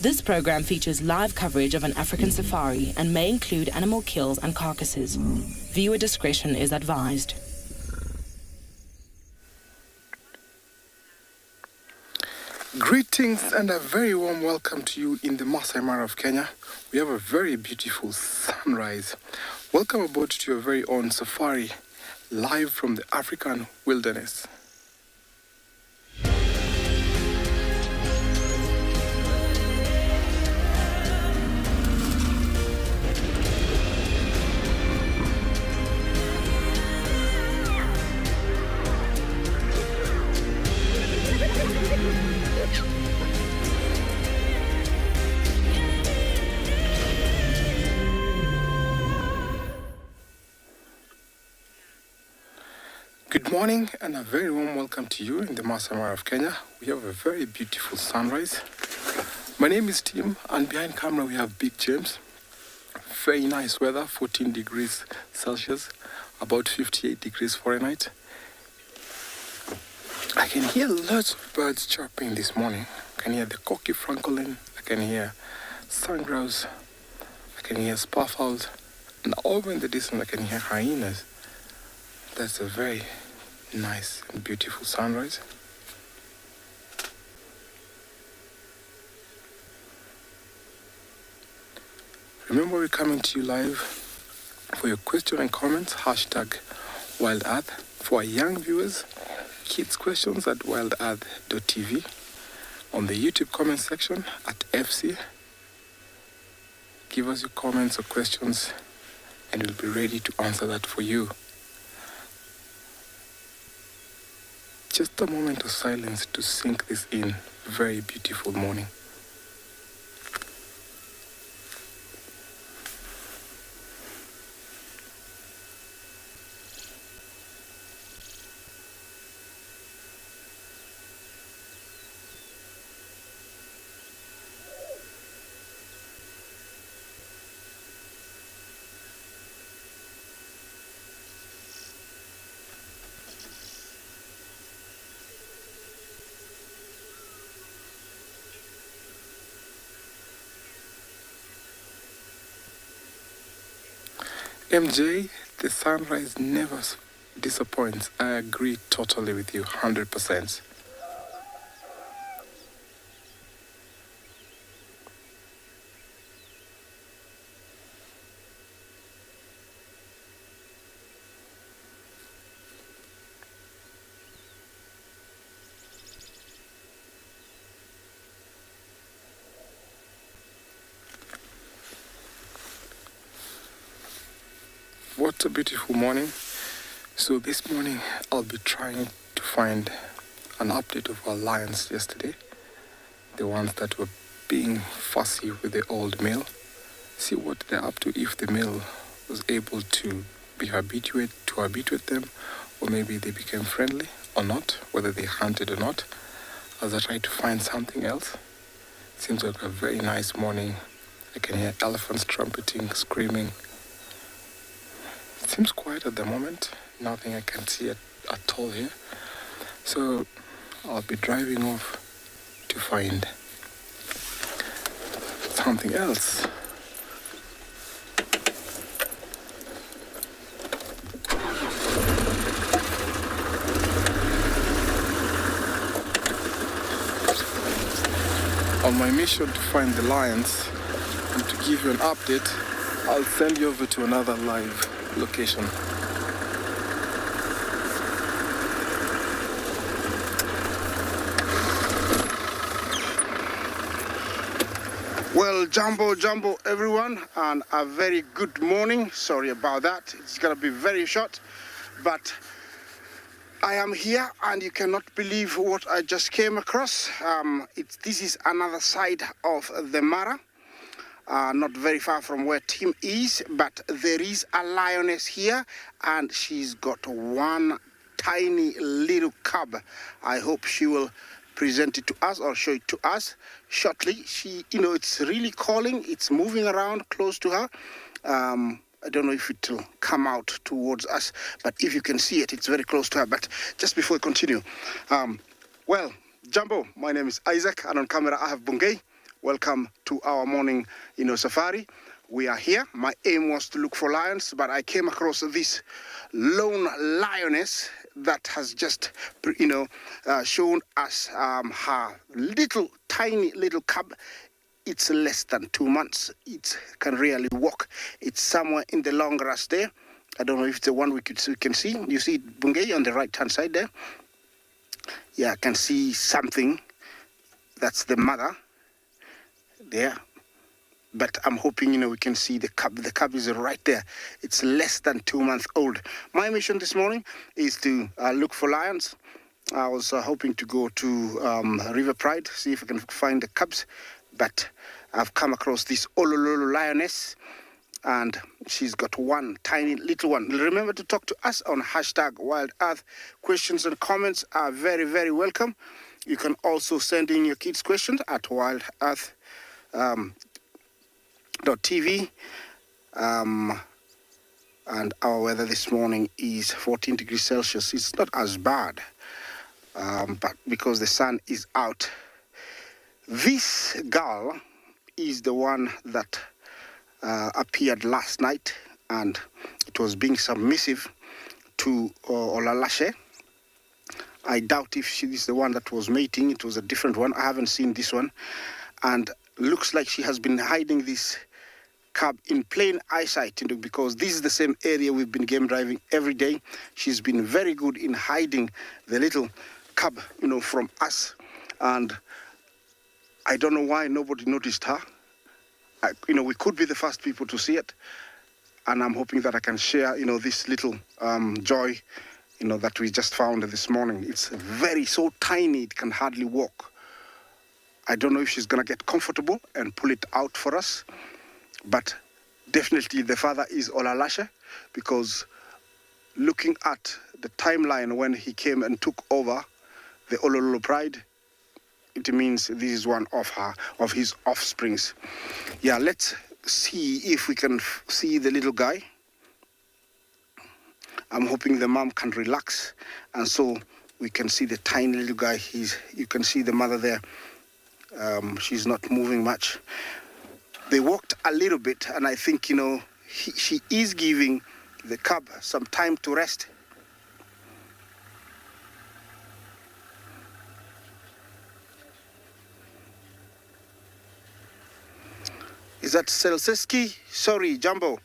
This program features live coverage of an African safari and may include animal kills and carcasses. Viewer discretion is advised. Greetings and a very warm welcome to you in the Masai Mara of Kenya. We have a very beautiful sunrise. Welcome aboard to your very own safari, live from the African wilderness. Good morning and a very warm welcome to you in the Masai Mara of Kenya. We have a very beautiful sunrise. My name is Tim and behind camera we have Big James. Very nice weather, 14 degrees Celsius, about 58 degrees Fahrenheit. I can hear lots of birds chirping this morning. I can hear the cocky francolin, I can hear sandgrouse, I can hear sparfowls, and over in the distance I can hear hyenas. That's a very nice and beautiful sunrise. Remember, we're coming to you live. For your question and comments, hashtag Wild Earth. For our young viewers, kids questions at wildearth.tv. On the YouTube comment section at FC. Give us your comments or questions and we'll be ready to answer that for you. Just a moment of silence to sink this in. Very beautiful morning. MJ, the sunrise never disappoints. I agree totally with you, 100%. What a beautiful morning. So this morning I'll be trying to find an update of our lions yesterday. The ones that were being fussy with the old male. See what they're up to, if the male was able to be habituate them, or maybe they became friendly or not, whether they hunted or not. As I try to find something else. Seems like a very nice morning. I can hear elephants trumpeting, screaming. Seems quiet at the moment. Nothing I can see at all here. So I'll be driving off to find something else. On my mission to find the lions and to give you an update, I'll send you over to another live location. Well, jumbo everyone, and a very good morning. Sorry about that, it's gonna be very short, but I am here and you cannot believe what I just came across. This is another side of the Mara. Not very far from where Tim is, but there is a lioness here and she's got one tiny little cub. I hope she will present it to us or show it to us shortly. She, it's really calling, it's moving around close to her. I don't know if it will come out towards us, but if you can see it, it's very close to her. But just before we continue, well, Jumbo, my name is Isaac, and on camera I have Bungay. Welcome to our morning, safari. We are here. My aim was to look for lions, but I came across this lone lioness that has just, shown us her tiny little cub. It's less than 2 months. It can really walk. It's somewhere in the long grass there. I don't know if it's the one we can see. You see Bungay on the right-hand side there? Yeah, I can see something. That's the mother there. But I'm hoping, we can see the cub. The cub is right there. It's less than 2 months old. My mission this morning is to look for lions. I was hoping to go to River Pride, see if I can find the cubs. But I've come across this Olololo lioness, and she's got one tiny little one. Remember to talk to us on hashtag Wild Earth. Questions and comments are very, very welcome. You can also send in your kids' questions at wildearth.tv. And our weather this morning is 14 degrees Celsius. It's not as bad, but because the sun is out. This girl is the one that appeared last night, and it was being submissive to Olalashe. I doubt if she is the one that was mating. It was a different one. I haven't seen this one. And looks like she has been hiding this cub in plain eyesight, because this is the same area we've been game driving every day. She's been very good in hiding the little cub, from us, and I don't know why nobody noticed her. We could be the first people to see it, and I'm hoping that I can share, this little joy, that we just found this morning. It's so tiny, it can hardly walk. I don't know if she's gonna get comfortable and pull it out for us, but definitely the father is Olalashe, because looking at the timeline when he came and took over the Olololo Pride, it means this is one of his offsprings. Yeah, let's see if we can see the little guy. I'm hoping the mom can relax, and so we can see the tiny little guy. You can see the mother there. She's not moving much. They walked a little bit, and I think, she is giving the cub some time to rest. Is that Selseski? Sorry, Jumbo.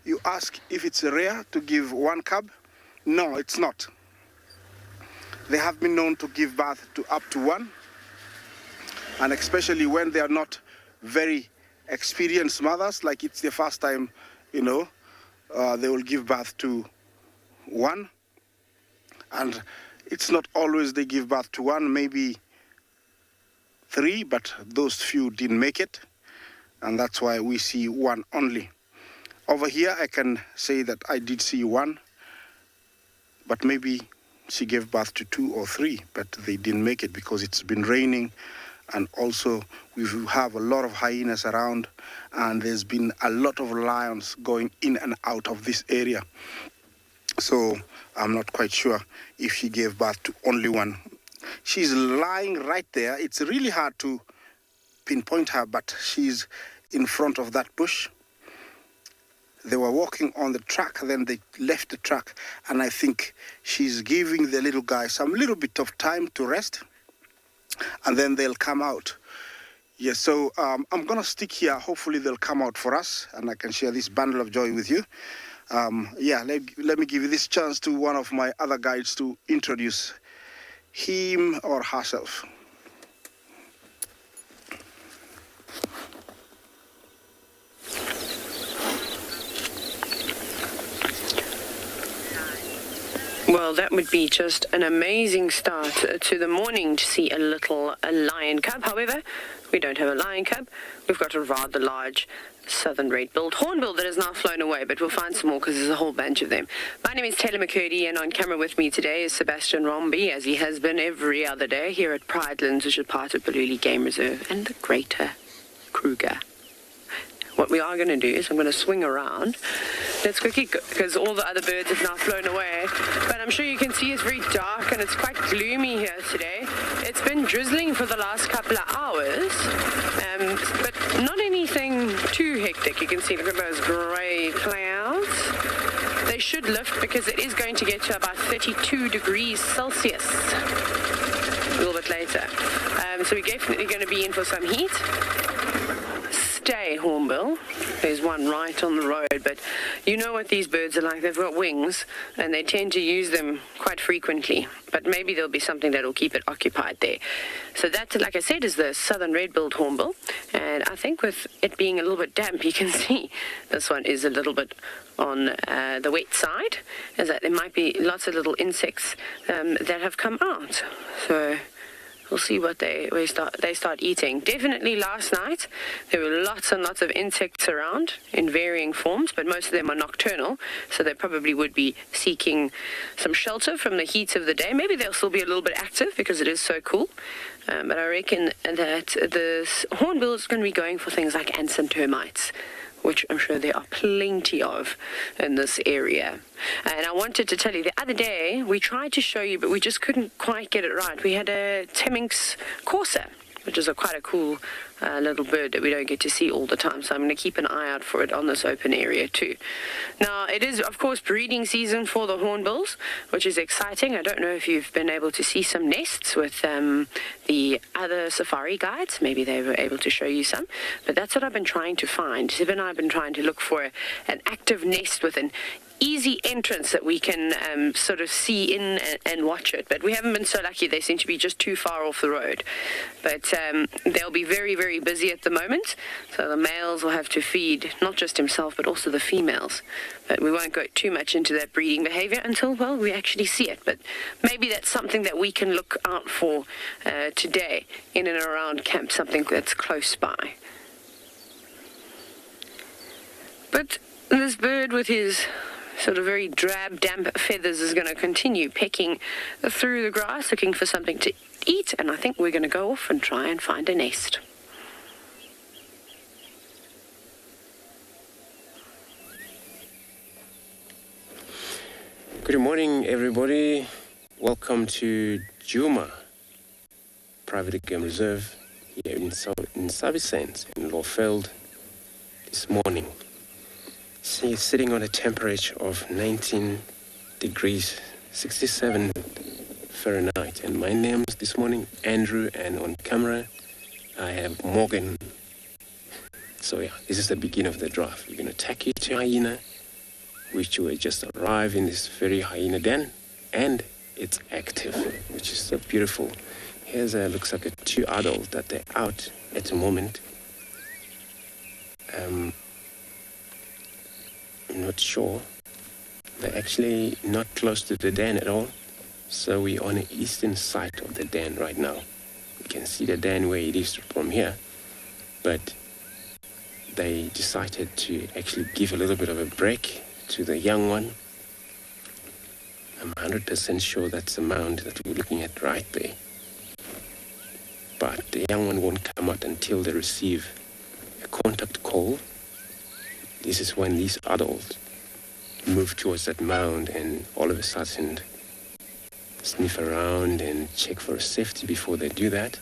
You ask if it's rare to give one cub? No, it's not. They have been known to give birth to up to one, and especially when they are not very experienced mothers, like it's their first time, they will give birth to one. And it's not always they give birth to one, maybe 3, but those few didn't make it, and that's why we see one only. Over here, I can say that I did see one, but maybe she gave birth to 2 or 3, but they didn't make it because it's been raining, and also we have a lot of hyenas around, and there's been a lot of lions going in and out of this area. So I'm not quite sure if she gave birth to only one. She's lying right there. It's really hard to pinpoint her, but she's in front of that bush. They were walking on the track, then they left the track, and I think she's giving the little guy some little bit of time to rest, and then they'll come out. Yes, so I'm gonna stick here. Hopefully they'll come out for us, and I can share this bundle of joy with you. Let me give you this chance to one of my other guides to introduce him or herself. Well, that would be just an amazing start to the morning to see a lion cub. However, we don't have a lion cub. We've got a rather large southern red-billed hornbill that has now flown away, but we'll find some more because there's a whole bunch of them. My name is Taylor McCurdy, and on camera with me today is Sebastian Romby, as he has been every other day here at Pridelands, which is part of Baluli Game Reserve and the Greater Kruger. What we are going to do is I'm going to swing around. Let's quickly, because all the other birds have now flown away. But I'm sure you can see it's very dark and it's quite gloomy here today. It's been drizzling for the last couple of hours, but not anything too hectic. You can see, look at those grey clouds. They should lift because it is going to get to about 32 degrees Celsius a little bit later. So we're definitely going to be in for some heat. Stay, hornbill. There's one right on the road, but you know what these birds are like. They've got wings, and they tend to use them quite frequently, but maybe there'll be something that'll keep it occupied there. So that, like I said, is the southern red-billed hornbill, and I think with it being a little bit damp, you can see this one is a little bit on the wet side, as that there might be lots of little insects that have come out. So we'll see what they start eating. Definitely last night, there were lots and lots of insects around in varying forms, but most of them are nocturnal, so they probably would be seeking some shelter from the heat of the day. Maybe they'll still be a little bit active because it is so cool. But I reckon that the hornbill is going to be going for things like ants and termites, which I'm sure there are plenty of in this area. And I wanted to tell you, the other day, we tried to show you, but we just couldn't quite get it right. We had a Temminck's Corsa, which is quite a cool little bird that we don't get to see all the time. So I'm going to keep an eye out for it on this open area too. Now, it is, of course, breeding season for the hornbills, which is exciting. I don't know if you've been able to see some nests with the other safari guides. Maybe they were able to show you some. But that's what I've been trying to find. Sib and I have been trying to look for an active nest with an easy entrance that we can sort of see in and watch it. But we haven't been so lucky. They seem to be just too far off the road. But they'll be very, very busy at the moment. So the males will have to feed not just himself, but also the females. But we won't go too much into that breeding behavior until, well, we actually see it. But maybe that's something that we can look out for today in and around camp, something that's close by. But this bird with his sort of very drab, damp feathers is going to continue pecking through the grass, looking for something to eat, and I think we're going to go off and try and find a nest. Good morning, everybody. Welcome to Djuma Private Game Reserve here in Savisent in Lawfield this morning. See, sitting on a temperature of 19 degrees 67 Fahrenheit, and my name's this morning Andrew, and on camera I have Morgan. So yeah, this is the beginning of the drive. We're going to take you to hyena, which we just arrived in this very hyena den, and it's active, which is so beautiful. Here's looks like two adults that they're out at the moment. I'm not sure. They're actually not close to the den at all. So we're on the eastern side of the den right now. We can see the den where it is from here. But they decided to actually give a little bit of a break to the young one. I'm 100% sure that's the mound that we're looking at right there. But the young one won't come out until they receive a contact call. This is when these adults move towards that mound and all of a sudden sniff around and check for safety before they do that.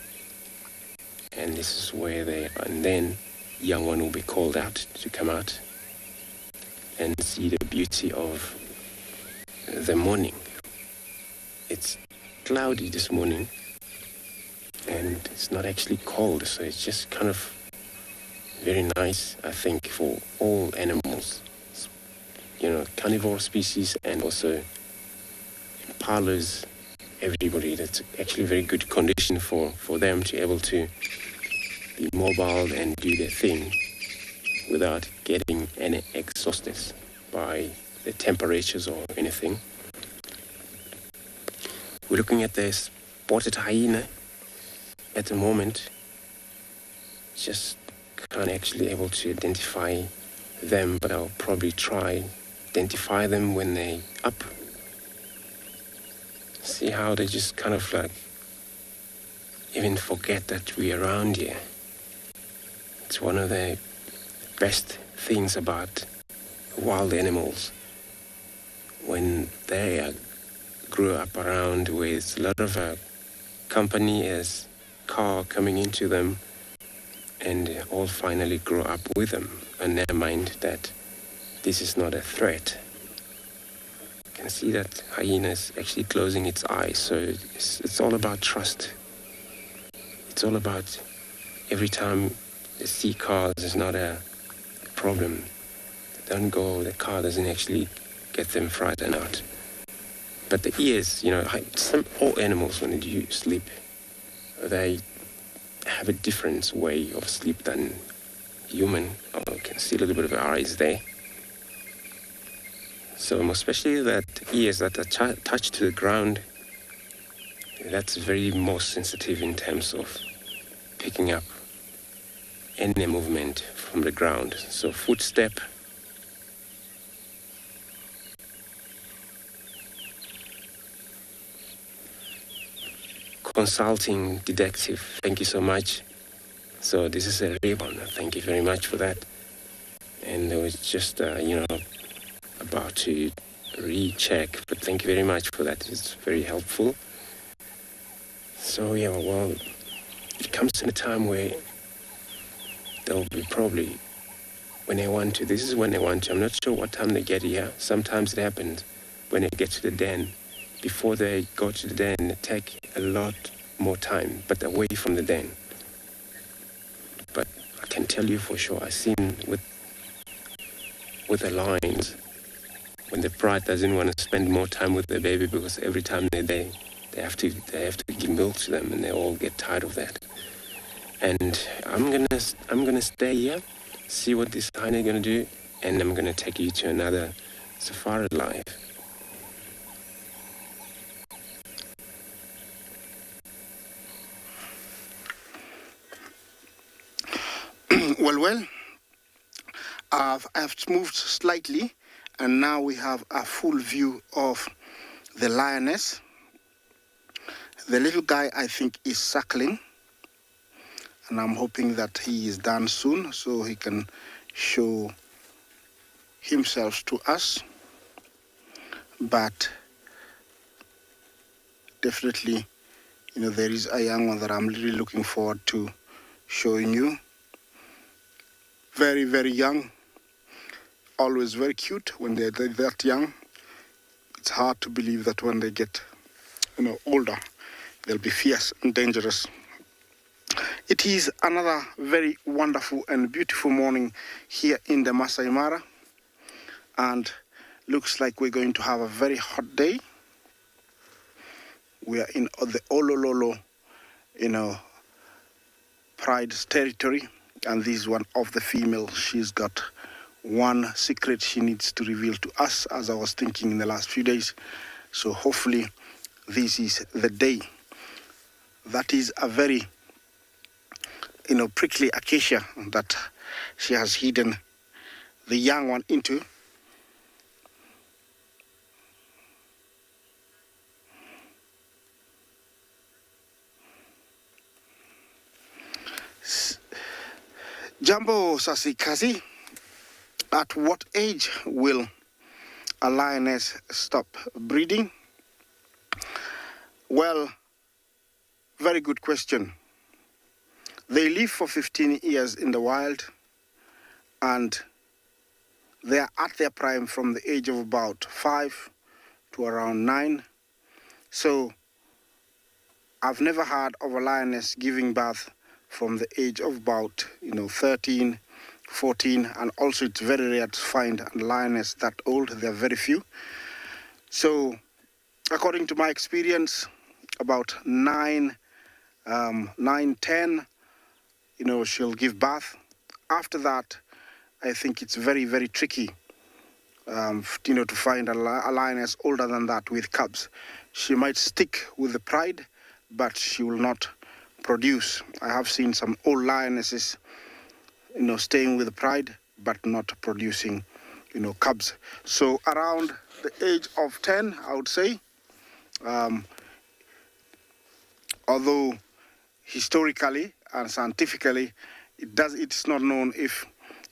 And this is where and then young one will be called out to come out and see the beauty of the morning. It's cloudy this morning and it's not actually cold, so it's just kind of very nice, I think, for all animals, you know, carnivore species and also impalas, everybody. That's actually very good condition for them to be able to be mobile and do their thing without getting any exhausted by the temperatures or anything. We're looking at the spotted hyena at the moment. Just can't actually able to identify them, but I'll probably try identify them when they up. See how they just kind of like even forget that we're around here. It's one of the best things about wild animals. When they grew up around with a lot of company as car coming into them, and all finally grow up with them and their mind that this is not a threat. You can see that hyena is actually closing its eyes, so it's all about trust. It's all about every time they see cars, it's not a problem. They don't go, the car doesn't actually get them frightened out. But the ears, you know, all animals, when they do sleep, they have a different way of sleep than human. Oh, you can see a little bit of eyes there. So especially that ears that are touched to the ground, that's very more sensitive in terms of picking up any movement from the ground. So footstep, consulting detective, thank you so much. So this is a ribbon, thank you very much for that. And I was just, about to recheck, but thank you very much for that, it's very helpful. So yeah, well, it comes in a time where they'll be probably when they want to. This is when they want to. I'm not sure what time they get here. Sometimes it happens when they get to the den. Before they go to the den, it take a lot more time, but away from the den. But I can tell you for sure, I've seen with the lions, when the pride doesn't want to spend more time with the baby because every time they have to give milk to them, and they all get tired of that. And I'm gonna stay here, see what this hyena is gonna do, and I'm gonna take you to another safari live. Well, I've moved slightly, and now we have a full view of the lioness. The little guy, I think, is suckling, and I'm hoping that he is done soon so he can show himself to us. But definitely, there is a young one that I'm really looking forward to showing you. Very, very young. Always very cute when they're that young. It's hard to believe that when they get, older, they'll be fierce and dangerous. It is another very wonderful and beautiful morning here in the Masai Mara, and looks like we're going to have a very hot day. We are in the Olololo, Pride's territory, and this is one of the females. She's got one secret she needs to reveal to us, as I was thinking in the last few days. So hopefully this is the day. That is a very, prickly acacia that she has hidden the young one into. Jambo Sasikazi, at what age will a lioness stop breeding? Well, very good question. They live for 15 years in the wild, and they are at their prime from the age of about 5 to around 9. So I've never heard of a lioness giving birth from the age of about 13, 14, and also it's very rare to find a lioness that old. There are very few. So according to my experience, about 9, 10, she'll give birth. After that, I think it's very, very tricky, to find a lioness older than that with cubs. She might stick with the pride, but she will not produce. I have seen some old lionesses, staying with the pride, but not producing, cubs. So around the age of 10, I would say, although historically and scientifically, it's not known if,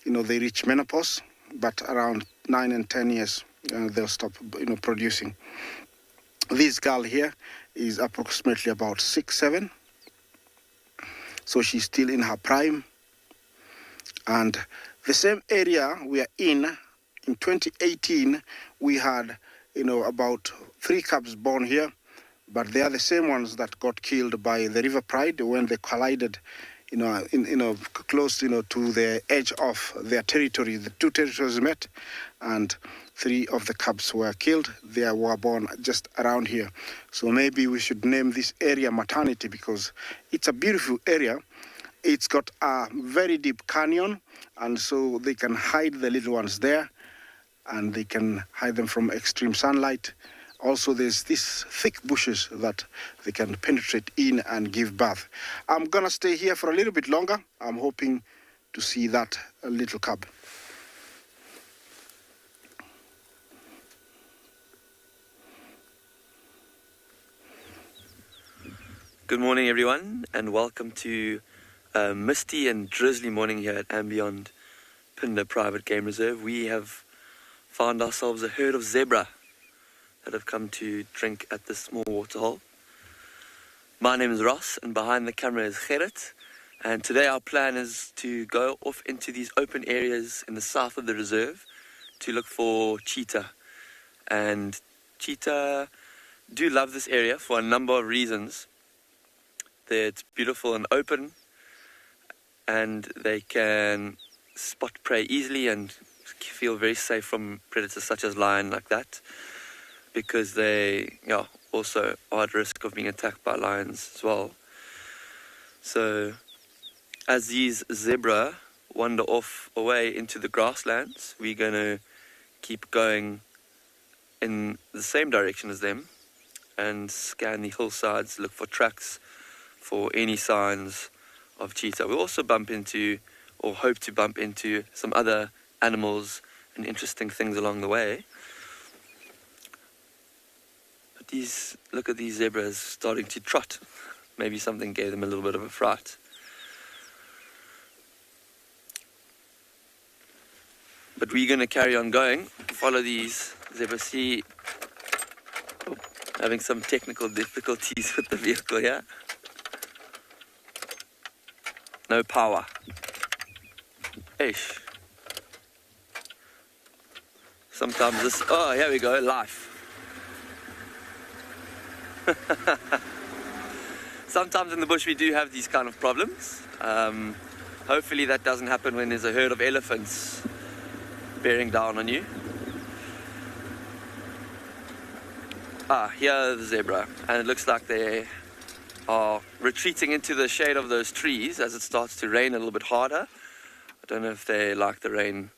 they reach menopause, but around 9 and 10 years, they'll stop, producing. This girl here is approximately about 6, 7. So she's still in her prime. And the same area we are in 2018, we had, about 3 cubs born here, but they are the same ones that got killed by the River Pride when they collided, close, to the edge of their territory. The 2 territories met, and 3 of the cubs were killed. They were born just around here. So maybe we should name this area Maternity, because it's a beautiful area. It's got a very deep canyon, and so they can hide the little ones there, and they can hide them from extreme sunlight. Also, there's these thick bushes that they can penetrate in and give birth. I'm gonna stay here for a little bit longer. I'm hoping to see that little cub. Good morning, everyone, and welcome to a misty and drizzly morning here at Ambient Pinder Private Game Reserve. We have found ourselves a herd of zebra that have come to drink at this small waterhole. My name is Ross, and behind the camera is Gerrit, And today our plan is to go off into these open areas in the south of the reserve to look for cheetah. And cheetah do love this area for a number of reasons. It's beautiful and open, and they can spot prey easily and feel very safe from predators such as lion like that, because they also are at risk of being attacked by lions as well. So as these zebra wander off away into the grasslands, we're going to keep going in the same direction as them and scan the hillsides, look for tracks, for any signs of cheetah. We'll also bump into, or hope to bump into, some other animals and interesting things along the way. But look at these zebras starting to trot. Maybe something gave them a little bit of a fright. But we're going to carry on going, follow these zebras. See, having some technical difficulties with the vehicle here. No power. Ish. Sometimes this, here we go, life. Sometimes in the bush we do have these kind of problems. Hopefully that doesn't happen when there's a herd of elephants bearing down on you. Here the zebra, and it looks like they are retreating into the shade of those trees as it starts to rain a little bit harder. I don't know if they like the rain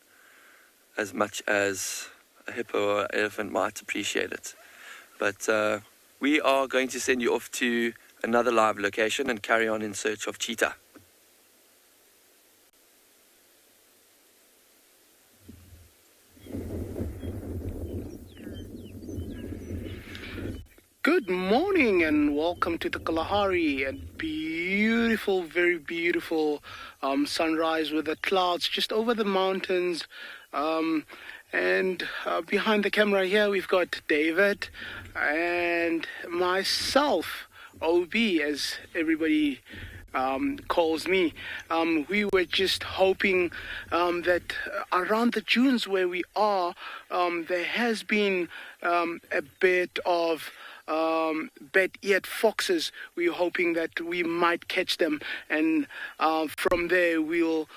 as much as a hippo or elephant might appreciate it. But we are going to send you off to another live location and carry on in search of cheetah. Good morning and welcome to the Kalahari. A beautiful, very beautiful sunrise with the clouds just over the mountains. And behind the camera here we've got David and myself, OB as everybody calls me. We were just hoping that around the dunes where we are, there has been a bit of bed-eared foxes. We're hoping that we might catch them, and from there we'll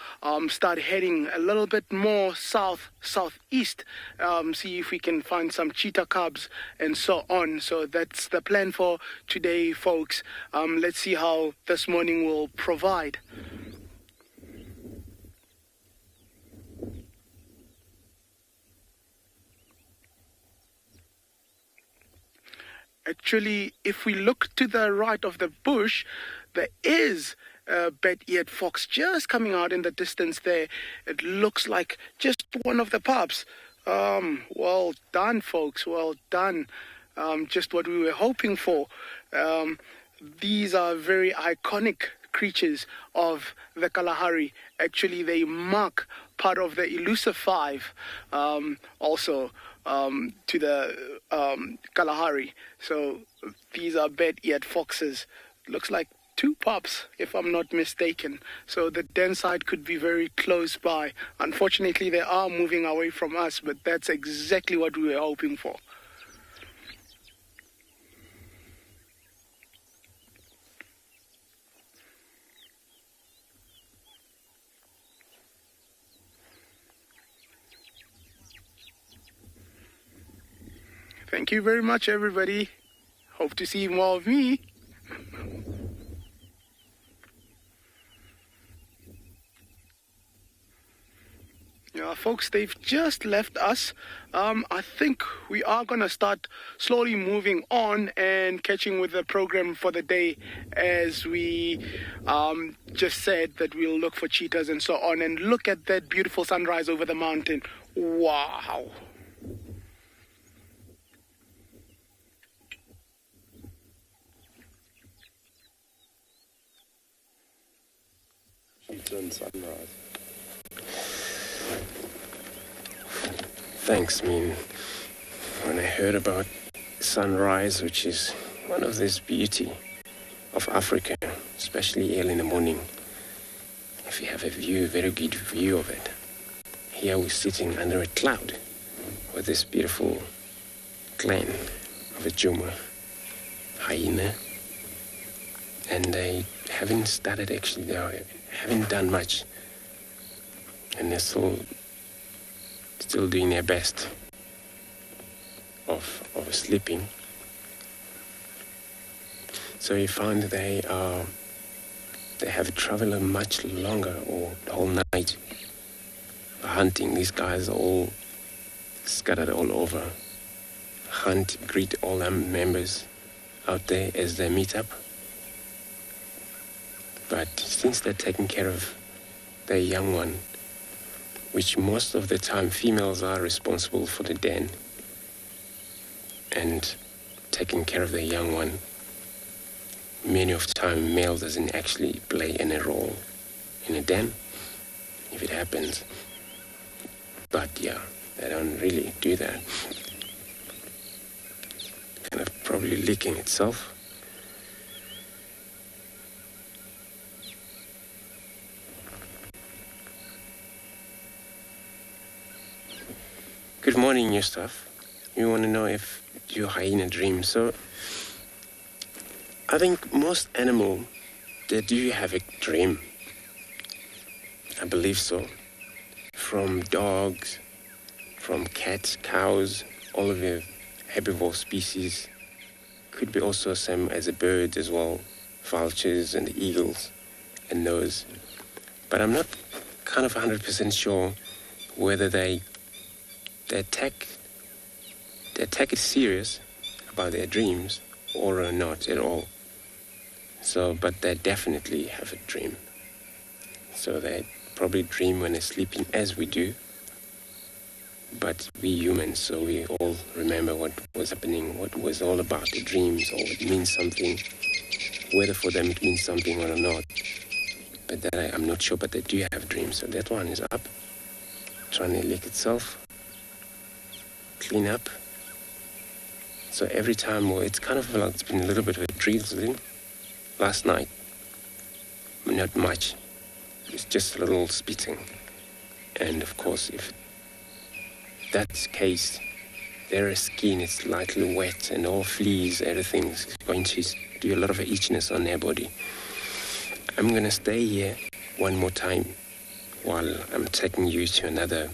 start heading a little bit more southeast, see if we can find some cheetah cubs and so on. So that's the plan for today, folks. Let's see how this morning will provide. Actually, if we look to the right of the bush, there is a bed-eared fox just coming out in the distance there. It looks like just one of the pups. Well done, folks. Well done. Just what we were hoping for. These are very iconic creatures of the Kalahari. Actually, they mark part of the elusive five also to the Kalahari. So these are bed-eared foxes. Looks like two pups, if I'm not mistaken. So the den site could be very close by. Unfortunately, they are moving away from us, but that's exactly what we were hoping for. Thank you very much, everybody. Hope to see more of me. Yeah, folks, they've just left us. I think we are going to start slowly moving on and catching with the program for the day, as we just said that we'll look for cheetahs and so on. And look at that beautiful sunrise over the mountain. Wow. Sunrise. Thanks, Min. When I heard about sunrise, which is one of this beauty of Africa, especially early in the morning, if you have a very good view of it. Here we're sitting under a cloud with this beautiful clan of a Juma hyena, and they haven't started actually, they haven't done much, and they're still doing their best of sleeping. So you find they have traveled much longer, or the whole night hunting. These guys are all scattered all over, hunt, greet all their members out there as they meet up. But since they're taking care of their young one, which most of the time females are responsible for the den and taking care of their young one, many of the time male doesn't actually play any role in a den if it happens. But yeah, they don't really do that. Kind of probably licking itself. Good morning, new stuff. You want to know if your hyena dreams. So I think most animals, they do have a dream. I believe so. From dogs, from cats, cows, all of the herbivore species. Could be also same as the birds as well, vultures and the eagles and those. But I'm not kind of 100% sure whether they attack it serious about their dreams or not at all. So, but they definitely have a dream. So they probably dream when they're sleeping, as we do. But we humans, so we all remember what was happening, what was all about the dreams, or it means something, whether for them it means something or not. But that I'm not sure, but they do have dreams. So that one is up, trying to lick itself, clean up. So every time, well, it's kind of like it's been a little bit of a drizzling. Last night, not much. It's just a little spitting. And of course, if that's the case, their skin is slightly wet and all fleas, everything's going to do a lot of itchiness on their body. I'm going to stay here one more time while I'm taking you to another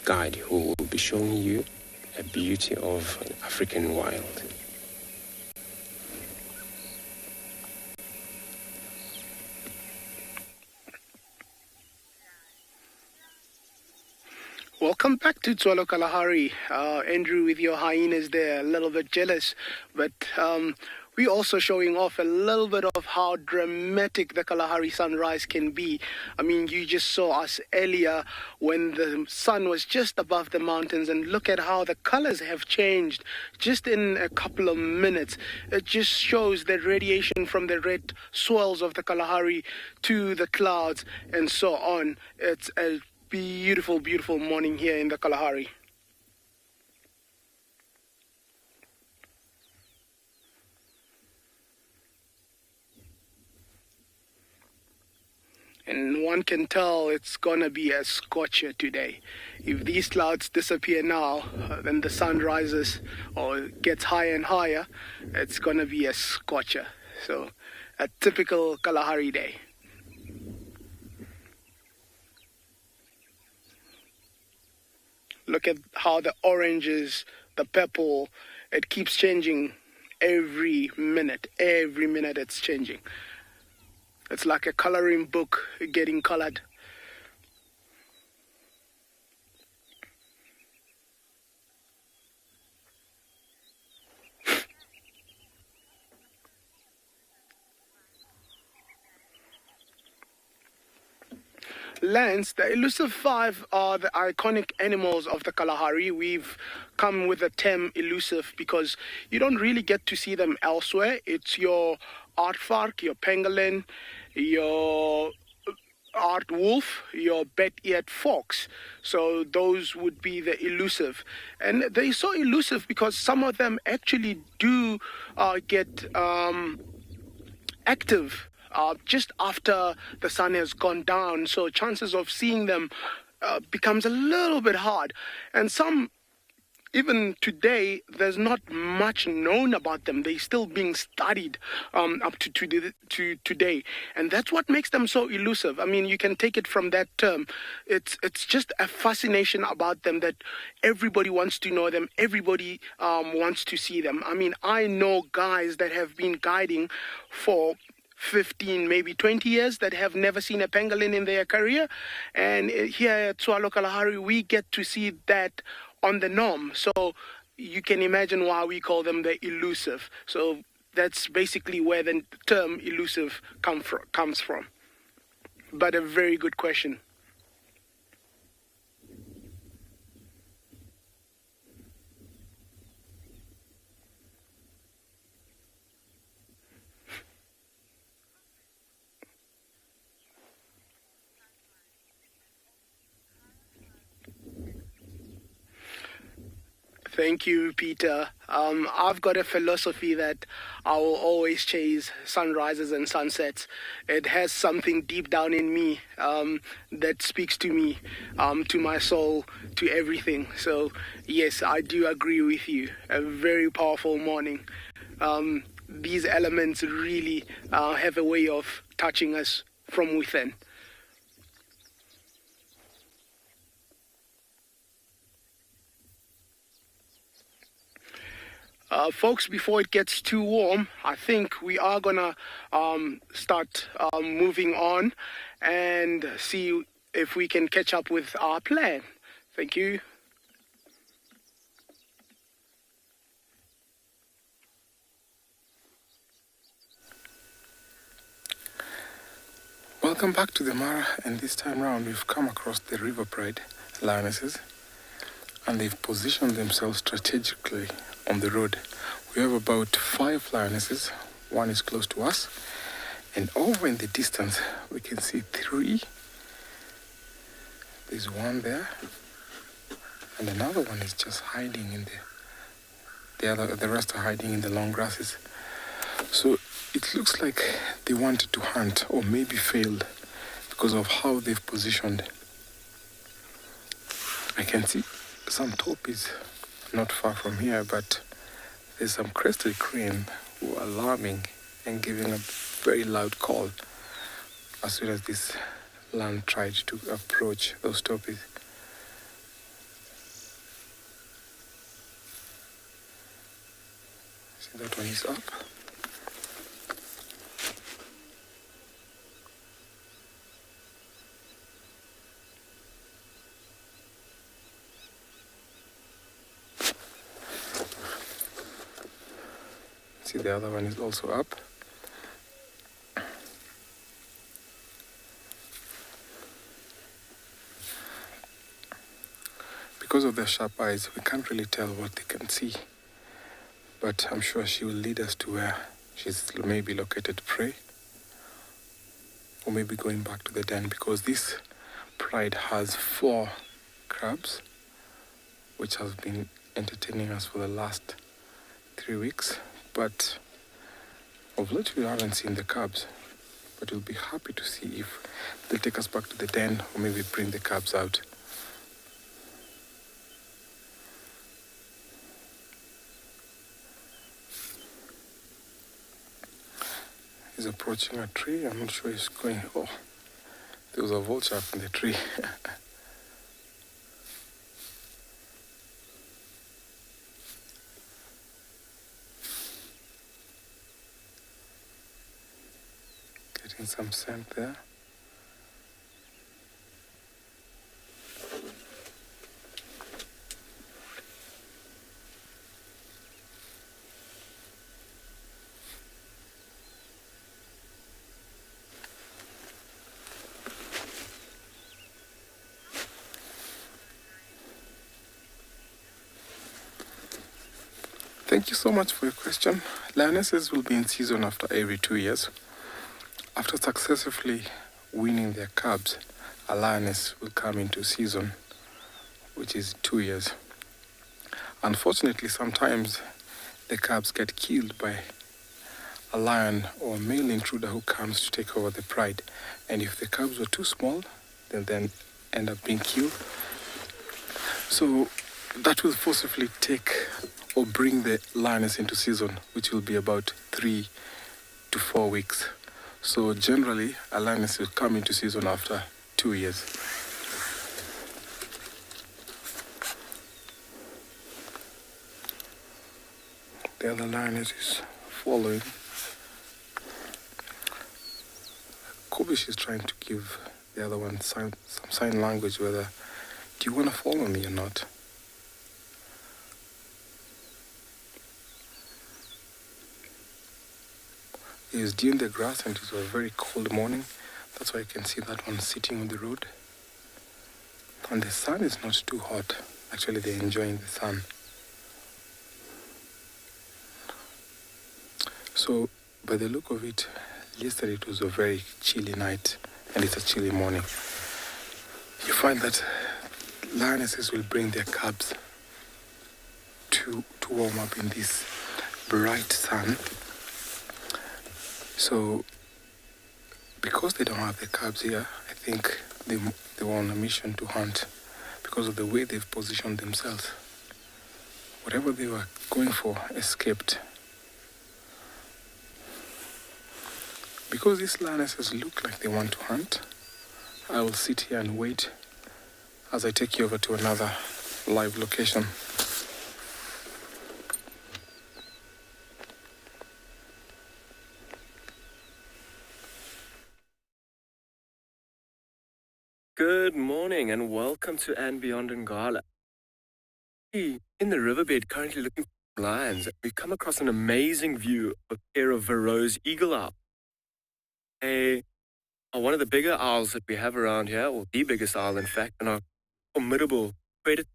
guide who will be showing you a beauty of African wild. Welcome back to Tswalu Kalahari. Andrew with your hyenas there, a little bit jealous, but we're also showing off a little bit of how dramatic the Kalahari sunrise can be. I mean, you just saw us earlier when the sun was just above the mountains, and look at how the colors have changed just in a couple of minutes. It just shows the radiation from the red swells of the Kalahari to the clouds and so on. It's a beautiful, beautiful morning here in the Kalahari. And one can tell it's gonna be a scorcher today. If these clouds disappear now, then the sun rises or gets higher and higher, it's gonna be a scorcher. So, a typical Kalahari day. Look at how the oranges, the purple, it keeps changing every minute. Every minute it's changing. It's like a coloring book getting colored. Lance, the elusive five are the iconic animals of the Kalahari. We've come with the term elusive because you don't really get to see them elsewhere. It's your aardvark, your pangolin, your aardwolf, your bat-eared fox. So those would be the elusive. And they're so elusive because some of them actually do get active just after the sun has gone down. So chances of seeing them becomes a little bit hard. And even today, there's not much known about them. They're still being studied up to today. And that's what makes them so elusive. I mean, you can take it from that term. It's just a fascination about them that everybody wants to know them. Everybody wants to see them. I mean, I know guys that have been guiding for 15, maybe 20 years that have never seen a pangolin in their career. And here at Tswalu Kalahari, we get to see that on the norm. So you can imagine why we call them the elusive. So that's basically where the term elusive comes from. But a very good question. Thank you, Peter. I've got a philosophy that I will always chase sunrises and sunsets. It has something deep down in me that speaks to me, to my soul, to everything. So, yes, I do agree with you. A very powerful morning. These elements really have a way of touching us from within. Folks, before it gets too warm, I think we are gonna start moving on and see if we can catch up with our plan. Thank you. Welcome back to the Mara, and this time round we've come across the River Pride lionesses, and they've positioned themselves strategically on the road. We have about 5 lionesses. One is close to us, and over in the distance we can see 3. There's one there, and another one is just hiding in the rest are hiding in the long grasses. So it looks like they wanted to hunt, or maybe failed, because of how they've positioned. I can see some taupies not far from here, but there's some crested crane who are alarming and giving a very loud call as soon as this land tried to approach those taupies. See, that one is up. See, the other one is also up. Because of their sharp eyes, we can't really tell what they can see. But I'm sure she will lead us to where she's maybe located prey, or maybe going back to the den, because this pride has 4 crabs, which has been entertaining us for the last 3 weeks. But of late we haven't seen the cubs, but we'll be happy to see if they'll take us back to the den, or maybe bring the cubs out. He's approaching a tree. I'm not sure he's going. Oh, there was a vulture up in the tree. Getting some scent there. Thank you so much for your question. Lionesses will be in season after every 2 years. After successfully winning their cubs, a lioness will come into season, which is 2 years. Unfortunately, sometimes the cubs get killed by a lion or a male intruder who comes to take over the pride. And if the cubs were too small, they'll then end up being killed. So that will forcibly take or bring the lioness into season, which will be about 3 to 4 weeks. So generally, a lioness will come into season after 2 years. The other lioness is following. Kobish is trying to give the other one some sign language, whether, do you want to follow me or not? He is due in the grass and it was a very cold morning. That's why you can see that one sitting on the road. And the sun is not too hot. Actually, they're enjoying the sun. So, by the look of it, yesterday it was a very chilly night and it's a chilly morning. You find that lionesses will bring their cubs to warm up in this bright sun. So, because they don't have the cubs here, I think they were on a mission to hunt because of the way they've positioned themselves. Whatever they were going for escaped. Because these lionesses look like they want to hunt, I will sit here and wait as I take you over to another live location. Good morning and welcome to And Beyond Ngala. In the riverbed currently looking for lions, we've come across an amazing view of a pair of Varro's eagle owls. They are one of the bigger owls that we have around here, or the biggest owl in fact, and are formidable predators.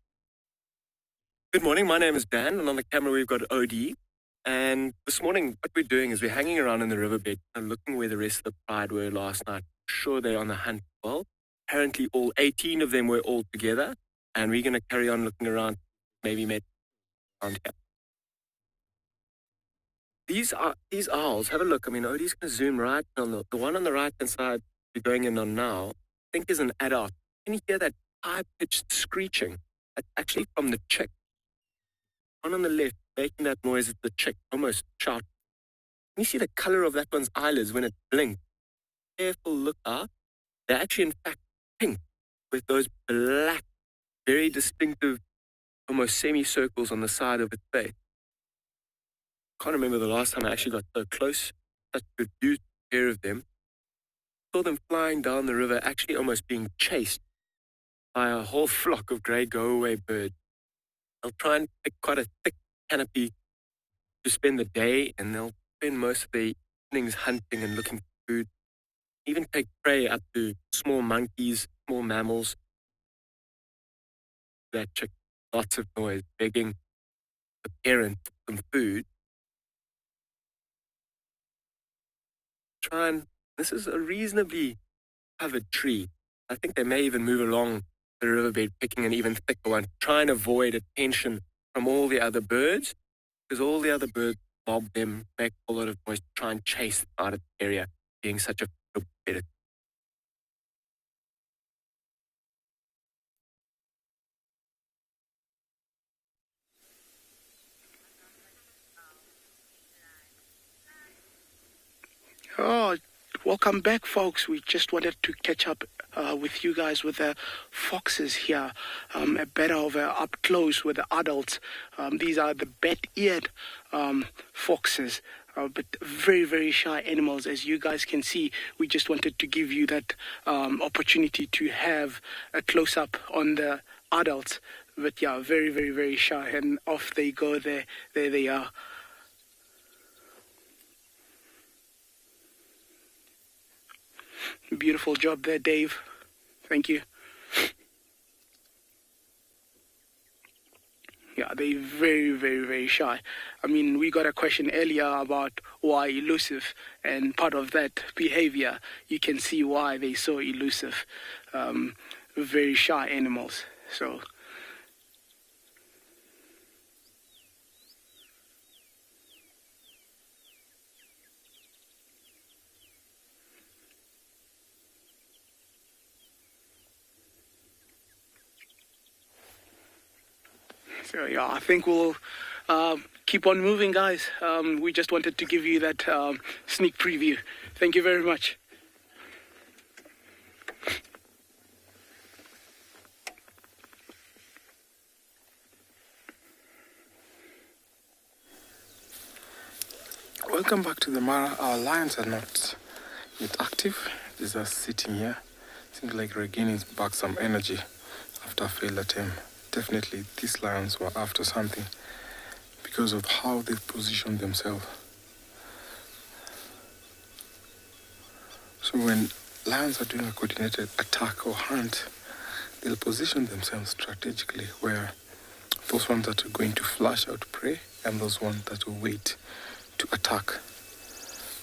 Good morning, my name is Dan, and on the camera we've got OD. And this morning what we're doing is we're hanging around in the riverbed and looking where the rest of the pride were last night. Sure, they're on the hunt as well. Apparently all 18 of them were all together, and we're going to carry on looking around, maybe around here. These owls, have a look. I mean, Odie's going to zoom right on the one on the right-hand side we're going in on now, I think is an adult. Can you hear that high-pitched screeching? That's actually from the chick. One on the left, making that noise is the chick, almost shout. Can you see the color of that one's eyelids when it blinks? Careful look out. They're actually, in fact, pink with those black, very distinctive, almost semicircles on the side of its face. Can't remember the last time I actually got so close. Such a good view, pair of them. Saw them flying down the river, actually almost being chased by a whole flock of grey go-away birds. They'll try and pick quite a thick canopy to spend the day, and they'll spend most of their evenings hunting and looking for food. Even take prey up to small monkeys, small mammals. That chick, lots of noise, begging the parent for some food. This is a reasonably covered tree. I think they may even move along the riverbed, picking an even thicker one, try and avoid attention from all the other birds, because all the other birds mob them, make a lot of noise, try and chase them out of the area, being such a predator. Oh, welcome back, folks. We just wanted to catch up with you guys with the foxes here, a better of up close with the adults. These are the bat-eared foxes, but very, very shy animals. As you guys can see, we just wanted to give you that opportunity to have a close-up on the adults. But yeah, very, very, very shy, and off they go. There they are. Beautiful job there, Dave. Thank you. Yeah, they're very, very, very shy. I mean, we got a question earlier about why elusive, and part of that behavior, you can see why they're so elusive. Very shy animals. So So yeah, I think we'll keep on moving, guys. We just wanted to give you that sneak preview. Thank you very much. Welcome back to the Mara. Our lions are not yet active. They're just sitting here. Seems like regaining back some energy after a failed attempt. Definitely these lions were after something because of how they've positioned themselves. So when lions are doing a coordinated attack or hunt, they'll position themselves strategically where those ones that are going to flash out prey and those ones that will wait to attack.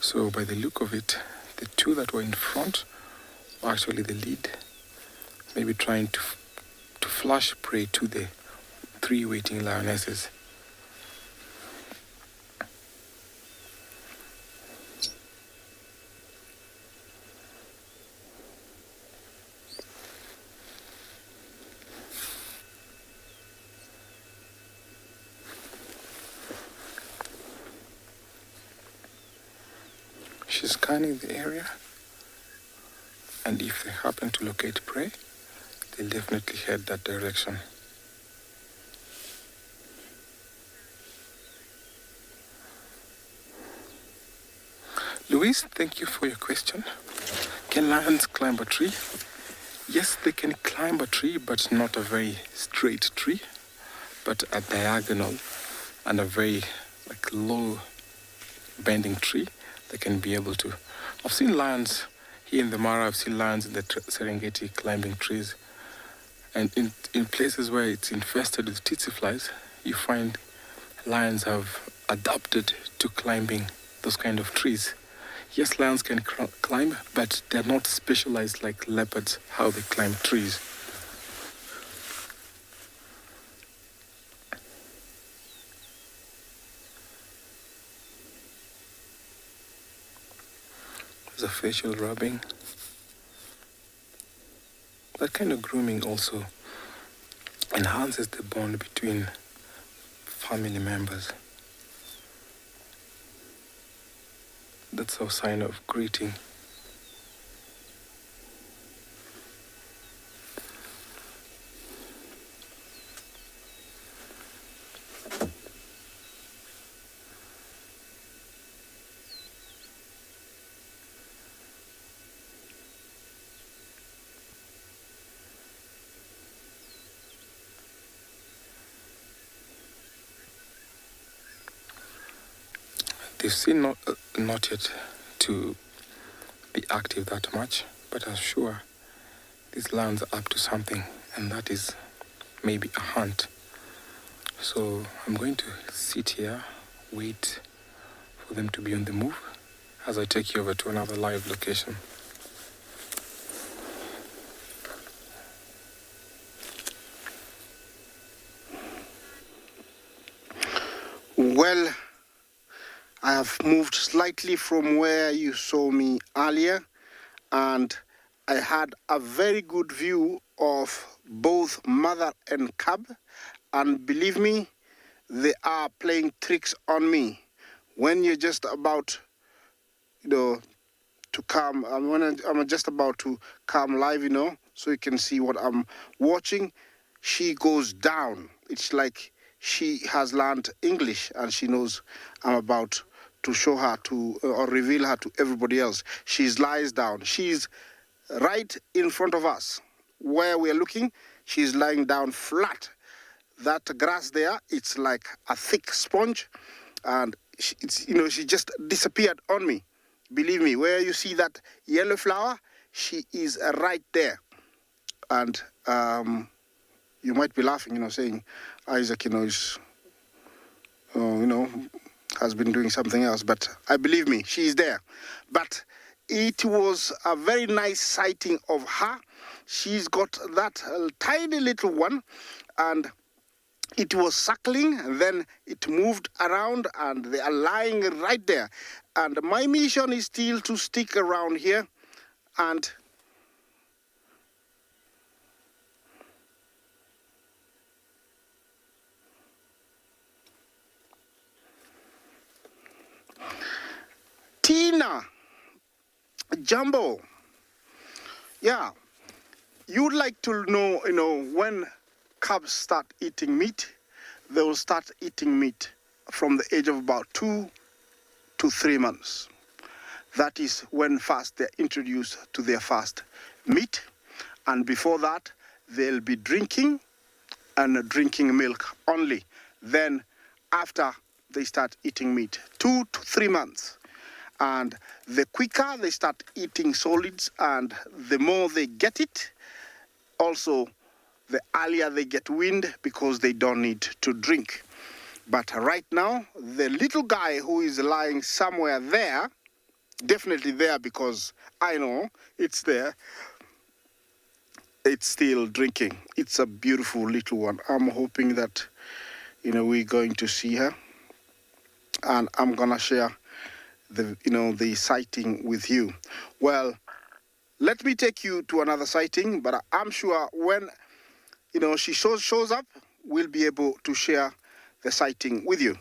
So by the look of it, the two that were in front were actually the lead, maybe trying to flash prey to the three waiting lionesses. She's scanning the area, and if they happen to locate prey, they'll definitely head that direction. Louise, thank you for your question. Can lions climb a tree? Yes, they can climb a tree, but not a very straight tree, but a diagonal and a very low bending tree. They can be able to. I've seen lions here in the Mara. I've seen lions in the Serengeti climbing trees. And in places where it's infested with tsetse flies, you find lions have adapted to climbing those kind of trees. Yes, lions can climb, but they're not specialized like leopards, how they climb trees. There's a facial rubbing. That kind of grooming also enhances the bond between family members. That's a sign of greeting. They seem not yet to be active that much, but I'm sure these lions are up to something, and that is maybe a hunt. So I'm going to sit here, wait for them to be on the move as I take you over to another live location. Well, I have moved slightly from where you saw me earlier, and I had a very good view of both mother and cub, and believe me, they are playing tricks on me. When you're just about, to come, when I'm just about to come live, so you can see what I'm watching, she goes down. It's like she has learned English and she knows I'm about to show her to, or reveal her to everybody else. She lies down. She's right in front of us. Where we're looking, she's lying down flat. That grass there, it's like a thick sponge, and she just disappeared on me. Believe me, where you see that yellow flower, she is right there. And you might be laughing, saying Isaac, is, has been doing something else, but I believe me, she is there. But it was a very nice sighting of her. She's got that tiny little one, and it was suckling, then it moved around, and they are lying right there. And my mission is still to stick around here and Jumbo. Yeah, you'd like to know, when cubs start eating meat, they will start eating meat from the age of about 2 to 3 months. That is when first they're introduced to their first meat. And before that, they'll be drinking and drinking milk only. Then after they start eating meat, 2 to 3 months. And the quicker they start eating solids and the more they get it, also the earlier they get wind because they don't need to drink. But right now, the little guy who is lying somewhere there, definitely there because I know it's there, it's still drinking. It's a beautiful little one. I'm hoping that, we're going to see her. And I'm going to share the sighting with you. Well, let me take you to another sighting, but I'm sure when, she shows up, we'll be able to share the sighting with you.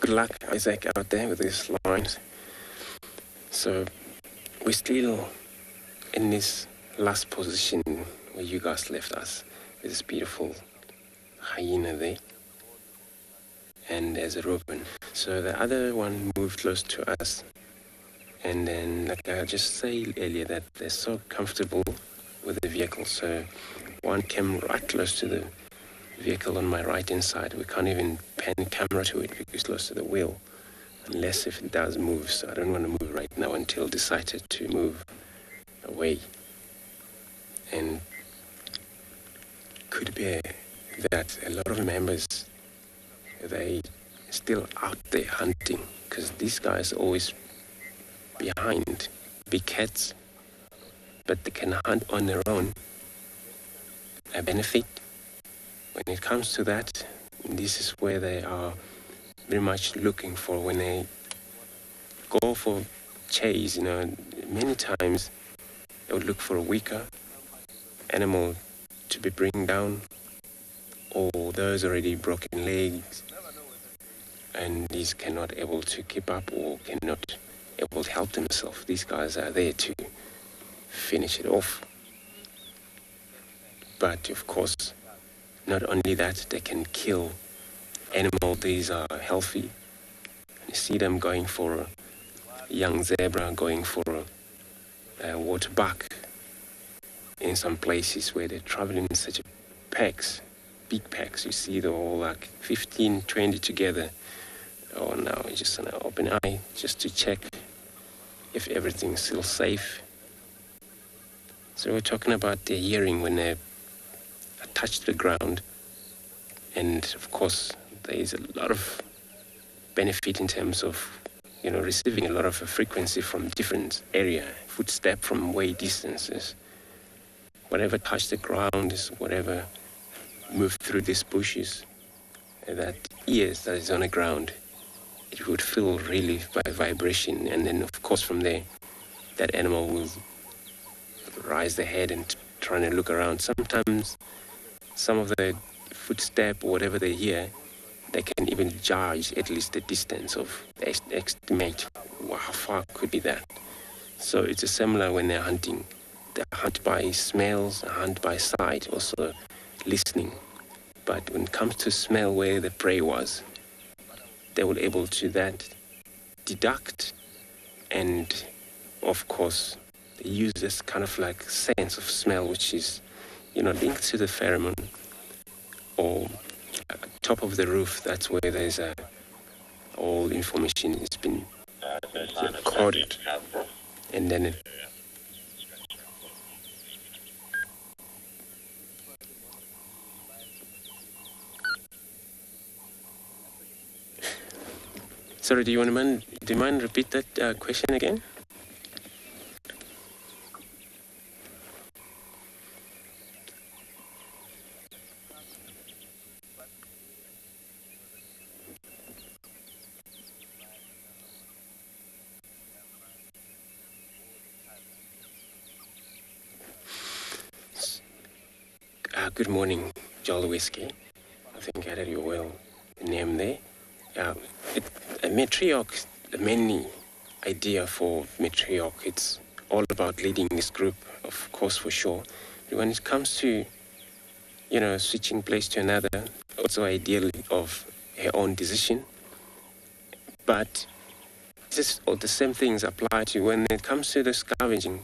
Good luck, Isaac, out there with these lines. So we're still in this last position where you guys left us, with this beautiful hyena there, and there's a robin. So the other one moved close to us, and then, like I just said earlier, that they're so comfortable with the vehicle. So one came right close to the vehicle on my right hand side. We can't even pan camera to it because it's close to the wheel, unless if it does move. So I don't want to move right now until decided to move away. And could be that a lot of members, they still out there hunting, because these guys are always behind big cats, but they can hunt on their own. A benefit when it comes to that, this is where they are very much looking for when they go for chase. Many times they would look for a weaker animal to be bring down, or those already broken legs, and these cannot able to keep up or cannot able to help themselves. These guys are there to finish it off. But of course, not only that, they can kill animals. These are healthy. You see them going for a young zebra, going for a water buck in some places where they're traveling in such packs, big packs. You see they're all like 15, 20 together. Oh, now just an open eye just to check if everything's still safe. So we're talking about their hearing when they touch the ground, and of course there is a lot of benefit in terms of receiving a lot of frequency from different area, footstep from way distances. Whatever touch the ground is whatever move through these bushes, that ears that is on the ground, it would feel really by vibration, and then of course from there that animal will raise the head and trying to look around. Sometimes some of the footstep or whatever they hear, they can even judge at least the distance of estimate how far could be that. So it's similar when they're hunting. They hunt by smells, hunt by sight, also listening. But when it comes to smell where the prey was, they were able to that deduct, and of course they use this kind of like sense of smell, which is linked to the pheromone, or top of the roof. That's where there's all information has been recorded, and then Sorry, do you mind repeat that question again? Good morning. Jolly Whiskey. I think I had your well name there. A matriarch, the main idea for matriarch, it's all about leading this group, of course, for sure. But when it comes to, switching place to another, also ideally of her own decision. But just all the same things apply to when it comes to the scavenging.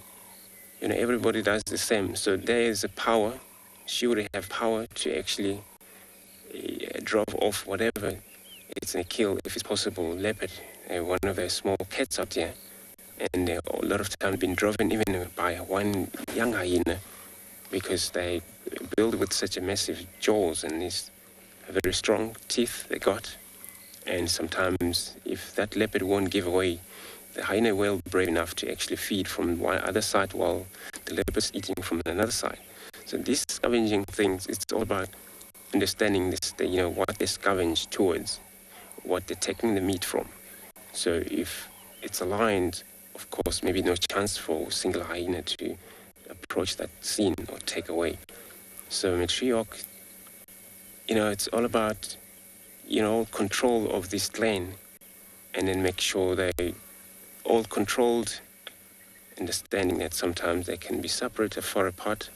Everybody does the same. So there is a power. She would have power to actually drop off whatever it's going to kill, if it's possible, leopard, one of the small cats out there. And a lot of times been driven even by one young hyena because they build with such a massive jaws and these very strong teeth they got. And sometimes if that leopard won't give away, the hyena will be brave enough to actually feed from one other side while the leopard's eating from another side. So these scavenging things, it's all about understanding this, what they scavenge towards, what they're taking the meat from. So if it's aligned, of course, maybe no chance for a single hyena to approach that scene or take away. So matriarch, it's all about, control of this clan and then make sure they all controlled, understanding that sometimes they can be separated far apart,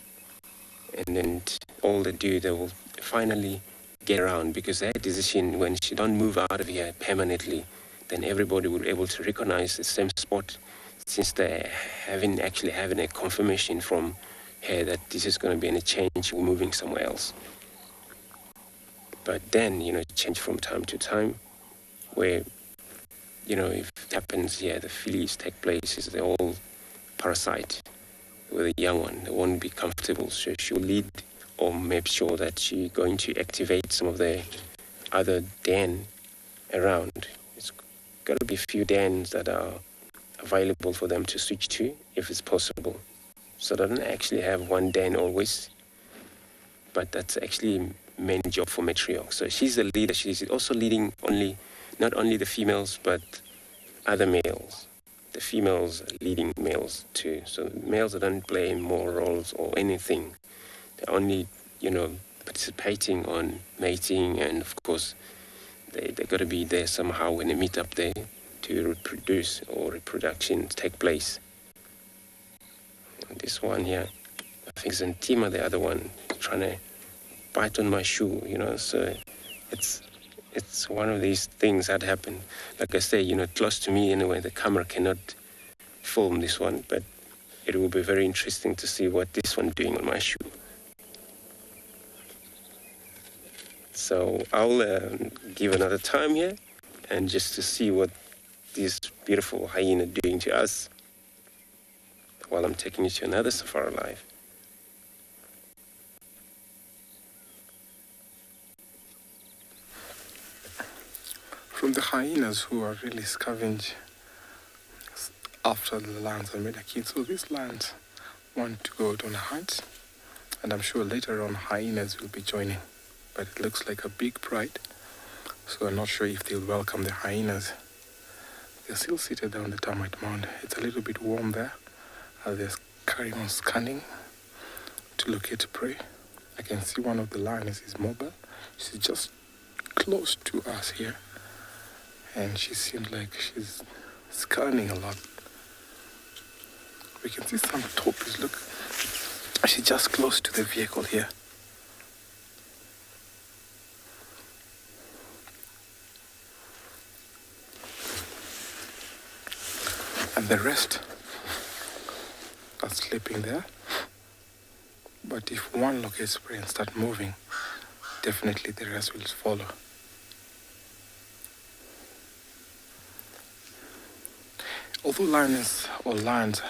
and then all they do, they will finally get around, because their decision, when she don't move out of here permanently, then everybody will be able to recognize the same spot, since they haven't actually having a confirmation from her that this is going to be any change, we're moving somewhere else. But then, change from time to time, where if it happens, the fillies take place, is the old parasite with a young one. They won't be comfortable, so she'll lead or make sure that she's going to activate some of the other den around. It's got to be a few dens that are available for them to switch to, if it's possible. So they don't actually have one den always, but that's actually main job for matriarch. So she's the leader. She's also leading not only the females, but other males. The females are leading males too. So males don't play more roles or anything. They're only, participating on mating, and of course, they got to be there somehow when they meet up there to reproduce or reproduction take place. And this one here, I think Zentima, the other one, trying to bite on my shoe, so it's one of these things that happen. Like I say, close to me anyway, the camera cannot film this one, but it will be very interesting to see what this one doing on my shoe. So I'll give another time here, and just to see what this beautiful hyena doing to us while I'm taking you to another safari live. From the hyenas who are really scavenge after the lions are made a king. So these lions want to go out on a hunt, and I'm sure later on hyenas will be joining. But it looks like a big pride, so I'm not sure if they'll welcome the hyenas. They're still seated on the termite mound. It's a little bit warm there, as they're carrying on scanning to locate prey. I can see one of the lioness is mobile. She's just close to us here, and she seems like she's scanning a lot. We can see some topies. Look, she's just close to the vehicle here. And the rest are sleeping there. But if one locates prey and start moving, definitely the rest will follow. Although lions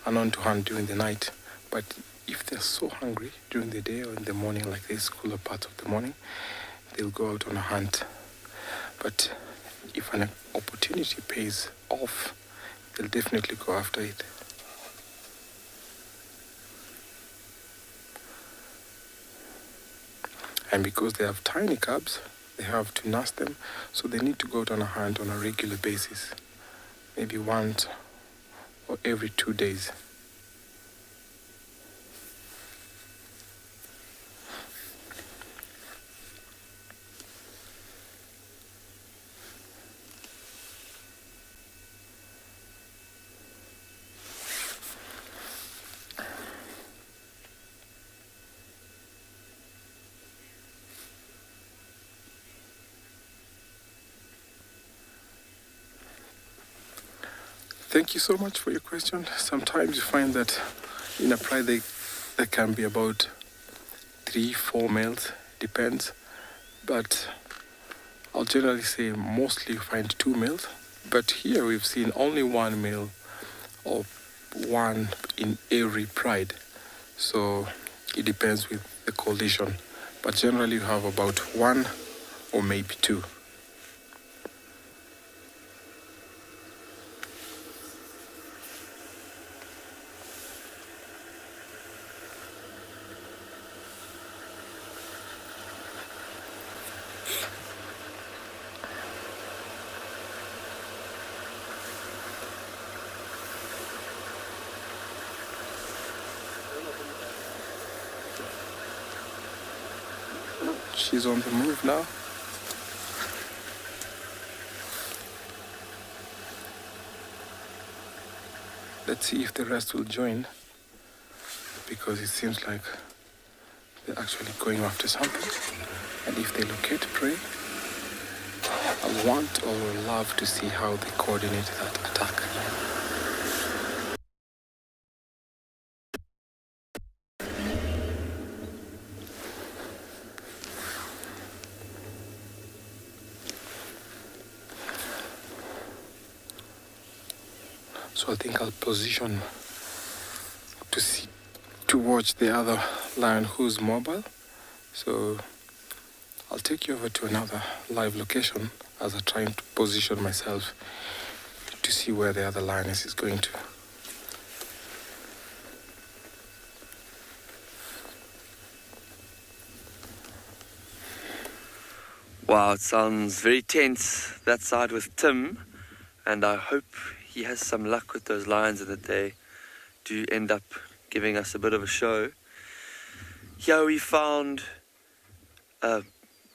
are known to hunt during the night, but if they're so hungry during the day or in the morning, like this cooler part of the morning, they'll go out on a hunt. But if an opportunity pays off, they'll definitely go after it. And because they have tiny cubs, they have to nurse them, so they need to go out on a hunt on a regular basis, maybe once or every 2 days. Thank you so much for your question. Sometimes you find that in a pride there can be about 3-4 males, depends. But I'll generally say mostly you find 2 males. But here we've seen only 1 male or 1 in every pride. So it depends with the coalition. But generally you have about 1 or maybe 2. She's on the move now. Let's see if the rest will join, because it seems like they're actually going after something. And if they locate prey, I want or would love to see how they coordinate that attack. So I think I'll position to watch the other lion who's mobile. So I'll take you over to another live location as I try to position myself to see where the other lioness is going to. Wow, it sounds very tense, that side with Tim, and I hope he has some luck with those lions and that they do end up giving us a bit of a show. Here we found a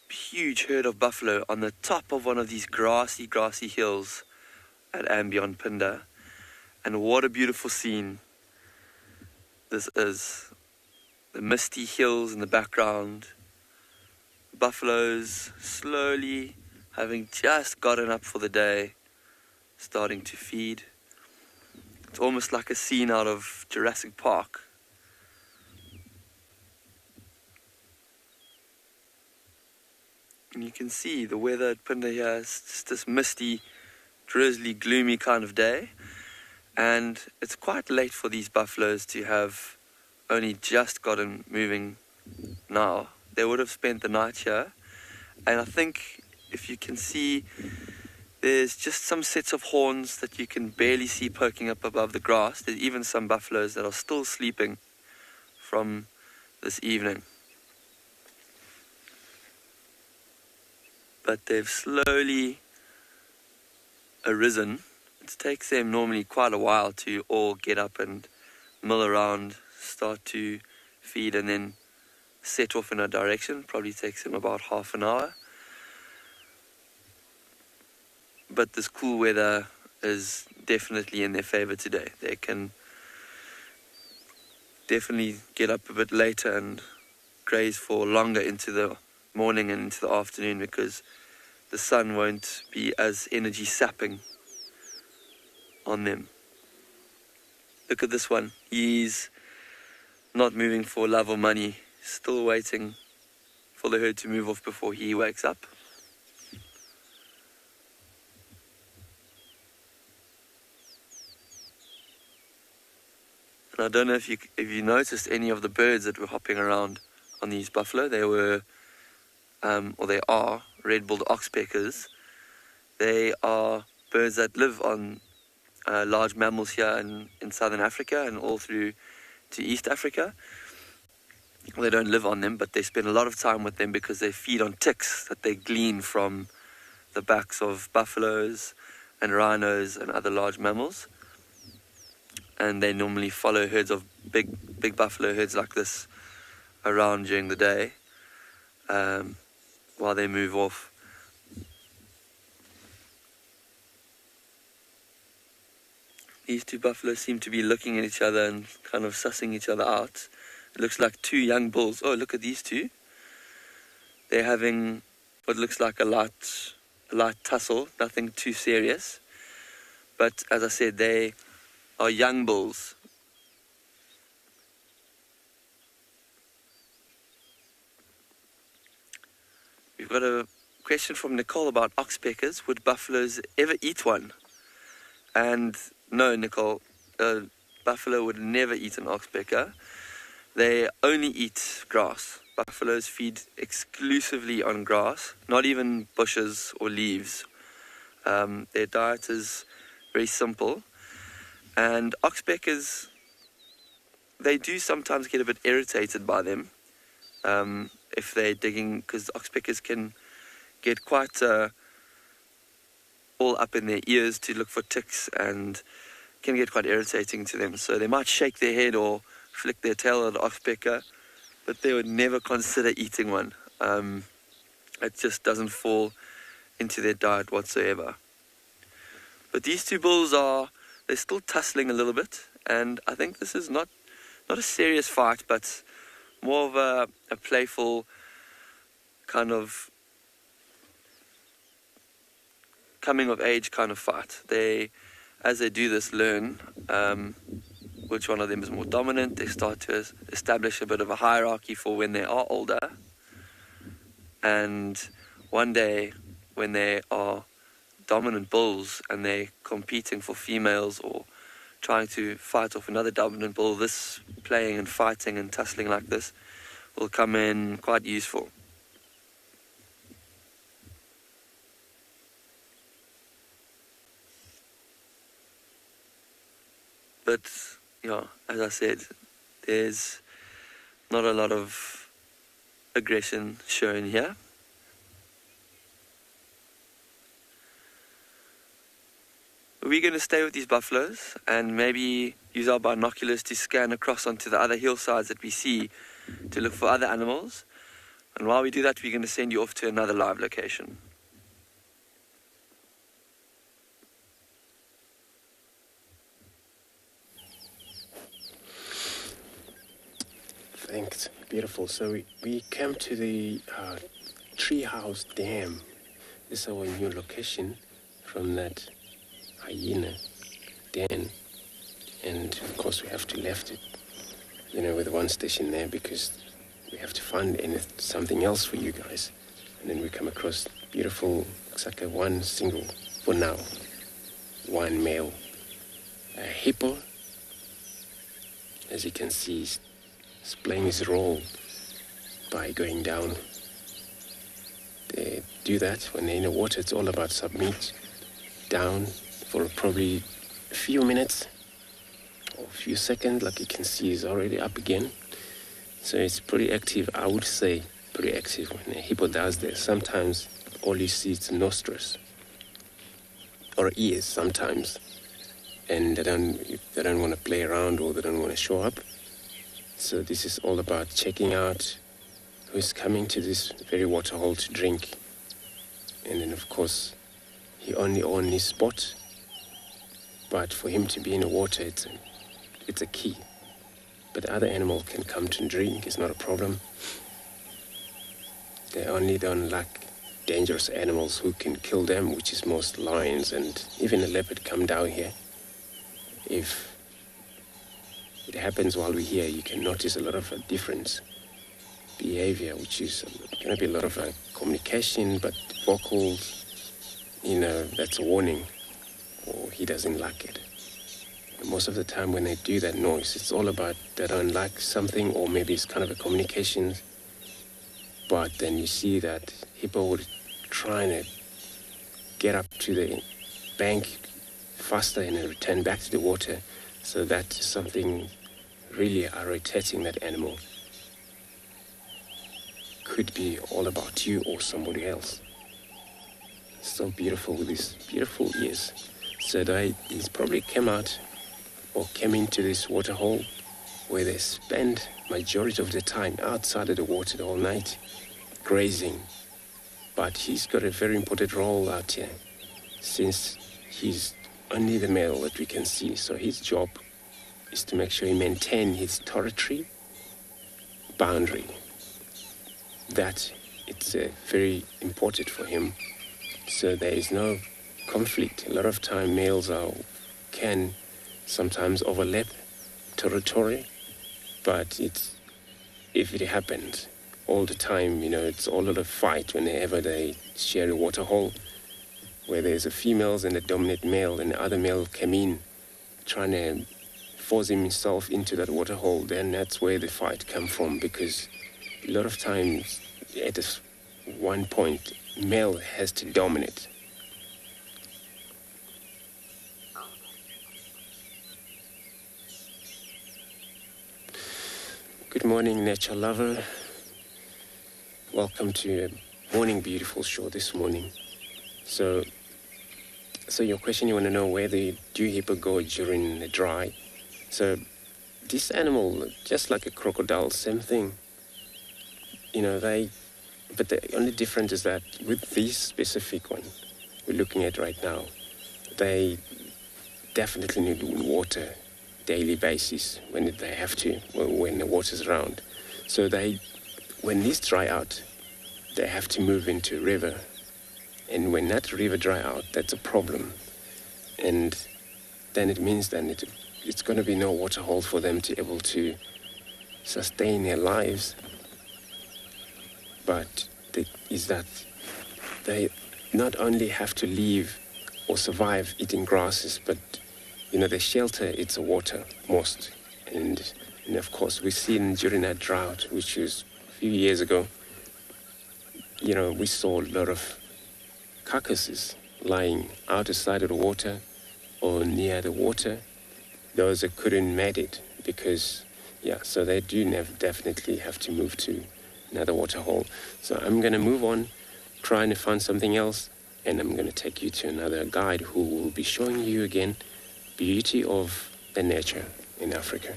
huge herd of buffalo on the top of one of these grassy hills at Ambion Pinda, and what a beautiful scene this is. The misty hills in the background, buffaloes slowly, having just gotten up for the day, starting to feed. It's almost like a scene out of Jurassic Park. And you can see the weather at Pinda here is just this misty, drizzly, gloomy kind of day. And it's quite late for these buffaloes to have only just gotten moving now. They would have spent the night here. And I think if you can see, there's just some sets of horns that you can barely see poking up above the grass. There's even some buffaloes that are still sleeping from this evening. But they've slowly arisen. It takes them normally quite a while to all get up and mill around, start to feed, and then set off in a direction. Probably takes them about half an hour. But this cool weather is definitely in their favor today. They can definitely get up a bit later and graze for longer into the morning and into the afternoon, because the sun won't be as energy sapping on them. Look at this one. He's not moving for love or money, still waiting for the herd to move off before he wakes up. And I don't know if you noticed any of the birds that were hopping around on these buffalo. They were or they are red-billed oxpeckers. They are birds that live on large mammals here in southern Africa and all through to East Africa. They don't live on them, but they spend a lot of time with them because they feed on ticks that they glean from the backs of buffaloes and rhinos and other large mammals. And they normally follow herds of big buffalo herds like this around during the day, while they move off. These two buffaloes seem to be looking at each other and kind of sussing each other out. It looks like two young bulls. Oh, look at these two. They're having what looks like a light tussle, nothing too serious. But as I said, they are young bulls. We've got a question from Nicole about oxpeckers. Would buffaloes ever eat one? And no, Nicole, a buffalo would never eat an oxpecker. They only eat grass. Buffaloes feed exclusively on grass, not even bushes or leaves. Their diet is very simple. And oxpeckers, they do sometimes get a bit irritated by them if they're digging, because oxpeckers can get quite all up in their ears to look for ticks and can get quite irritating to them. So they might shake their head or flick their tail at an oxpecker, but they would never consider eating one. It just doesn't fall into their diet whatsoever. But these two bulls they're still tussling a little bit, and I think this is not a serious fight, but more of a playful kind of coming of age kind of fight. As they do this, learn which one of them is more dominant. They start to establish a bit of a hierarchy for when they are older. And one day, when they are dominant bulls and they're competing for females or trying to fight off another dominant bull, this playing and fighting and tussling like this will come in quite useful. But, as I said, there's not a lot of aggression shown here. We're going to stay with these buffaloes and maybe use our binoculars to scan across onto the other hillsides that we see to look for other animals. And while we do that, we're going to send you off to another live location. Thanks. Beautiful. So we came to the Treehouse Dam. This is our new location from that hyena den. And of course we have to left it, with one station there because we have to find something else for you guys. And then we come across beautiful, looks like one single, for now, one male. A hippo, as you can see, is playing his role by going down. They do that when they're in the water. It's all about submit down for probably a few minutes or a few seconds. Like you can see, he's already up again. So it's pretty active, I would say, pretty active when a hippo does this. Sometimes all you see is nostrils or ears sometimes, and they don't want to play around or they don't want to show up. So this is all about checking out who's coming to this very waterhole to drink. And then of course, he only owns his spot. But for him to be in the water, it's a key. But the other animal can come to drink, it's not a problem. They only don't like dangerous animals who can kill them, which is most lions and even a leopard come down here. If it happens while we're here, you can notice a lot of different behavior, which is going to be a lot of communication, but vocals, that's a warning, or he doesn't like it. And most of the time when they do that noise, it's all about they don't like something, or maybe it's kind of a communication, but then you see that hippo would try to get up to the bank faster and then return back to the water. So that's something really irritating that animal. Could be all about you or somebody else. So beautiful with these beautiful ears. So he's probably came into this water hole where they spend majority of the time outside of the water the whole night, grazing. But he's got a very important role out here since he's only the male that we can see. So his job is to make sure he maintains his territory boundary. That it's very important for him. So there is no conflict. A lot of time males can sometimes overlap territory, but if it happens all the time, it's all a fight whenever they share a water hole, where there's a females and a dominant male, and the other male come in trying to force himself into that water hole. Then that's where the fight come from, because a lot of times at this one point male has to dominate. Good morning, nature lover. Welcome to a Morning Beautiful show this morning. So your question, you want to know where the dew hippo go during the dry. So this animal, just like a crocodile, same thing. But the only difference is that with this specific one we're looking at right now, they definitely need water daily basis when they have to, when the water's around. So when these dry out, they have to move into a river. And when that river dry out, that's a problem. And then it means it's going to be no water hole for them to be able to sustain their lives. But is that they not only have to live or survive eating grasses, but the shelter, it's a water most. And of course, we've seen during that drought, which was a few years ago, we saw a lot of carcasses lying outside of the water or near the water. Those that couldn't make it because, so they do definitely have to move to another water hole. So I'm going to move on, trying to find something else, and I'm going to take you to another guide who will be showing you again beauty of the nature in Africa.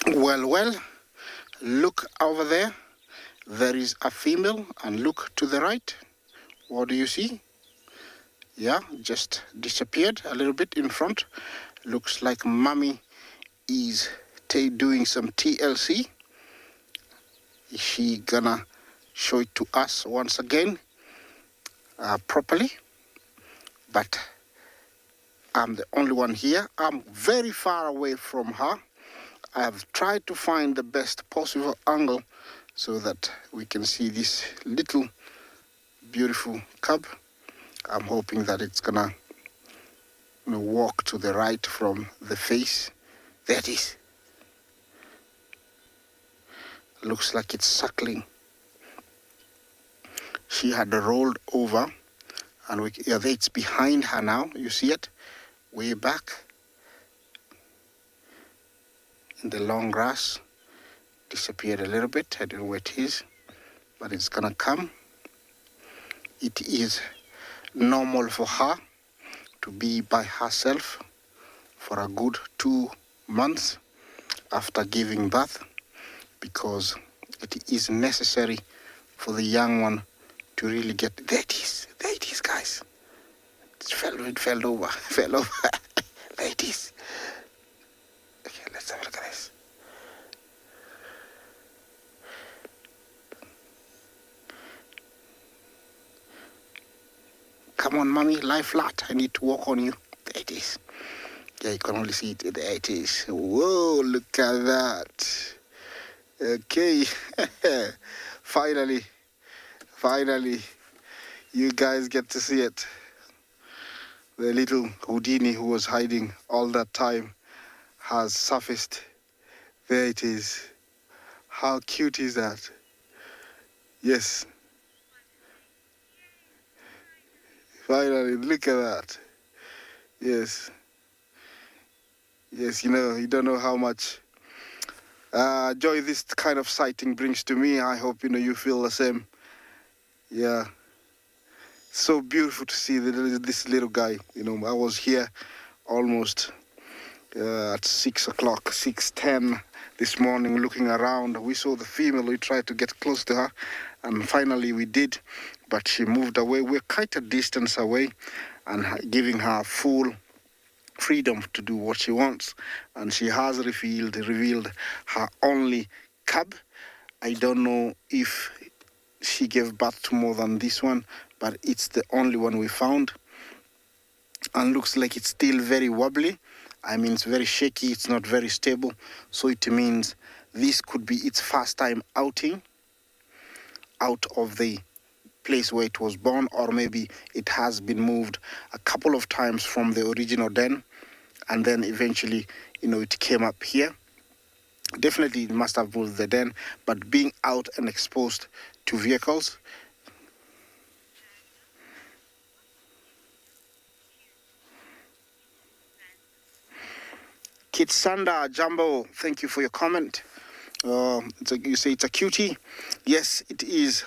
Well, look over there. There is a female, and look to the right. What do you see? Yeah, just disappeared a little bit in front. Looks like mommy is doing some TLC. Is she gonna show it to us once again properly? But I'm the only one here. I'm very far away from her. I have tried to find the best possible angle so that we can see this little beautiful cub. I'm hoping that it's gonna walk to the right from the face. There it is. Looks like it's suckling. She had rolled over, and it's behind her now. You see it? Way back in the long grass. Disappeared a little bit. I don't know where it is, but it's gonna come. It is normal for her to be by herself for a good 2 months after giving birth, because it is necessary for the young one to really get. There it is, guys. It fell over. There it is. Okay, let's have a look at this. Come on, mommy, lie flat. I need to walk on you. There it is. Yeah, you can only see it. There it is. Whoa, look at that. Okay. Finally, you guys get to see it. The little Houdini who was hiding all that time has surfaced. There it is. How cute is that? Yes. Finally, look at that. Yes. Yes, you don't know how much joy this kind of sighting brings to me. I hope, you feel the same. Yeah. So beautiful to see this little guy. I was here almost at 6 o'clock, 6:10 this morning, looking around. We saw the female. We tried to get close to her, and finally we did, but she moved away. We're quite a distance away, and giving her full freedom to do what she wants. And she has revealed her only cub, I don't know if she gave birth to more than this one, but it's the only one we found. And looks like it's still very wobbly. I mean, it's very shaky, it's not very stable. So it means this could be its first time outing out of the place where it was born, or maybe it has been moved a couple of times from the original den, and then eventually, it came up here. Definitely it must have moved the den, but being out and exposed to vehicles, Kitsanda Jumbo, thank you for your comment. You say it's a cutie. Yes, it is.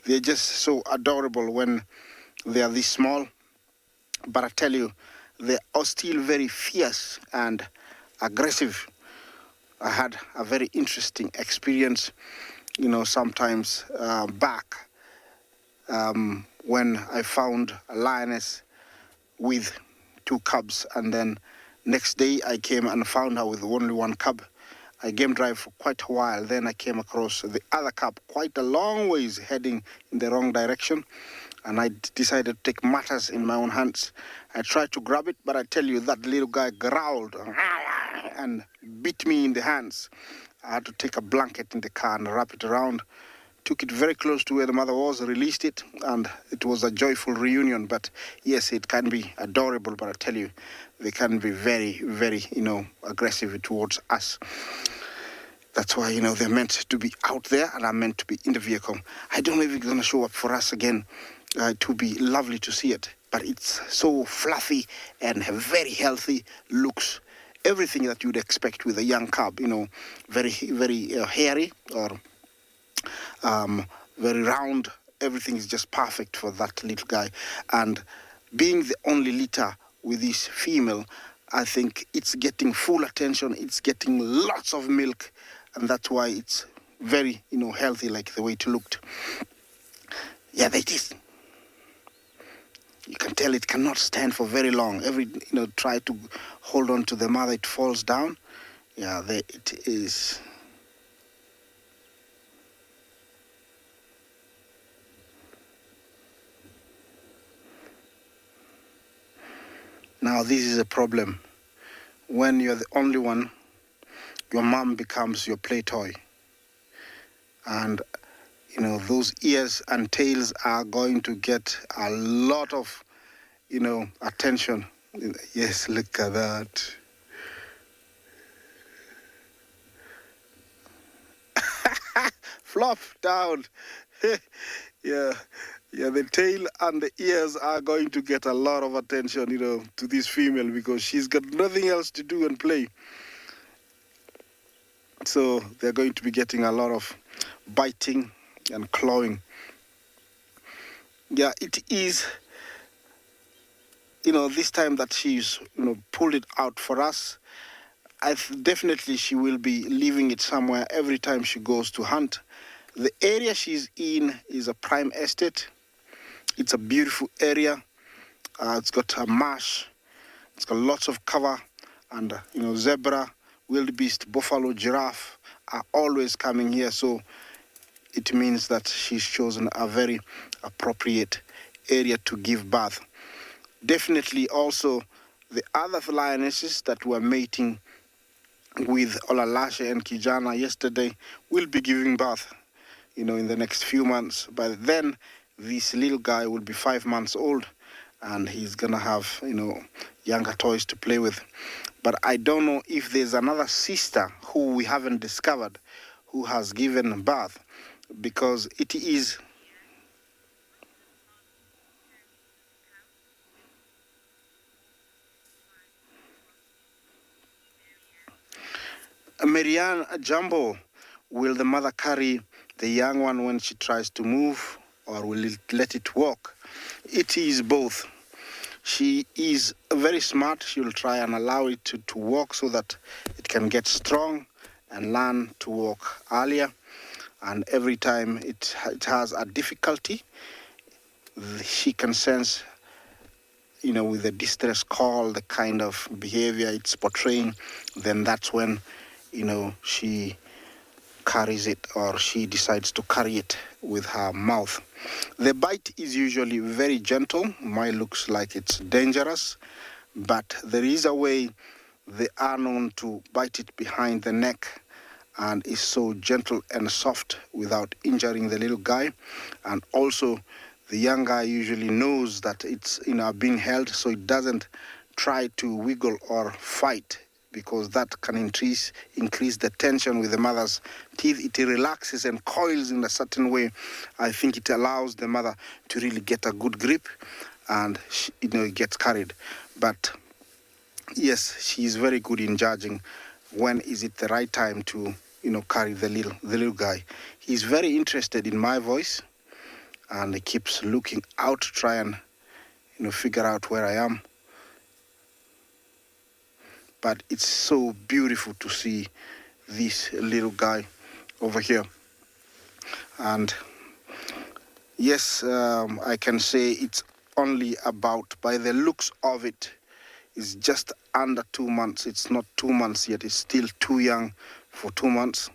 They're just so adorable when they are this small. But I tell you, they are still very fierce and aggressive. I had a very interesting experience, sometimes back when I found a lioness with 2 cubs, and then next day I came and found her with only 1 cub. I game drive for quite a while. Then I came across the other cub quite a long ways heading in the wrong direction, and I decided to take matters in my own hands. I tried to grab it, but I tell you, that little guy growled and bit me in the hands. I had to take a blanket in the car and wrap it around. Took it very close to where the mother was, released it, and it was a joyful reunion. But yes, it can be adorable, but I tell you, they can be very, very, aggressive towards us. That's why, they're meant to be out there and are meant to be in the vehicle. I don't know if it's going to show up for us again. It would be lovely to see it, but it's so fluffy and very healthy, looks everything that you'd expect with a young cub, very, very hairy, or very round. Everything is just perfect for that little guy. And being the only litter with this female, I think it's getting full attention. It's getting lots of milk, and that's why it's very, healthy, like the way it looked. Yeah, that is. You can tell it cannot stand for very long. Try to hold on to the mother, it falls down. Yeah, there it is. Now, this is a problem. When you're the only one, your mom becomes your play toy. And, those ears and tails are going to get a lot of, attention. Yes, look at that. Flop down. Yeah, the tail and the ears are going to get a lot of attention, to this female, because she's got nothing else to do and play. So they're going to be getting a lot of biting and clawing. Yeah, it is, this time that she's, pulled it out for us, definitely she will be leaving it somewhere every time she goes to hunt. The area she's in is a prime estate. It's a beautiful area. It's got a marsh. It's got lots of cover. And, zebra, wildebeest, buffalo, giraffe are always coming here. So it means that she's chosen a very appropriate area to give birth. Definitely also the other lionesses that were mating with Olalashe and Kijana yesterday will be giving birth, in the next few months. By then, this little guy will be 5 months old, and he's going to have, younger toys to play with. But I don't know if there's another sister who we haven't discovered who has given birth, because it is... Marianne Jumbo, will the mother carry the young one when she tries to move, or will it let it walk? It is both. She is very smart. She will try and allow it to walk so that it can get strong and learn to walk earlier. And every time it has a difficulty, she can sense, with the distress call, the kind of behavior it's portraying, then that's when, she carries it, or she decides to carry it with her mouth. The bite is usually very gentle. Mine looks like it's dangerous, but there is a way they are known to bite it behind the neck, and is so gentle and soft without injuring the little guy. And also the young guy usually knows that it's being held, so it doesn't try to wiggle or fight, because that can increase the tension with the mother's teeth. It relaxes and coils in a certain way. I think it allows the mother to really get a good grip, and it gets carried. But yes, she is very good in judging when is it the right time to carry the little guy. He's very interested in my voice, and he keeps looking out to try and figure out where I am. But it's so beautiful to see this little guy over here. And yes, I can say it's only about, by the looks of it, it's just under 2 months. It's not 2 months yet. It's still too young for 2 months.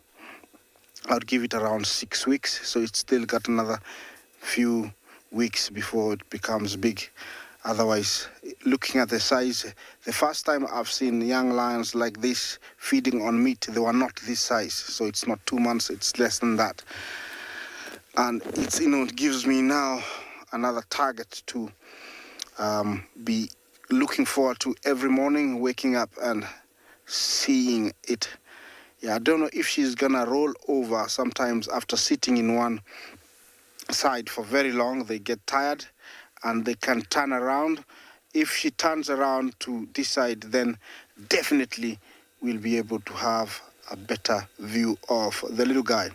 I'd give it around 6 weeks. So it's still got another few weeks before it becomes big. Otherwise, looking at the size, the first time I've seen young lions like this feeding on meat, they were not this size. So it's not 2 months, it's less than that. And it's, it gives me now another target to be looking forward to every morning, waking up and seeing it. Yeah, I don't know if she's gonna roll over. Sometimes after sitting in one side for very long, they get tired and they can turn around. If she turns around to this side, then definitely we'll be able to have a better view of the little guy.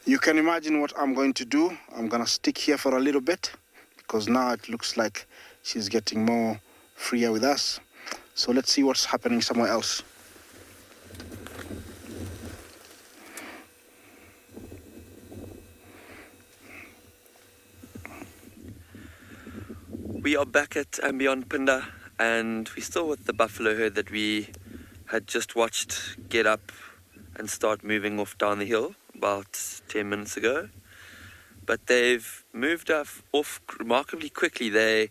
You can imagine what I'm going to do. I'm gonna stick here for a little bit, because now it looks like she's getting more freer with us. So let's see what's happening somewhere else. We are back at and beyond Pinda, and we're still with the buffalo herd that we had just watched get up and start moving off down the hill about 10 minutes ago. But they've moved off remarkably quickly. They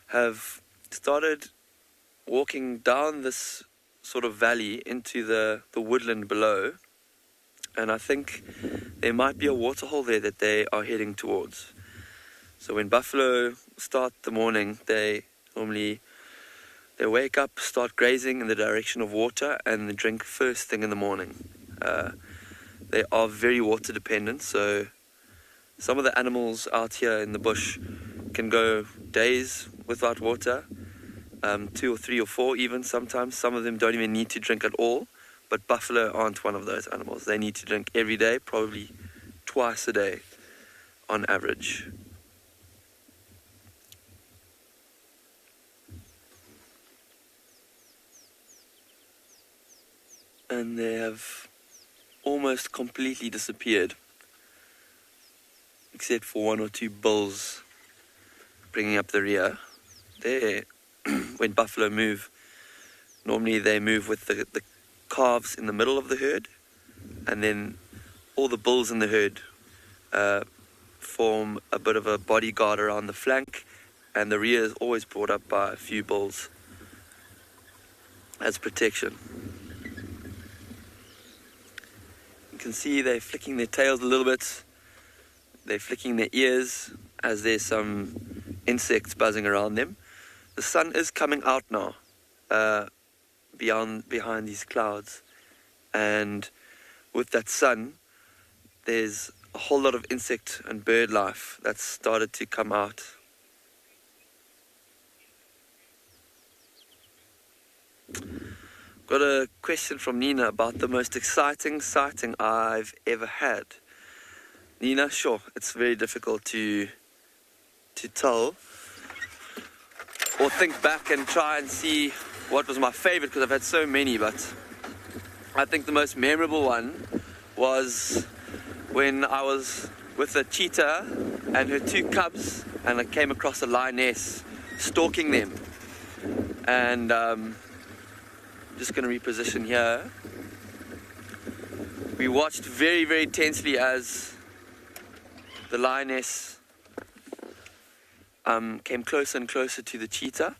have started walking down this sort of valley into the woodland below, and I think there might be a waterhole there that they are heading towards. So when buffalo start the morning, they wake up, start grazing in the direction of water, and they drink first thing in the morning. They are very water dependent, so some of the animals out here in the bush can go days without water, 2 or 3 or 4 even sometimes. Some of them don't even need to drink at all, but buffalo aren't one of those animals. They need to drink every day, probably twice a day on average. And they have almost completely disappeared, except for 1 or 2 bulls bringing up the rear. When buffalo move, normally they move with the calves in the middle of the herd, and then all the bulls in the herd form a bit of a bodyguard around the flank, and the rear is always brought up by a few bulls as protection. You can see they're flicking their tails a little bit, they're flicking their ears as there's some insects buzzing around them. The sun is coming out now, behind these clouds, and with that sun there's a whole lot of insect and bird life that's started to come out. Got a question from Nina about the most exciting sighting I've ever had. Nina, sure, it's very difficult to tell or think back and try and see what was my favorite, because I've had so many, but I think the most memorable one was when I was with a cheetah and her 2 cubs, and I came across a lioness stalking them. And just going to reposition here. We watched very, very tensely as the lioness came closer and closer to the cheetah,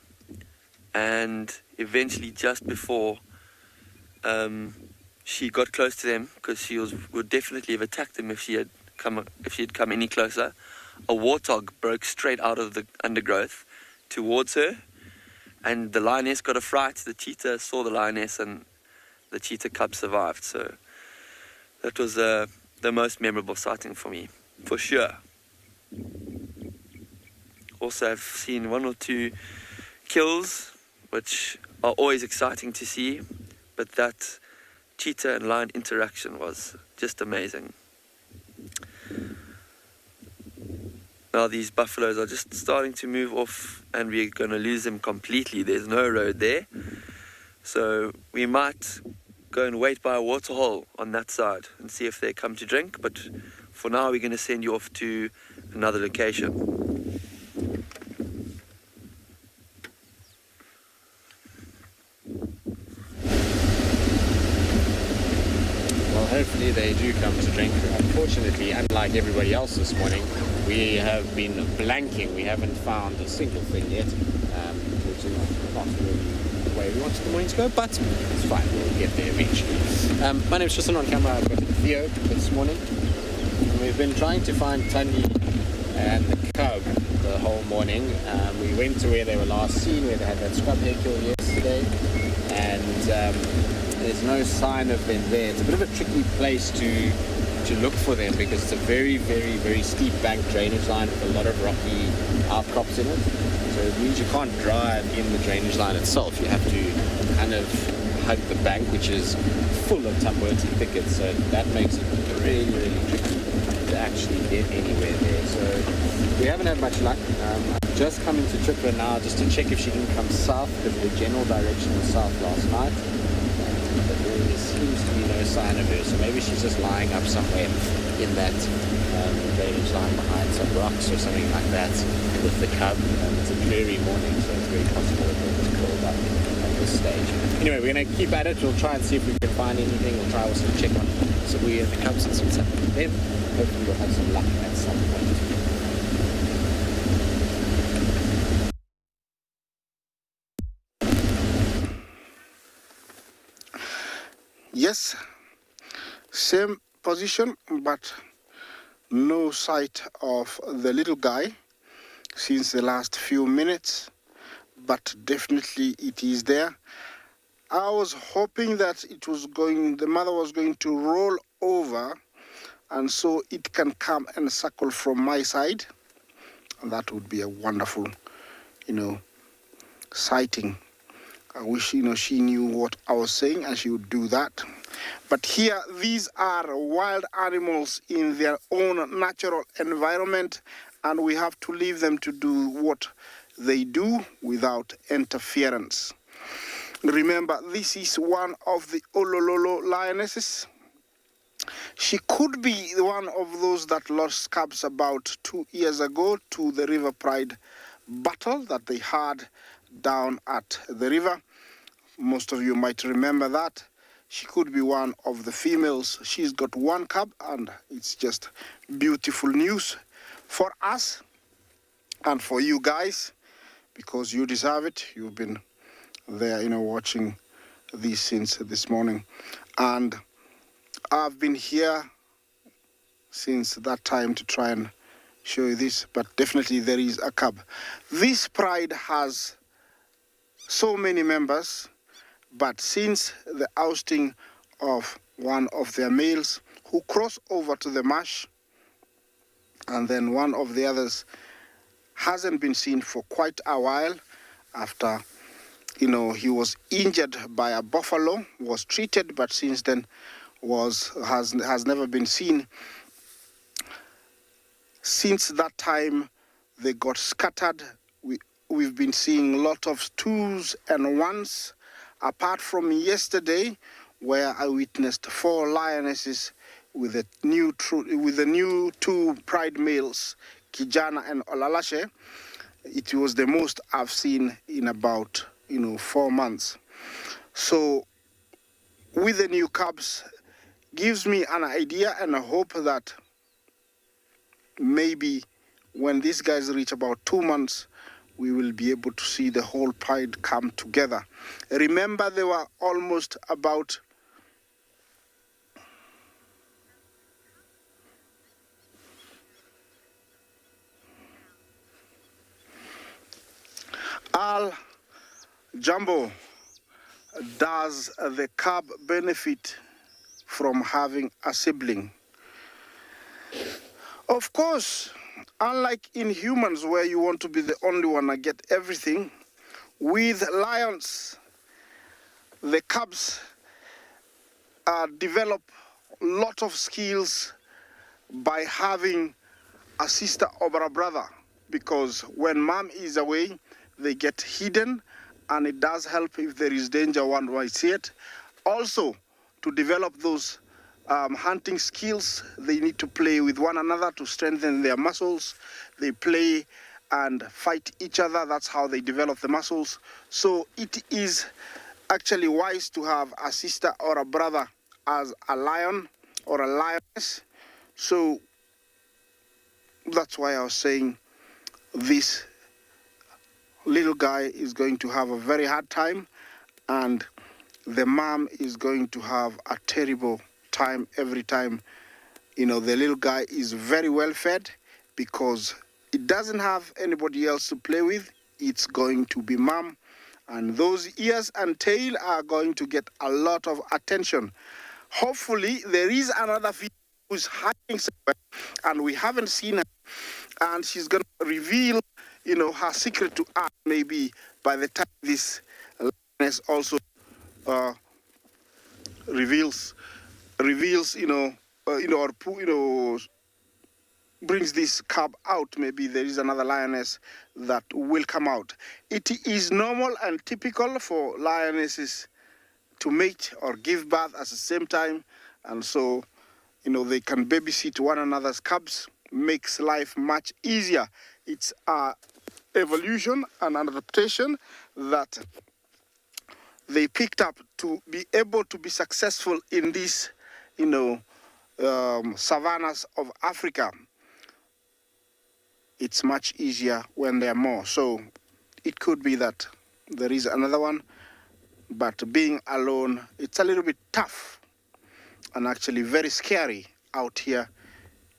and eventually just before she got close to them, because she would definitely have attacked them if she had come any closer, a warthog broke straight out of the undergrowth towards her, and the lioness got a fright. The cheetah saw the lioness, and the cheetah cub survived. So that was the most memorable sighting for me, for sure. Also, I've seen 1 or 2 kills, which are always exciting to see, but that cheetah and lion interaction was just amazing. Now these buffaloes are just starting to move off, and we're going to lose them completely. There's no road there, so we might go and wait by a waterhole on that side and see if they come to drink, but for now we're going to send you off to another location. Hopefully they do come to drink. Unfortunately, unlike everybody else this morning, we have been blanking. We haven't found a single thing yet, which is not really the way we wanted the morning to go, but it's fine. We'll get there eventually. My name's Tristan. On camera, I've got Theo this morning. And we've been trying to find Tani and the cub the whole morning. We went to where they were last seen, where they had that scrub hare kill yesterday, and there's no sign of them there. It's a bit of a tricky place to look for them, because it's a very, very, very steep bank drainage line with a lot of rocky outcrops in it. So it means you can't drive in the drainage line itself. You have to kind of hug the bank, which is full of tamboti thickets. So that makes it really, really tricky to actually get anywhere there. So we haven't had much luck. I've just come into Tripura now just to check if she can come south, because the general direction was south last night. But there seems to be no sign of her, so maybe she's just lying up somewhere in that drainage line behind some rocks or something like that with the cub. It's a dreary morning, so it's very possible that they're just curled up at this stage. Anyway, we're going to keep at it. We'll try and see if we can find anything. We'll try also to check on Tswalu and the cubs and see what's happening with them. Hopefully we'll have some luck at some point. Yes, same position, but no sight of the little guy since the last few minutes, but definitely it is there. I was hoping that the mother was going to roll over, and so it can come and suckle from my side, and that would be a wonderful, sighting. I wish, she knew what I was saying and she would do that. But here, these are wild animals in their own natural environment, and we have to leave them to do what they do without interference. Remember, this is one of the Olololo lionesses. She could be one of those that lost cubs about 2 years ago to the River Pride battle that they had down at the river. Most of you might remember that. She could be one of the females. She's got 1 cub, and it's just beautiful news for us and for you guys, because you deserve it. You've been there, watching these since this morning. And I've been here since that time to try and show you this, but definitely there is a cub. This pride has so many members, but since the ousting of one of their males who crossed over to the marsh, and then one of the others hasn't been seen for quite a while after, he was injured by a buffalo, was treated, but since then has never been seen. Since that time, they got scattered. We've been seeing a lot of 2s and 1s, apart from yesterday, where I witnessed 4 lionesses with the new 2 pride males, Kijana and Olalashe. It was the most I've seen in about 4 months. So with the new cubs, gives me an idea and a hope that maybe when these guys reach about 2 months, we will be able to see the whole pride come together. Remember, they were almost about Jumbo, does the cub benefit from having a sibling? Of course, unlike in humans where you want to be the only one to get everything, with lions, the cubs develop a lot of skills by having a sister or a brother, because when mom is away, they get hidden, and it does help if there is danger, one might see it. Also, to develop those hunting skills, they need to play with one another to strengthen their muscles. They play and fight each other. That's how they develop the muscles. So it is actually wise to have a sister or a brother as a lion or a lioness. So that's why I was saying this little guy is going to have a very hard time, and the mom is going to have a terrible time every time. You know, the little guy is very well fed because it doesn't have anybody else to play with. It's going to be mom, and those ears and tail are going to get a lot of attention. Hopefully there is another female who's hiding somewhere and we haven't seen her, and she's going to reveal, you know, her secret to us maybe by the time this lioness also reveals, brings this cub out. Maybe there is another lioness that will come out. It is normal and typical for lionesses to mate or give birth at the same time, and so, you know, they can babysit one another's cubs. Makes life much easier. It's evolution and adaptation that they picked up to be able to be successful in these, savannas of Africa. It's much easier when there are more. So it could be that there is another one, but being alone, it's a little bit tough and actually very scary out here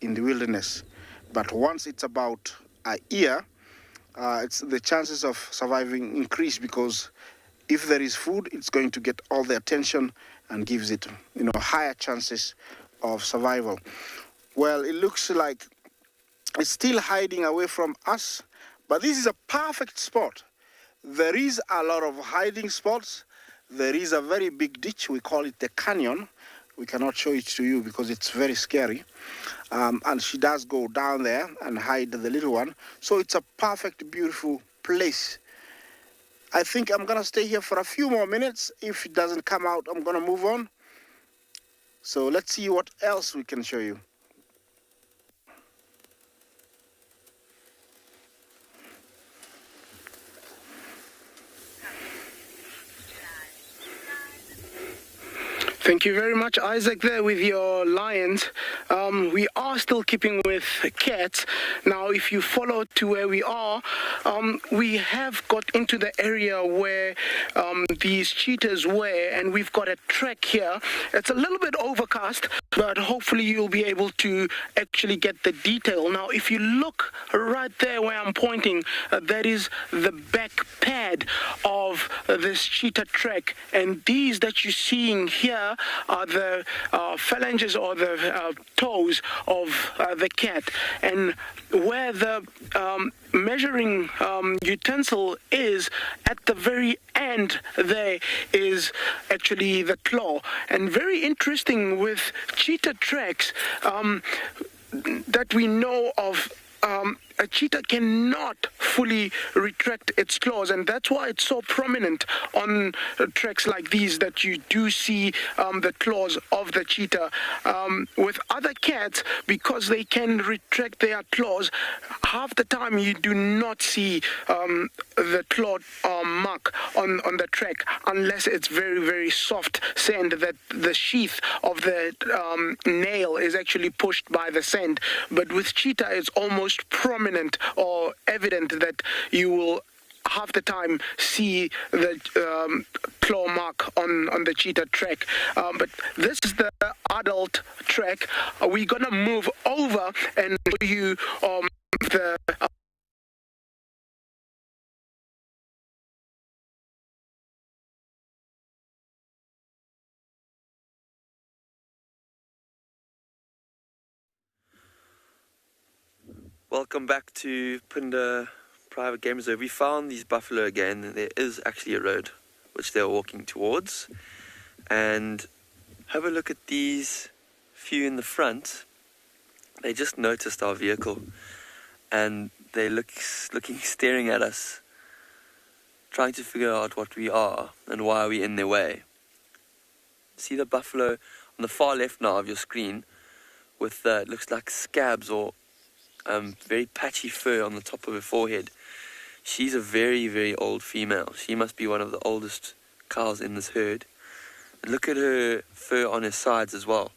in the wilderness. But once it's about a year, it's the chances of surviving increase, because if there is food, it's going to get all the attention and gives it, higher chances of survival. Well, it looks like it's still hiding away from us, but this is a perfect spot. There is a lot of hiding spots. There is a very big ditch. We call it the canyon. We cannot show it to you because it's very scary. And she does go down there and hide the little one. So it's a perfect, beautiful place. I think I'm going to stay here for a few more minutes. If it doesn't come out, I'm going to move on. So let's see what else we can show you. Thank you very much, Isaac, there with your lions. We are still keeping with cats. Now, if you follow to where we are, we have got into the area where these cheetahs were, and we've got a track here. It's a little bit overcast, but hopefully you'll be able to actually get the detail. Now, if you look right there where I'm pointing, that is the back pad of this cheetah track, and these that you're seeing here are the phalanges or the toes of the cat, and where the measuring utensil is at the very end there is actually the claw. And very interesting with cheetah tracks that we know of, a cheetah cannot fully retract its claws, and that's why it's so prominent on tracks like these that you do see the claws of the cheetah. With other cats, because they can retract their claws, half the time you do not see the claw mark on the track unless it's very, very soft sand that the sheath of the nail is actually pushed by the sand. But with cheetah, it's almost prominent or evident that you will half the time see the claw mark on the cheetah track. But this is the adult track. We're gonna move over and show you the Welcome back to Punda Private Game Reserve. We found these buffalo again. There is actually a road which they're walking towards. And have a look at these few in the front. They just noticed our vehicle and they're staring at us, trying to figure out what we are and why we're in their way. See the buffalo on the far left now of your screen with it looks like scabs or very patchy fur on the top of her forehead. She's a very, very old female. She must be one of the oldest cows in this herd. And look at her fur on her sides as well.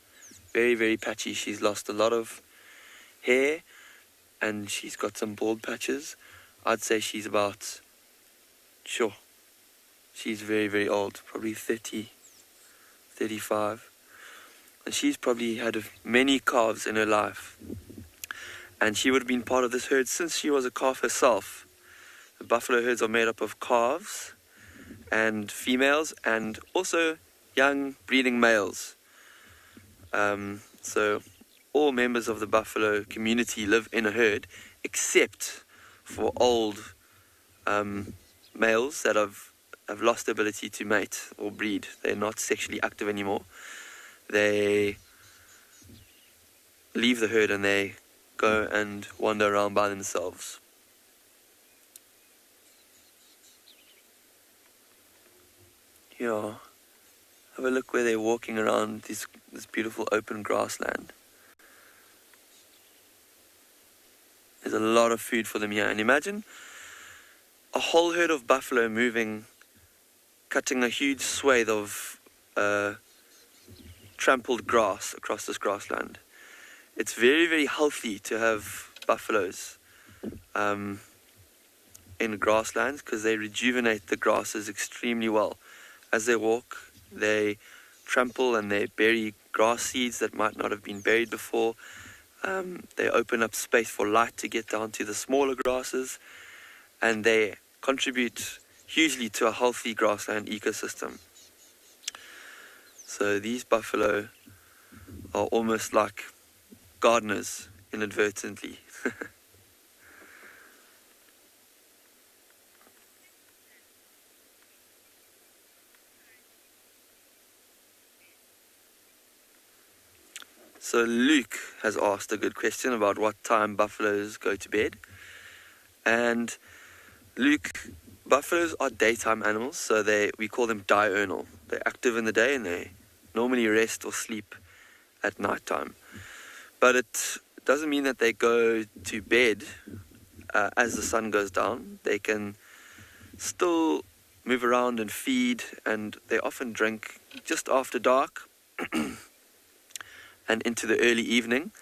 Very, very patchy. She's lost a lot of hair and she's got some bald patches. I'd say she's about, she's very, very old, probably 30, 35. And she's probably had many calves in her life. And she would have been part of this herd since she was a calf herself. The buffalo herds are made up of calves and females and also young breeding males. So all members of the buffalo community live in a herd except for old males that have lost the ability to mate or breed. They're not sexually active anymore. They leave the herd and they go and wander around by themselves. Yeah, have a look where they're walking around this beautiful open grassland. There's a lot of food for them here, and imagine a whole herd of buffalo moving, cutting a huge swathe of trampled grass across this grassland. It's very, very healthy to have buffaloes in grasslands because they rejuvenate the grasses extremely well. As they walk, they trample and they bury grass seeds that might not have been buried before. They open up space for light to get down to the smaller grasses, and they contribute hugely to a healthy grassland ecosystem. So these buffalo are almost like gardeners inadvertently. So Luke has asked a good question about what time buffaloes go to bed. And Luke, buffaloes are daytime animals, so we call them diurnal. They're active in the day and they normally rest or sleep at night time. But it doesn't mean that they go to bed as the sun goes down. They can still move around and feed, and they often drink just after dark and into the early evening.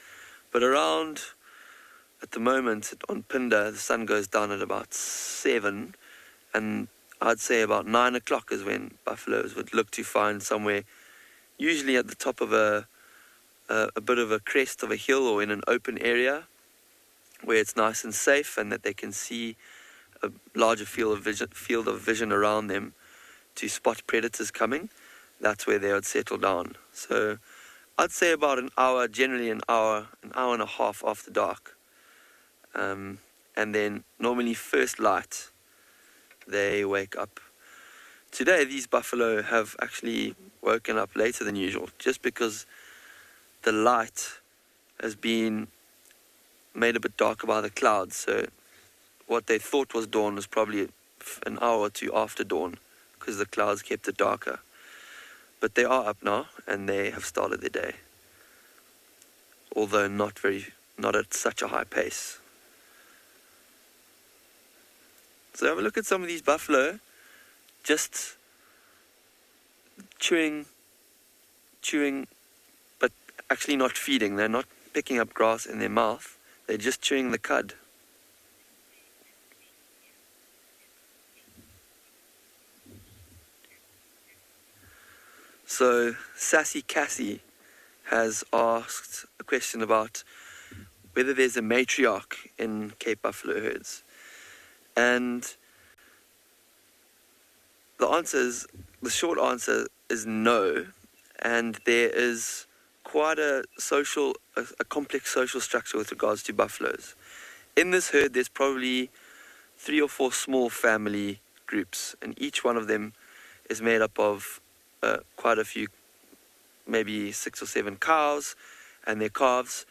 But around, at the moment on Punda, the sun goes down at about 7, and I'd say about 9 o'clock is when buffaloes would look to find somewhere, usually at the top of a bit of a crest of a hill or in an open area where it's nice and safe and that they can see a larger field of vision around them to spot predators coming. That's where they would settle down. So I'd say about an hour, generally an hour and a half after dark. And then normally first light, they wake up. Today these buffalo have actually woken up later than usual, just because the light has been made a bit darker by the clouds. So what they thought was dawn was probably an hour or two after dawn, because the clouds kept it darker. But they are up now, and they have started their day, although not at such a high pace. So have a look at some of these buffalo, just chewing, but actually not feeding. They're not picking up grass in their mouth, they're just chewing the cud. So Sassy Cassie has asked a question about whether there's a matriarch in Cape Buffalo herds. And the short answer is no. And there is quite a complex social structure with regards to buffaloes. In this herd, there's probably 3 or 4 small family groups, and each one of them is made up of quite a few, maybe 6 or 7 cows and their calves,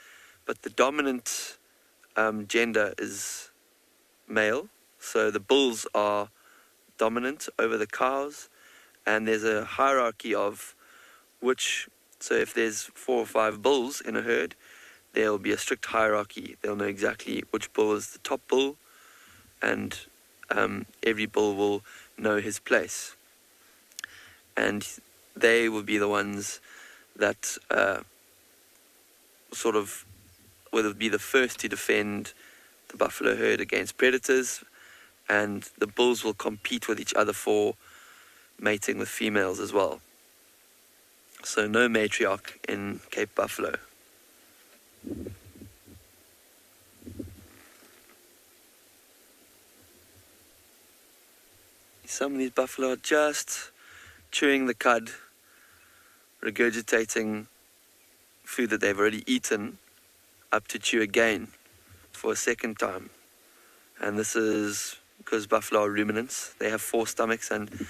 but the dominant gender is male. So the bulls are dominant over the cows, and there's a hierarchy of so if there's 4 or 5 bulls in a herd, there'll be a strict hierarchy. They'll know exactly which bull is the top bull, and every bull will know his place. And they will be the ones that will be the first to defend the buffalo herd against predators, and the bulls will compete with each other for mating with females as well. So no matriarch in Cape Buffalo. Some of these buffalo are just chewing the cud, regurgitating food that they've already eaten up to chew again for a second time. And this is because buffalo are ruminants. They have 4 stomachs and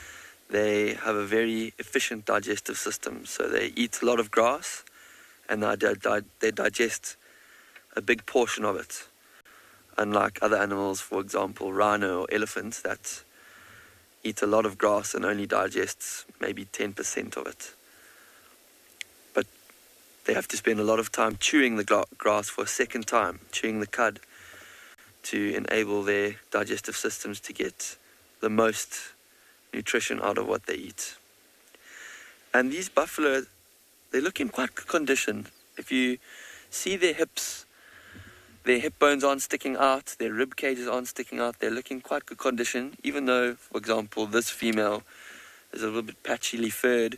they have a very efficient digestive system. So they eat a lot of grass and they digest a big portion of it. Unlike other animals, for example, rhino or elephants, that eat a lot of grass and only digests maybe 10% of it. But they have to spend a lot of time chewing the grass for a second time, chewing the cud, to enable their digestive systems to get the most nutrition out of what they eat. And these buffalo, they look in quite good condition. If you see their hips, their hip bones aren't sticking out, their rib cages aren't sticking out, they're looking quite good condition, even though, for example, this female is a little bit patchily furred.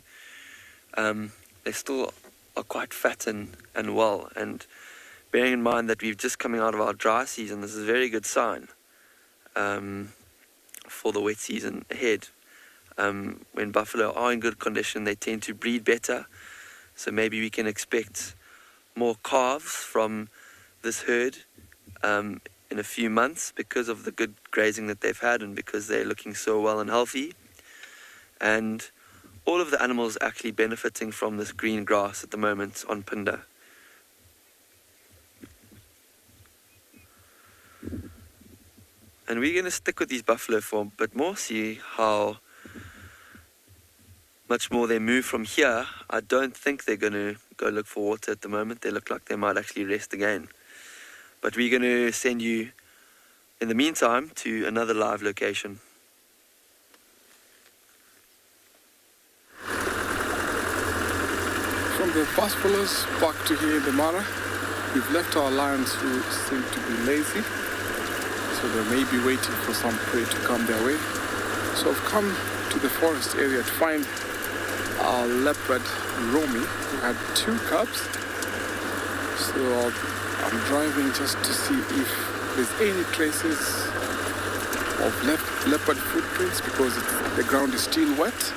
They still are quite fat and well, and bearing in mind that we've just coming out of our dry season, this is a very good sign for the wet season ahead. When buffalo are in good condition, they tend to breed better, so maybe we can expect more calves from this herd in a few months because of the good grazing that they've had and because they're looking so well and healthy. And all of the animals are actually benefiting from this green grass at the moment on Phinda. And we're going to stick with these buffalo for a bit more, see how much more they move from here. I don't think they're going to go look for water at the moment. They look like they might actually rest again. But we're going to send you, in the meantime, to another live location. From the buffaloes back to here in the Mara, we've left our lions who seem to be lazy. So they may be waiting for some prey to come their way. So I've come to the forest area to find our leopard Romy, who had 2 cubs. So I'm driving just to see if there's any traces of leopard footprints because the ground is still wet.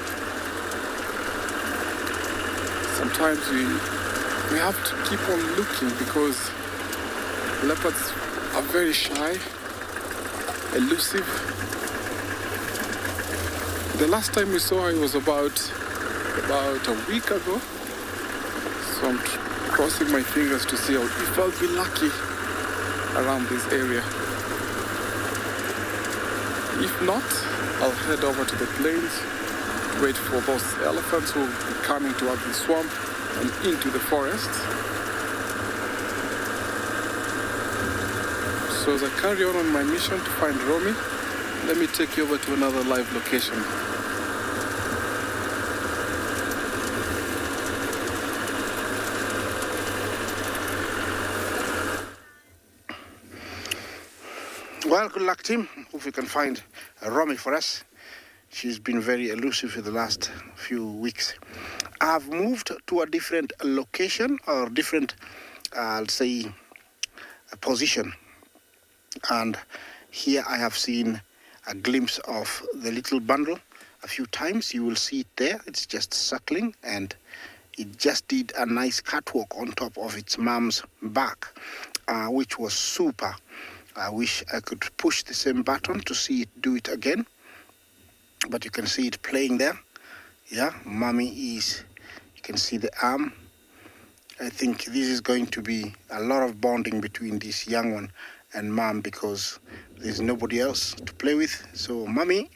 Sometimes we have to keep on looking because leopards are very shy, elusive. The last time we saw her was about a week ago. So I'm crossing my fingers to see if I'll be lucky around this area. If not, I'll head over to the plains to wait for those elephants who will be coming towards the swamp and into the forest. So as I carry on my mission to find Romy, let me take you over to another live location. Well, good luck, team. Hope you can find Romy for us. She's been very elusive for the last few weeks. I've moved to a different location or different, I'll say, a position. And here I have seen a glimpse of the little bundle a few times. You will see it there. It's just suckling, and it just did a nice catwalk on top of its mom's back, which was super. I wish I could push the same button to see it do it again. But you can see it playing there. Yeah, mommy is, you can see the arm. I think this is going to be a lot of bonding between this young one and mom, because there's nobody else to play with. So mommy,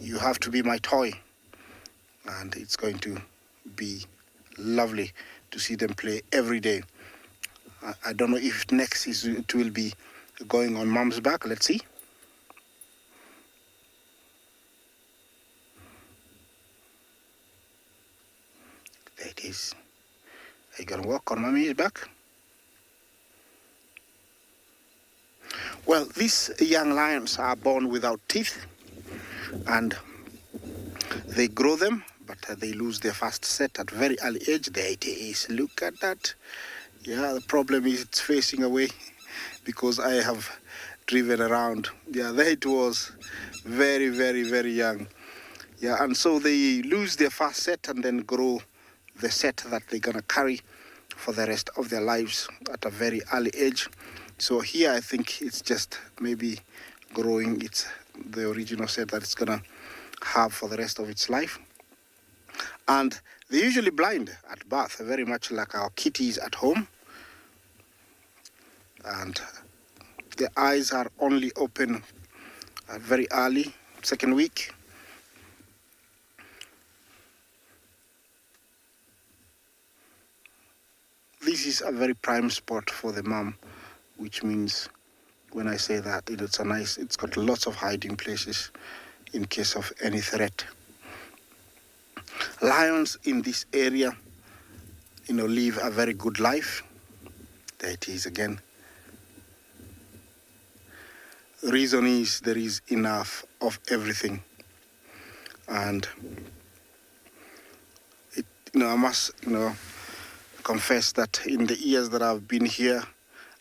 you have to be my toy. And it's going to be lovely to see them play every day. I don't know if next it will be going on mom's back. Let's see. There it is. Are you gonna walk on mommy's back? Well, these young lions are born without teeth, and they grow them, but they lose their first set at very early age. There it is. Look at that. Yeah, the problem is it's facing away, because I have driven around. Yeah, there it was. Very, very, very young. Yeah, and so they lose their first set and then grow the set that they're gonna carry for the rest of their lives at a very early age. So here I think it's just maybe growing it's the original set that it's gonna have for the rest of its life. And they're usually blind at birth, very much like our kitties at home. And the eyes are only open very early, second week. This is a very prime spot for the mom, which means when I say that, it's got lots of hiding places in case of any threat. Lions in this area, live a very good life. There it is again. The reason is there is enough of everything. And I must, confess that in the years that I've been here,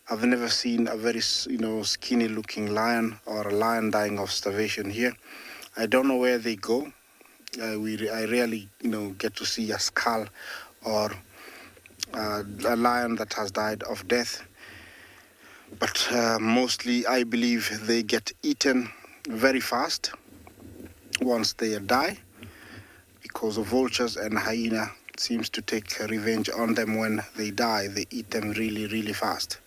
I've never seen a very, skinny looking lion or a lion dying of starvation here. I don't know where they go. I rarely, get to see a skull or a lion that has died of death. But mostly I believe they get eaten very fast once they die, because of vultures and hyena seems to take revenge on them when they die. They eat them really, really fast.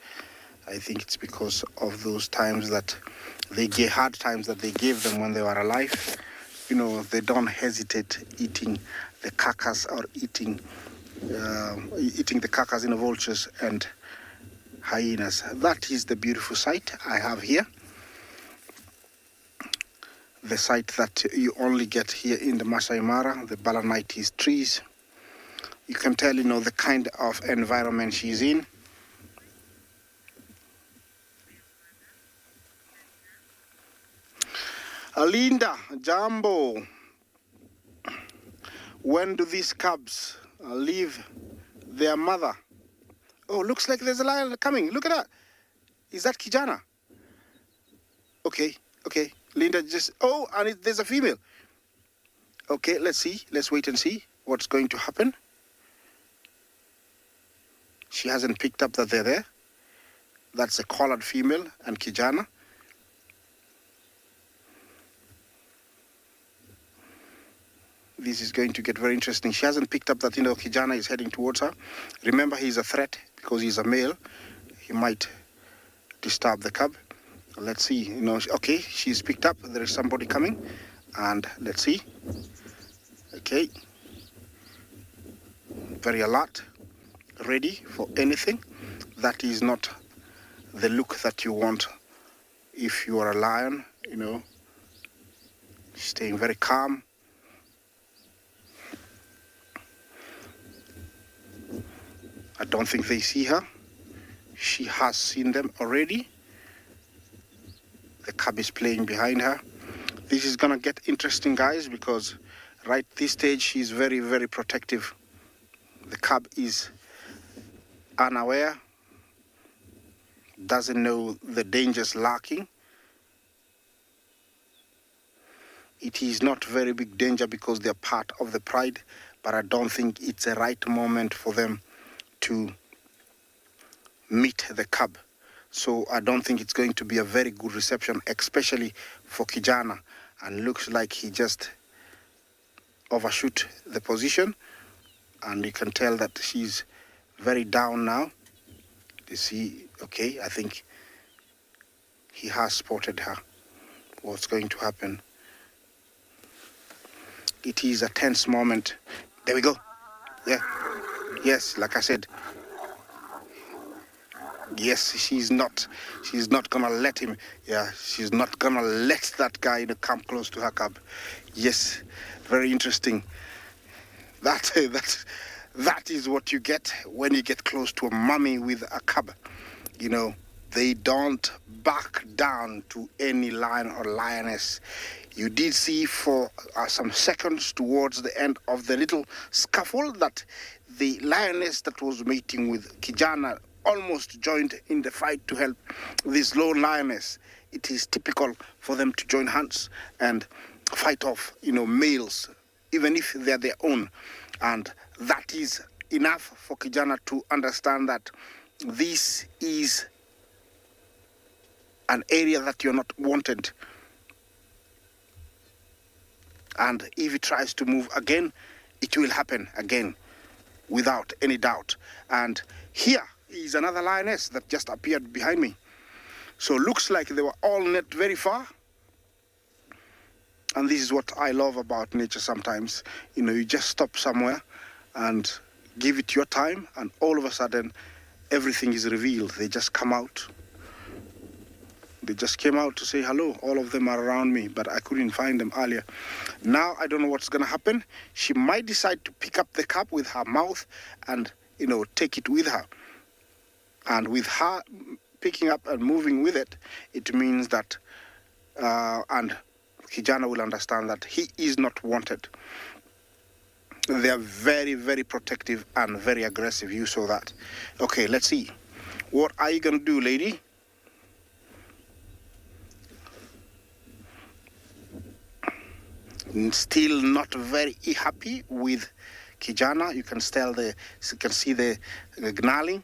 I think it's because of those times that hard times that they gave them when they were alive. They don't hesitate eating the carcass or eating the carcass in vultures and hyenas. That is the beautiful sight I have here. The sight that you only get here in the Masai Mara, the Balanites trees. You can tell, the kind of environment she's in. Linda, Jambo, when do these cubs leave their mother? Oh, looks like there's a lion coming. Look at that. Is that Kijana? Okay. Linda and there's a female. Okay, let's see. Let's wait and see what's going to happen. She hasn't picked up that they're there. That's a collared female and Kijana. This is going to get very interesting. She hasn't picked up that, Kijana is heading towards her. Remember, he's a threat because he's a male. He might disturb the cub. Let's see, okay, she's picked up. There is somebody coming, and let's see. Okay, very alert, ready for anything. That is not the look that you want if you are a lion, staying very calm. I don't think they see her. She has seen them already. The cub is playing behind her. This is gonna get interesting, guys, because right this stage she's very, very protective. The cub is unaware, doesn't know the dangers lurking. It is not very big danger because they're part of the pride, but I don't think it's a right moment for them to meet the cub. So I don't think it's going to be a very good reception, especially for Kijana. And looks like he just overshoot the position. And you can tell that she's very down now. You see, okay, I think he has spotted her. What's going to happen? It is a tense moment. There we go. Yeah. Yes, like I said. Yes, she's not gonna let him. Yeah, she's not gonna let that guy come close to her cub. Yes, very interesting. That is what you get when you get close to a mummy with a cub. They don't back down to any lion or lioness. You did see for some seconds towards the end of the little scuffle that the lioness that was mating with Kijana almost joined in the fight to help this lone lioness. It is typical for them to join hands and fight off, males, even if they're their own. And that is enough for Kijana to understand that this is an area that you're not wanted. And if he tries to move again, it will happen again, without any doubt. And here is another lioness that just appeared behind me. So looks like they were all not very far. And this is what I love about nature sometimes. You just stop somewhere and give it your time, and all of a sudden everything is revealed. They just come out. They just came out to say hello. All of them are around me, but I couldn't find them earlier. Now I don't know what's gonna happen. She might decide to pick up the cup with her mouth and take it with her. And with her picking up and moving with it, it means that and Kijana will understand that he is not wanted. They are very, very protective and very aggressive. You saw that. Okay, let's see. What are you gonna do, lady? Still not very happy with Kijana. You can see the gnarling,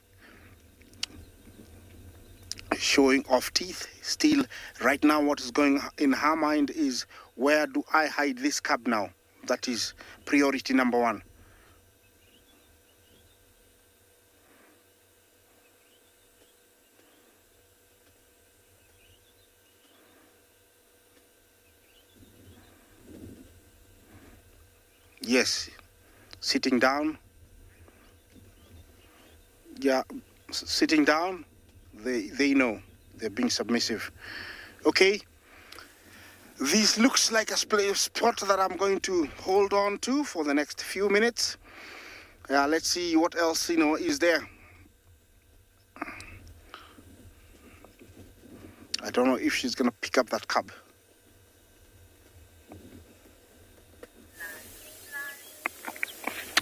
showing off teeth. Still, right now, what is going in her mind is, where do I hide this cub now? That is priority number one. Yes, sitting down. Yeah, sitting down. They know they're being submissive. Okay, this looks like a spot that I'm going to hold on to for the next few minutes. Let's see what else is there. I don't know if she's gonna pick up that cub.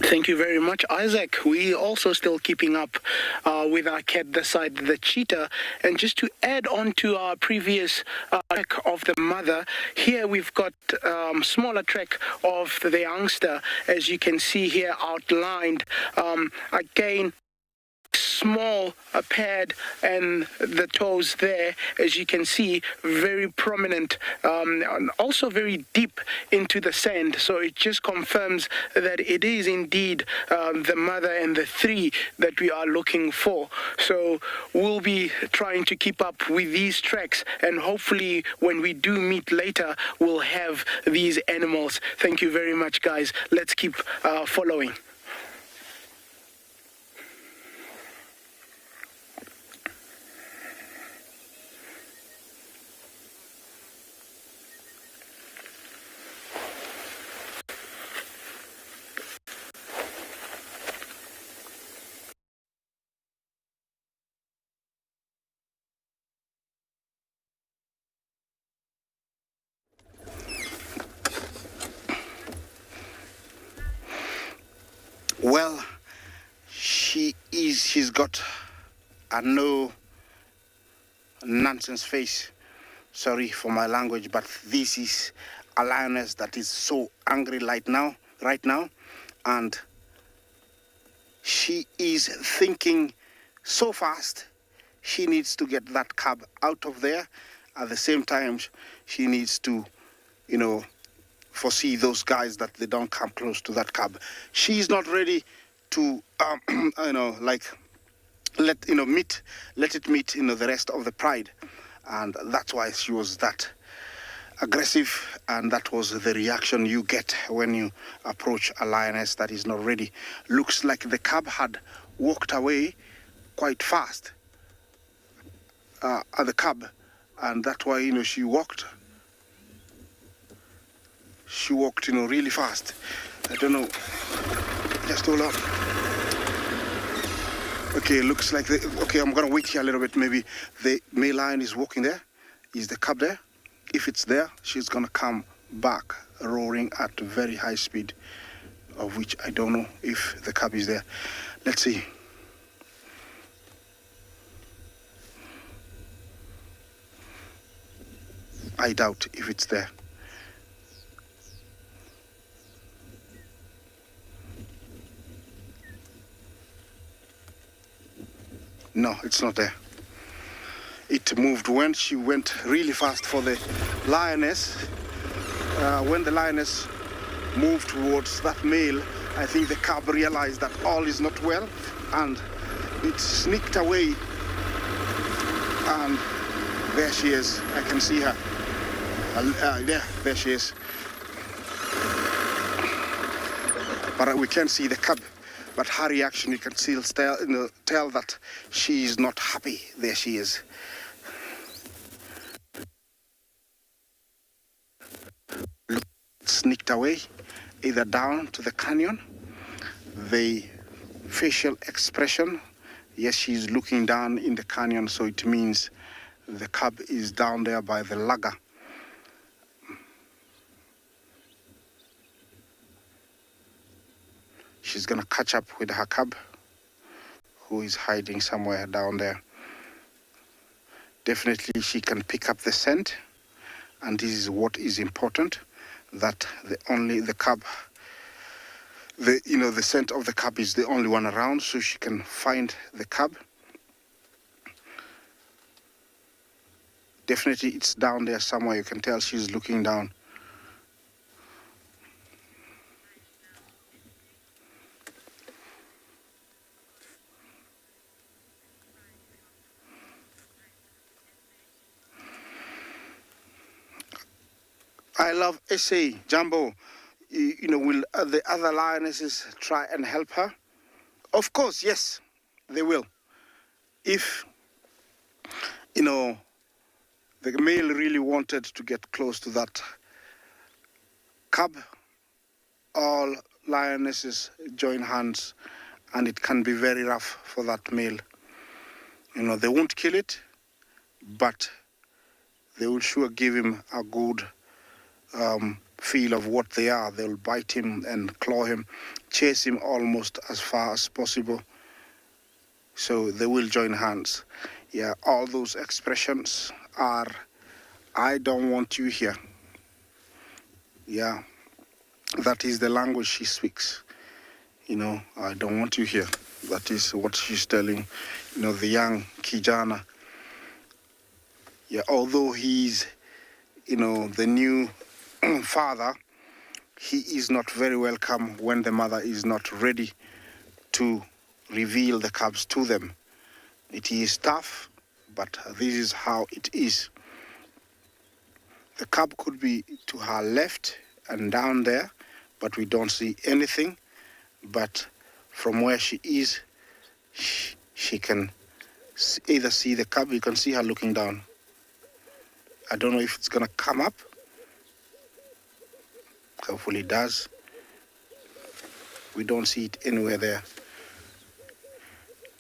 Thank you very much, Isaac. We also still keeping up with our cat this side, the cheetah. And just to add on to our previous track of the mother, here we've got smaller track of the youngster, as you can see here outlined. Again, small pad and the toes there, as you can see, very prominent, and also very deep into the sand. So it just confirms that it is indeed the mother and the three that we are looking for. So we'll be trying to keep up with these tracks, and hopefully when we do meet later, we'll have these animals. Thank you very much, guys. Let's keep following. Well, she's got a no nonsense face. Sorry for my language, but this is a lioness that is so angry right now, and she is thinking so fast. She needs to get that cub out of there. At the same time, she needs to, foresee those guys that they don't come close to that cub. She's not ready to, let it meet, the rest of the pride, and that's why she was that aggressive, and that was the reaction you get when you approach a lioness that is not ready. Looks like the cub had walked away quite fast at the cub, and that's why she walked. She walked, really fast. I don't know. Just hold on. Okay, looks like okay, I'm gonna wait here a little bit. Maybe the male lion is walking there. Is the cub there? If it's there, she's gonna come back roaring at very high speed, of which I don't know if the cub is there. Let's see. I doubt if it's there. No, it's not there. It moved when she went really fast for the lioness. When the lioness moved towards that male, I think the cub realized that all is not well, and it sneaked away. And there she is. I can see her. There she is. But we can't see the cub. But her reaction, you can still tell that she is not happy. There she is. Look, sneaked away, either down to the canyon. The facial expression, yes, she's looking down in the canyon, so it means the cub is down there by the lugger. She's gonna catch up with her cub, who is hiding somewhere down there. Definitely she can pick up the scent, and this is what is important, that the cub, the scent of the cub is the only one around, so she can find the cub. Definitely it's down there somewhere. You can tell she's looking down. I love SA, Jumbo. Will the other lionesses try and help her? Of course, yes, they will. If, the male really wanted to get close to that cub, all lionesses join hands, and it can be very rough for that male. They won't kill it, but they will sure give him a good feel of what they are. They'll bite him and claw him, chase him almost as far as possible. So they will join hands. Yeah, all those expressions are, I don't want you here. Yeah, that is the language she speaks. I don't want you here. That is what she's telling, the young kijana. Yeah, although he's, the new father, he is not very welcome when the mother is not ready to reveal the cubs to them. It is tough, but this is how it is. The cub could be to her left and down there, but we don't see anything. But from where she is, she can either see the cub, you can see her looking down. I don't know if it's gonna come up. Hopefully it does. We don't see it anywhere there.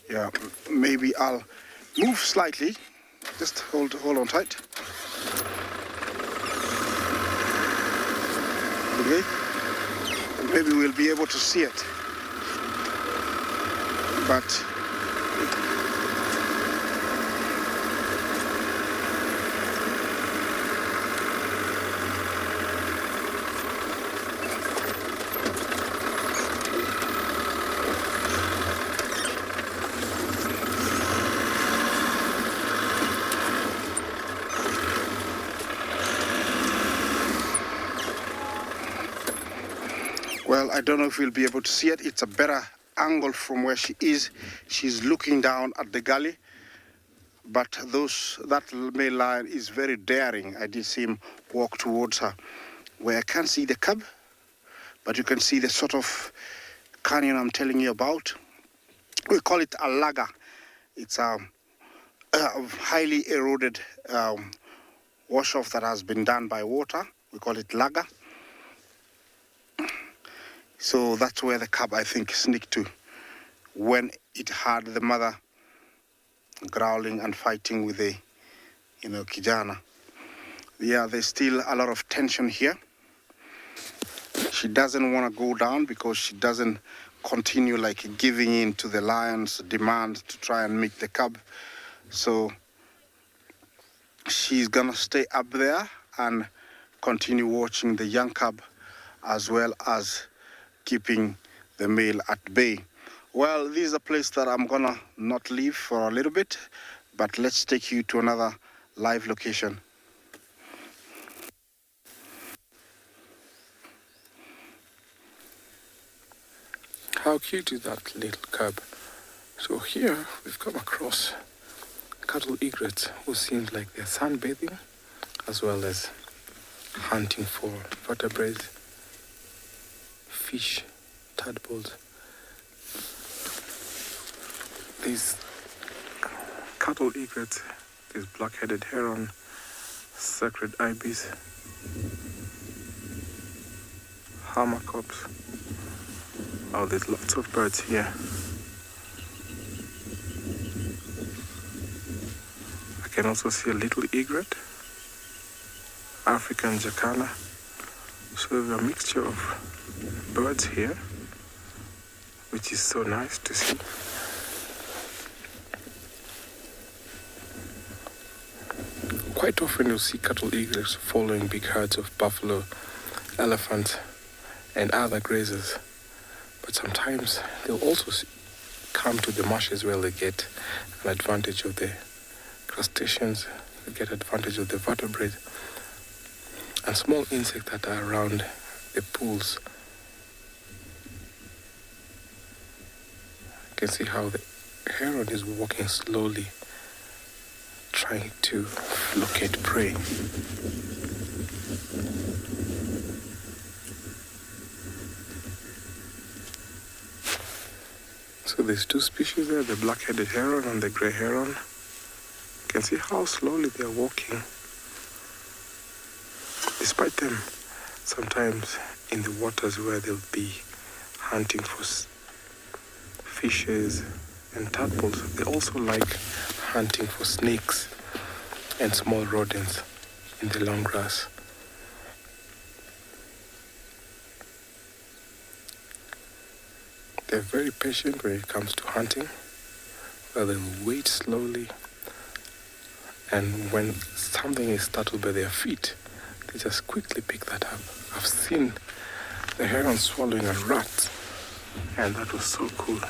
Yeah, maybe I'll move slightly. Just hold on tight. Okay. Maybe we'll be able to see it. But well, I don't know if we'll be able to see it. It's a better angle from where she is. She's looking down at the gully, but that male lion is very daring. I did see him walk towards her, where I can't see the cub, but you can see the sort of canyon I'm telling you about. We call it a laga. It's a highly eroded wash-off that has been done by water. We call it laga. So that's where the cub, I think, sneaked to when it had the mother growling and fighting with the, kijana. Yeah, there's still a lot of tension here. She doesn't want to go down because she doesn't continue giving in to the lion's demand to try and meet the cub. So she's gonna stay up there and continue watching the young cub as well as keeping the male at bay. Well, this is a place that I'm gonna not leave for a little bit, but let's take you to another live location. How cute is that little cub? So here we've come across cattle egrets who seems like they're sunbathing as well as hunting for vertebrates, fish, tadpoles. These cattle egrets, this black-headed heron, sacred ibis, hammercops. Oh, there's lots of birds here. I can also see a little egret, African jacana. So there's a mixture of birds here, which is so nice to see. Quite often you'll see cattle egrets following big herds of buffalo, elephants, and other grazers. But sometimes they'll also come to the marshes where they get an advantage of the crustaceans, they get advantage of the vertebrates, and small insects that are around the pools. You can see how the heron is walking slowly, trying to locate prey. So there's two species there, the black-headed heron and the grey heron. You can see how slowly they're walking. Despite them, sometimes in the waters where they'll be hunting for fishes and tadpoles, they also like hunting for snakes and small rodents in the long grass. They're very patient when it comes to hunting, where they'll wait slowly, and when something is startled by their feet, they just quickly pick that up. I've seen the heron swallowing a rat, and that was so cool.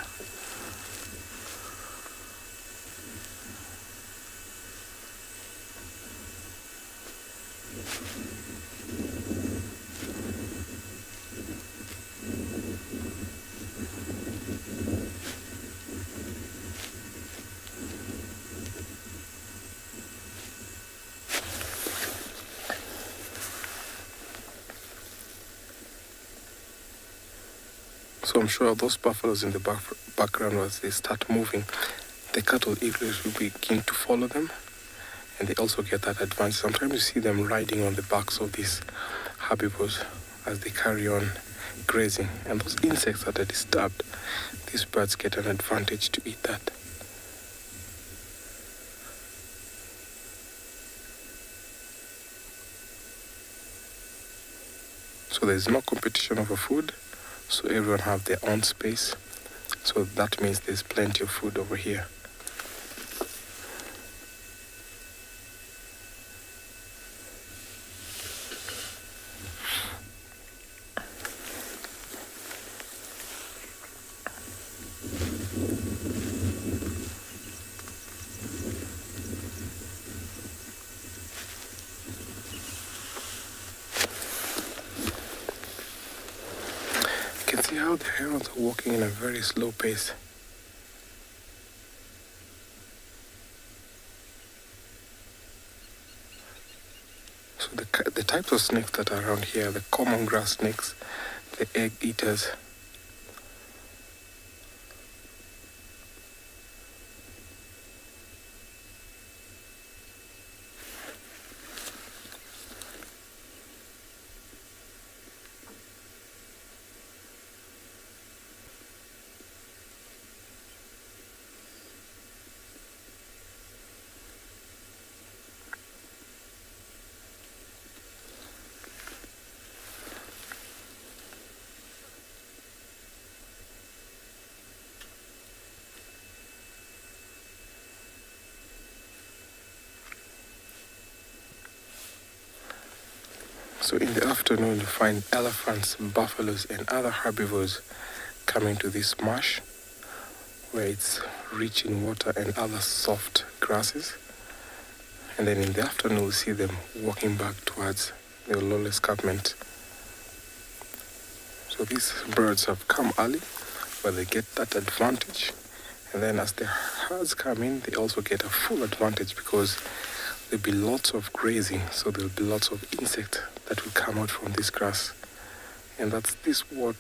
So I'm sure those buffaloes in the background, as they start moving, the cattle eagles will begin to follow them, and they also get that advantage. Sometimes you see them riding on the backs of these herbivores as they carry on grazing, and those insects that are disturbed, these birds get an advantage to eat that. So there's no competition over food, so everyone have their own space. So that means there's plenty of food over here. You can see how the herons are walking in a very slow pace. So the types of snakes that are around here, the common grass snakes, the egg eaters. So in the afternoon, you find elephants, buffaloes, and other herbivores coming to this marsh where it's rich in water and other soft grasses. And then in the afternoon, we see them walking back towards the Ololo escarpment. So these birds have come early, where they get that advantage. And then as the herds come in, they also get a full advantage because there'll be lots of grazing, so there'll be lots of insects that will come out from this grass. And that's what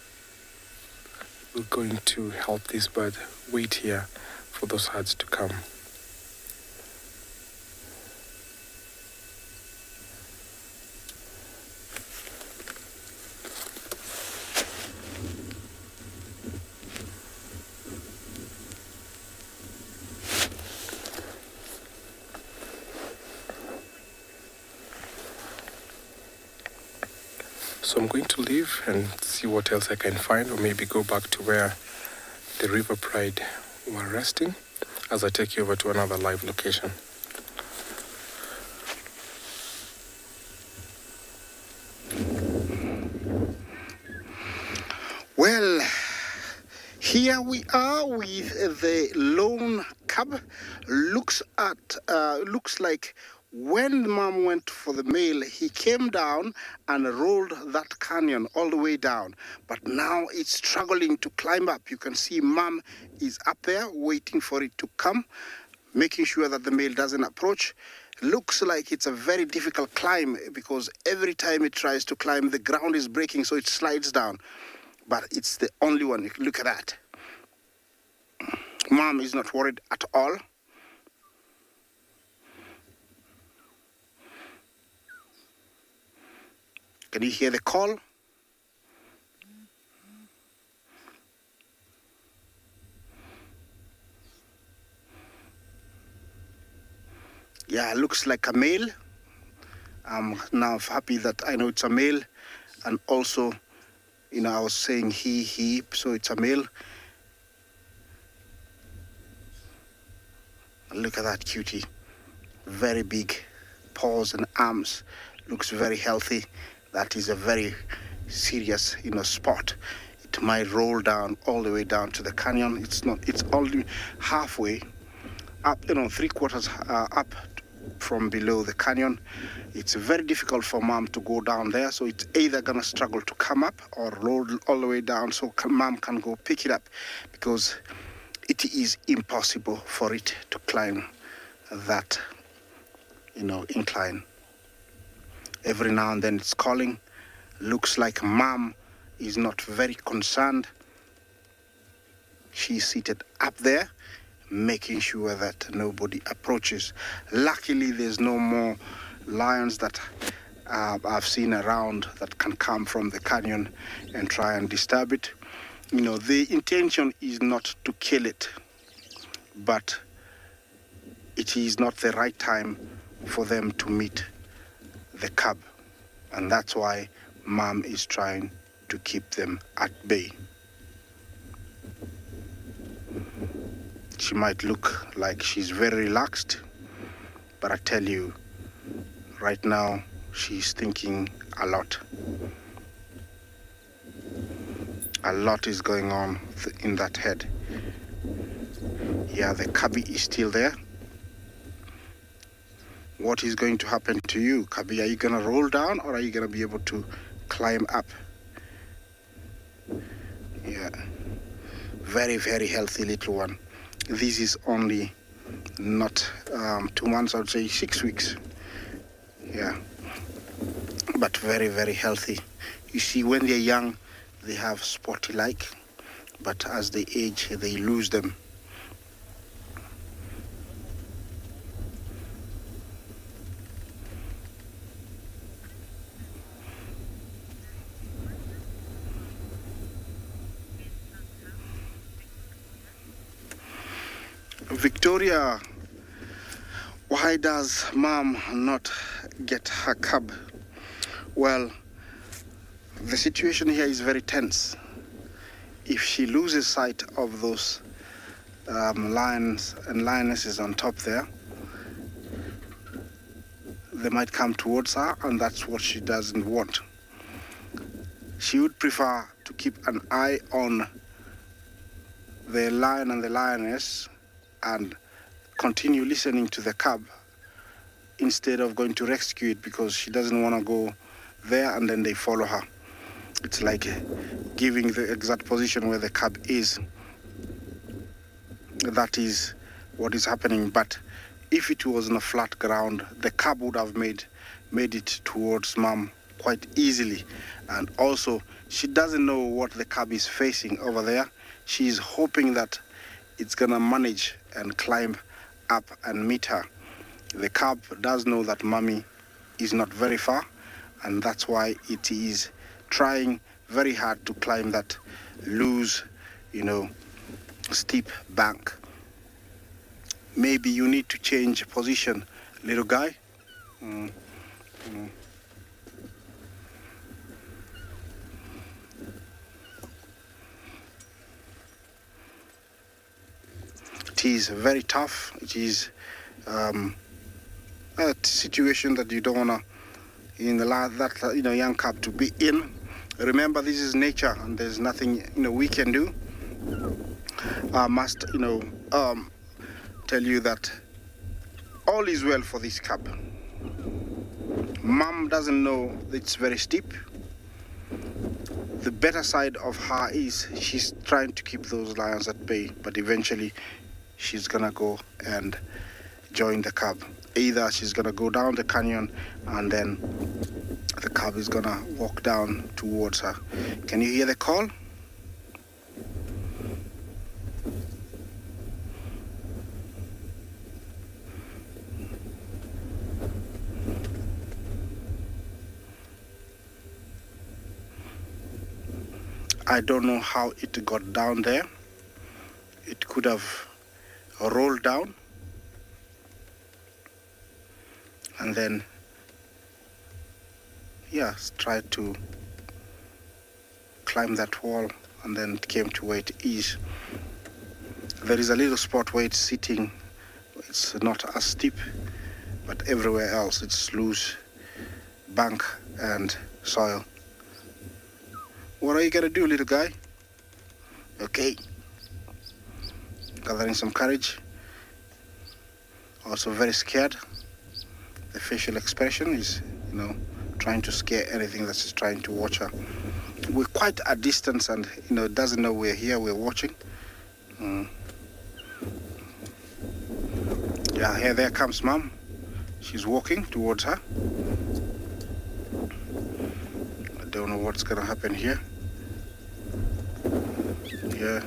we're going to help this bird wait here for those herds to come. So I'm going to leave and see what else I can find, or maybe go back to where the River Pride were resting as I take you over to another live location. Well, here we are with the lone cub. Looks like when Mom went for the male, he came down and rolled that canyon all the way down. But now it's struggling to climb up. You can see Mom is up there waiting for it to come, making sure that the male doesn't approach. Looks like it's a very difficult climb because every time it tries to climb, the ground is breaking, so it slides down. But it's the only one. Look at that. Mom is not worried at all. Can you hear the call? Yeah, looks like a male. I'm now happy that I know it's a male. And also, I was saying he, so it's a male. Look at that cutie. Very big paws and arms. Looks very healthy. That is a very serious, spot. It might roll down all the way down to the canyon. It's only halfway up, 3/4 up from below the canyon. It's very difficult for Mom to go down there, so it's either gonna struggle to come up or roll all the way down so Mom can go pick it up, because it is impossible for it to climb that, incline. Every now and then it's calling. Looks like Mom is not very concerned she's seated up there, making sure that nobody approaches. Luckily, there's no more lions that I've seen around that can come from the canyon and try and disturb it. You know, the intention is not to kill it, but it is not the right time for them to meet the cub. And that's why Mom is trying to keep them at bay. She might look like she's very relaxed, but I tell you, right now, she's thinking a lot. A lot is going on in that head. Yeah, the cubby is still there. What is going to happen to you, cubby? Are you going to roll down or are you going to be able to climb up? Yeah, very, very healthy little one. This is only not 2 months, I would say 6 weeks. Yeah, but very, very healthy. You see, when they're young, they have spotty-like, but as they age, they lose them. Victoria, why does Mom not get her cub? Well, the situation here is very tense. If she loses sight of those lions and lionesses on top there, they might come towards her, and that's what she doesn't want. She would prefer to keep an eye on the lion and the lioness and continue listening to the cub instead of going to rescue it, because she doesn't want to go there and then they follow her. It's like giving the exact position where the cub is. That is what is happening. But if it was on a flat ground, the cub would have made it towards Mom quite easily. And also, she doesn't know what the cub is facing over there. She's hoping that it's gonna manage and climb up and meet her. The cub does know that Mommy is not very far, and that's why it is trying very hard to climb that loose, steep bank. Maybe you need to change position, little guy. It is very tough. It is a situation that you don't want to, young cub to be in. Remember, this is nature, and there's nothing we can do. I must tell you that all is well for this cub. Mom doesn't know that it's very steep. The better side of her is she's trying to keep those lions at bay, but eventually she's gonna go and join the cub. Either she's gonna go down the canyon and then the cub is gonna walk down towards her. Can you hear the call? I don't know how it got down there. It could have rolled down and then tried to climb that wall, and then it came to where it is. There is a little spot where it's sitting. It's not as steep, but everywhere else it's loose bank and soil. What are you gonna do, little guy? Okay. Gathering some courage. Also very scared. The facial expression is, trying to scare anything that's trying to watch her. We're quite a distance, and it doesn't know we're here, we're watching. Yeah, there comes Mom. She's walking towards her. I don't know what's gonna happen here. Yeah.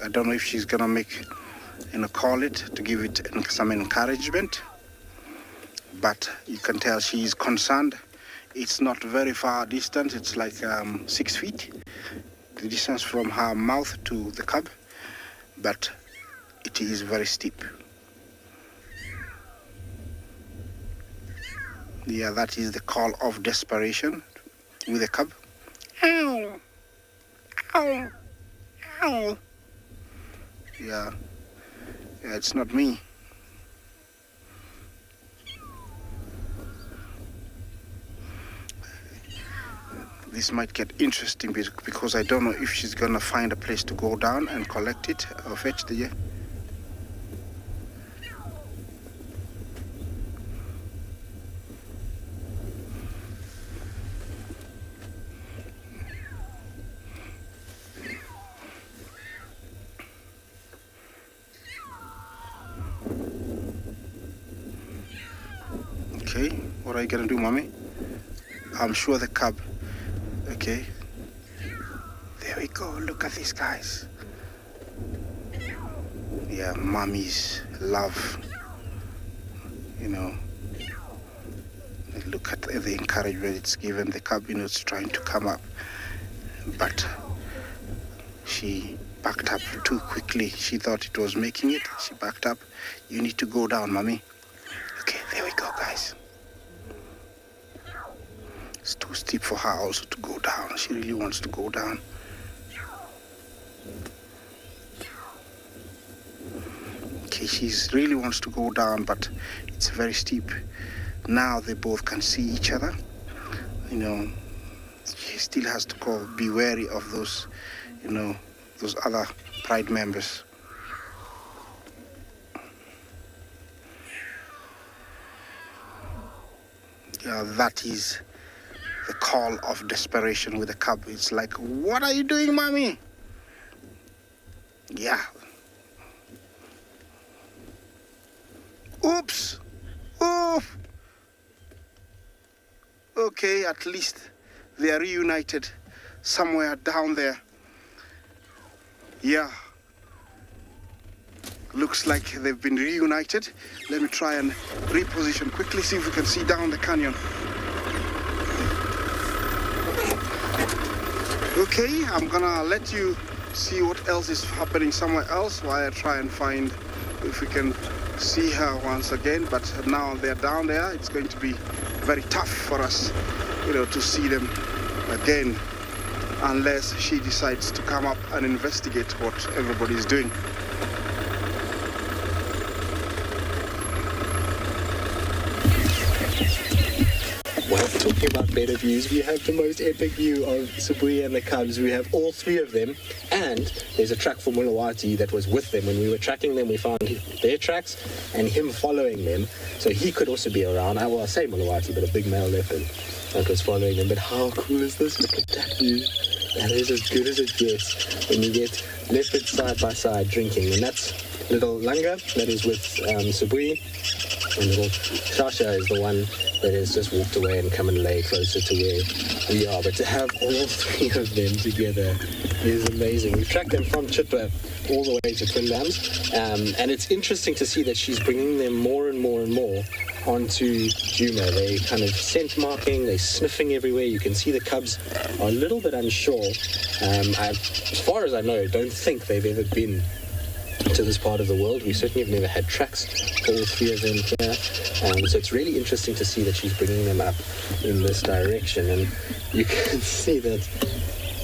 I don't know if she's gonna make, call it to give it some encouragement, but you can tell she's concerned. It's not very far distance. It's like 6 feet, the distance from her mouth to the cub, but it is very steep. Yeah, that is the call of desperation with the cub. Ow! Ow! Ow! Yeah, it's not me. This might get interesting because I don't know if she's gonna find a place to go down and collect it or fetch the. Okay, what are you gonna do, mommy? I'm sure the cub. Okay, there we go. Look at these guys. Yeah, mommy's love. Look at the encouragement it's given the cub. It's trying to come up, but she backed up too quickly. She thought it was making it. She backed up. You need to go down, mommy. Okay, there we go, guys. It's too steep for her also to go down. She really wants to go down. Okay, she really wants to go down, but it's very steep. Now they both can see each other. She still has to be wary of those, those other pride members. Yeah, that is the call of desperation with the cub. It's like, what are you doing, mommy? Yeah. Oops. Oof. Okay, at least they are reunited somewhere down there. Yeah. Looks like they've been reunited. Let me try and reposition quickly, see if we can see down the canyon. Okay, I'm gonna let you see what else is happening somewhere else while I try and find if we can see her once again. But now they're down there. It's going to be very tough for us, to see them again, unless she decides to come up and investigate what everybody's doing. Well, talking about better views, we have the most epic view of Tswalu and the cubs. We have all three of them, and there's a track for Mulawati that was with them. When we were tracking them, we found their tracks and him following them, so he could also be around. I say Mulawati, but a big male leopard that was following them. But how cool is this? Look at that view. That is as good as it gets when you get leopards side by side drinking. And that's little Langa, that is with Tswalu, and little Shasha is the one that has just walked away and come and lay closer to where we are. But to have all three of them together is amazing. We've tracked them from Chitwa all the way to Twin Dams, and it's interesting to see that she's bringing them more and more and more onto Juma. They kind of scent marking, they're sniffing everywhere. You can see the cubs are a little bit unsure. As far as I know, don't think they've ever been to this part of the world. We certainly have never had tracks for all three of them here. So it's really interesting to see that she's bringing them up in this direction. And you can see that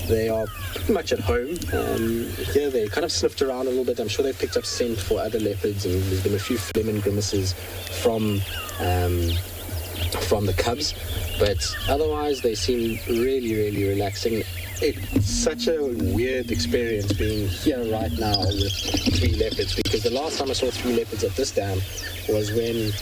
they are pretty much at home. Here they kind of sniffed around a little bit. I'm sure they've picked up scent for other leopards, and there's been a few phlegm and grimaces from the cubs. But otherwise, they seem really, really relaxing. It's such a weird experience being here right now with three leopards, because the last time I saw three leopards at this dam was when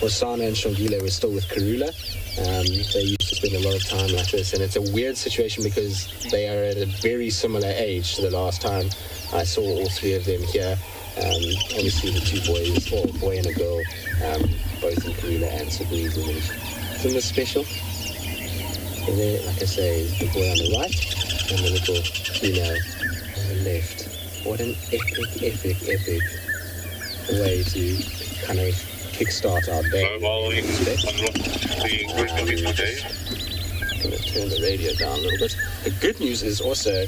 Osana and Shongile were still with Karula. They used to spend a lot of time like this, and it's a weird situation because they are at a very similar age to the last time I saw all three of them here. Obviously the two boys, or a boy and a girl, both in Karula and Tswalu's image. Isn't this special? So there, like I say, is the boy on the right and the little female on the left. What an epic way to kind of kickstart our day. Going to turn the radio down a little bit. The good news is also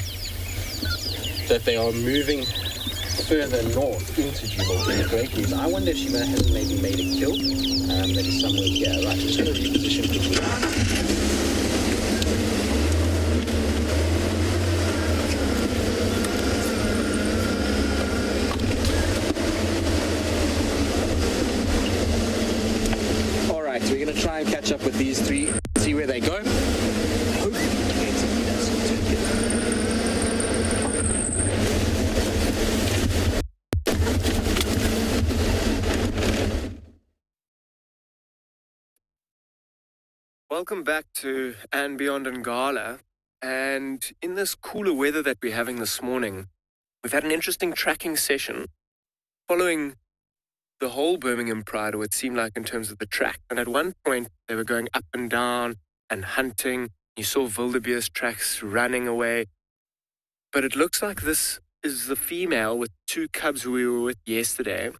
that they are moving further north into Jubilee. The great news. I wonder if she has maybe made a kill. Maybe somewhere here. Right, I'm just going to reposition quickly. All right, so we're going to try and catch up with these three, see where they go. Hopefully, get some leaders to get Welcome back to And Beyond Ngala. And in this cooler weather that we're having this morning, we've had an interesting tracking session following the whole Birmingham Pride, or it seemed like in terms of the track. And at one point, they were going up and down and hunting. You saw wildebeest tracks running away. But it looks like this is the female with two cubs who we were with yesterday.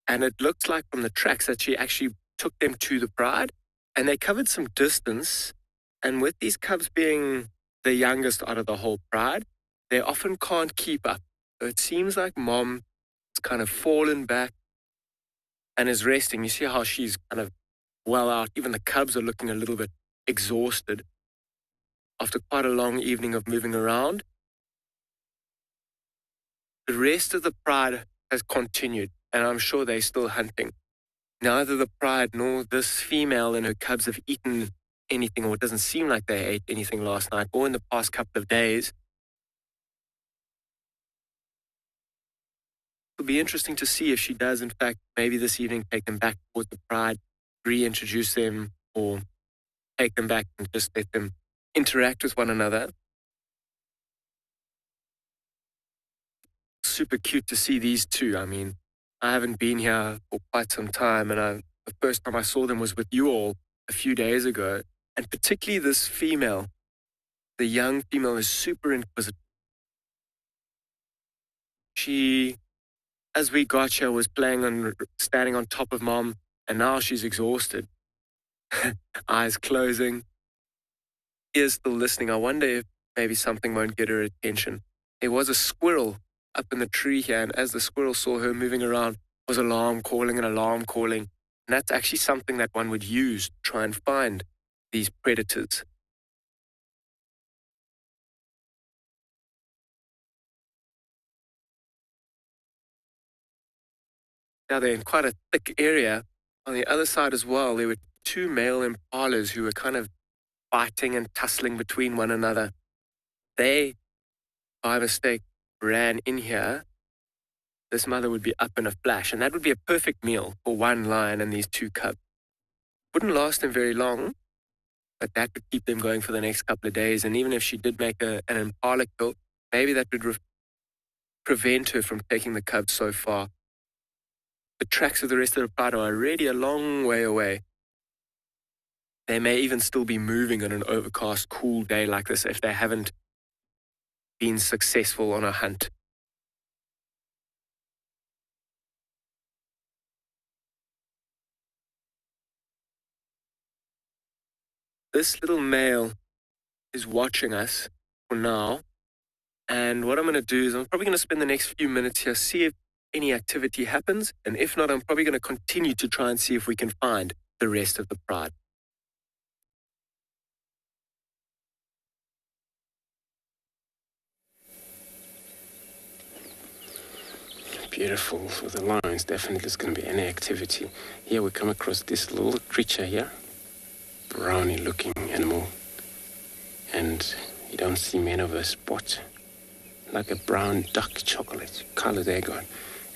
And it looks like from the tracks that she actually took them to the Pride. And they covered some distance, and with these cubs being the youngest out of the whole Pride, they often can't keep up. So it seems like Mom has kind of fallen back and is resting. You see how she's kind of well out. Even the cubs are looking a little bit exhausted after quite a long evening of moving around. The rest of the Pride has continued, and I'm sure they're still hunting. Neither the Pride nor this female and her cubs have eaten anything, or it doesn't seem like they ate anything last night or in the past couple of days. It'll be interesting to see if she does, in fact, maybe this evening take them back towards the Pride, reintroduce them, or take them back and just let them interact with one another. Super cute to see these two. I mean, I haven't been here for quite some time, and the first time I saw them was with you all a few days ago. And particularly this female, the young female, is super inquisitive. She, as we got here, was standing on top of Mom, and now she's exhausted. Eyes closing, ears still listening. I wonder if maybe something won't get her attention. There was a squirrel up in the tree here, and as the squirrel saw her moving around, was alarm calling. And that's actually something that one would use to try and find these predators. Now they're in quite a thick area. On the other side as well, there were two male impalas who were kind of fighting and tussling between one another. They, by mistake, ran in here. This mother would be up in a flash, and that would be a perfect meal for one lion and these two cubs. Wouldn't last them very long, but that would keep them going for the next couple of days. And even if she did make an impala kill, maybe that would prevent her from taking the cubs so far. The tracks of the rest of the pride are already a long way away. They may even still be moving on an overcast, cool day like this if they haven't been successful on a hunt. This little male is watching us for now. And what I'm going to do is I'm probably going to spend the next few minutes here, see if any activity happens. And if not, I'm probably going to continue to try and see if we can find the rest of the pride. Beautiful. For the lions, definitely there's going to be any activity. Here we come across this little creature here. Brownie looking animal. And you don't see many of a spot. Like a brown duck chocolate color they got.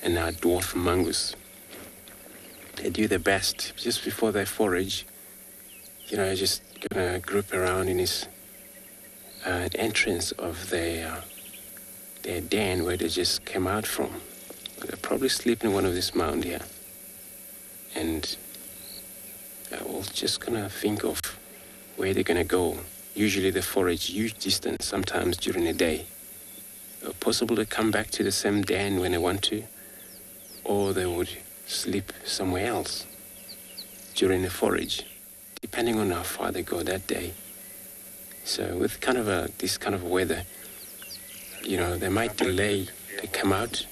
And now dwarf mongoose. They do their best just before they forage. You know, just gonna group around in this entrance of their den where they just came out from. They're probably sleeping in one of this mound here. And they're all just gonna think of where they're gonna go. Usually they forage huge distance, sometimes during the day. possible to come back to the same den when they want to, or they would sleep somewhere else during the forage, depending on how far they go that day. So with this kind of weather, they might delay to come out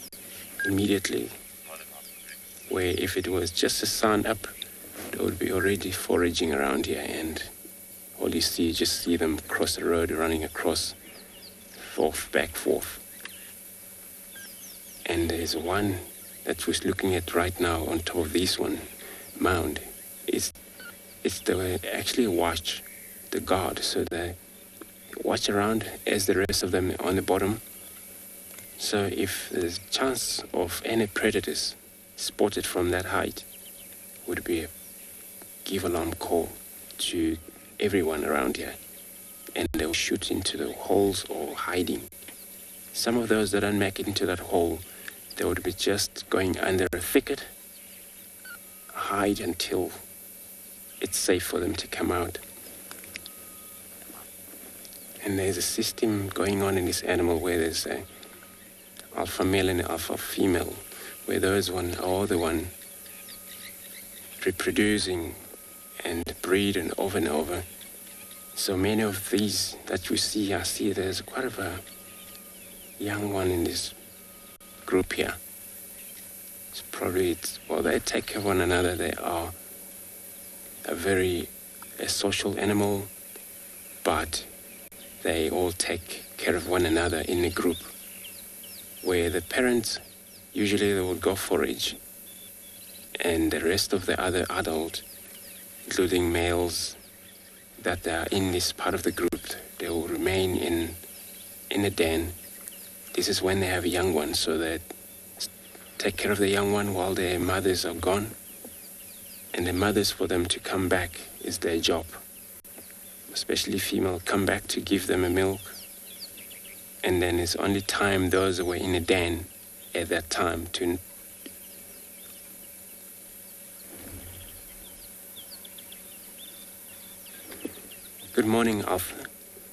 immediately, where if it was just the sun up, they would be already foraging around here, and all you just see them cross the road, running across, back, forth. And there's one that we're looking at right now on top of this one mound. It's actually watch the guard, so they watch around as the rest of them on the bottom. So if there's a chance of any predators spotted from that height, would be a give alarm call to everyone around here, and they'll shoot into the holes or hiding. Some of those that don't make it into that hole, they would be just going under a thicket, hide until it's safe for them to come out. And there's a system going on in this animal where there's a alpha male and alpha female, where those one are the one reproducing and breed and over. So many of these that you see, I see there's quite of a young one in this group here. It's probably, they take care of one another. They are a social animal, but they all take care of one another in a group, where the parents, usually they would go forage, and the rest of the other adults, including males that are in this part of the group, they will remain in a den. This is when they have young ones, so they take care of the young one while their mothers are gone. And the mothers, for them to come back is their job. Especially female, come back to give them a milk. And then it's only time those were in a den at that time to... Good morning, Alpha.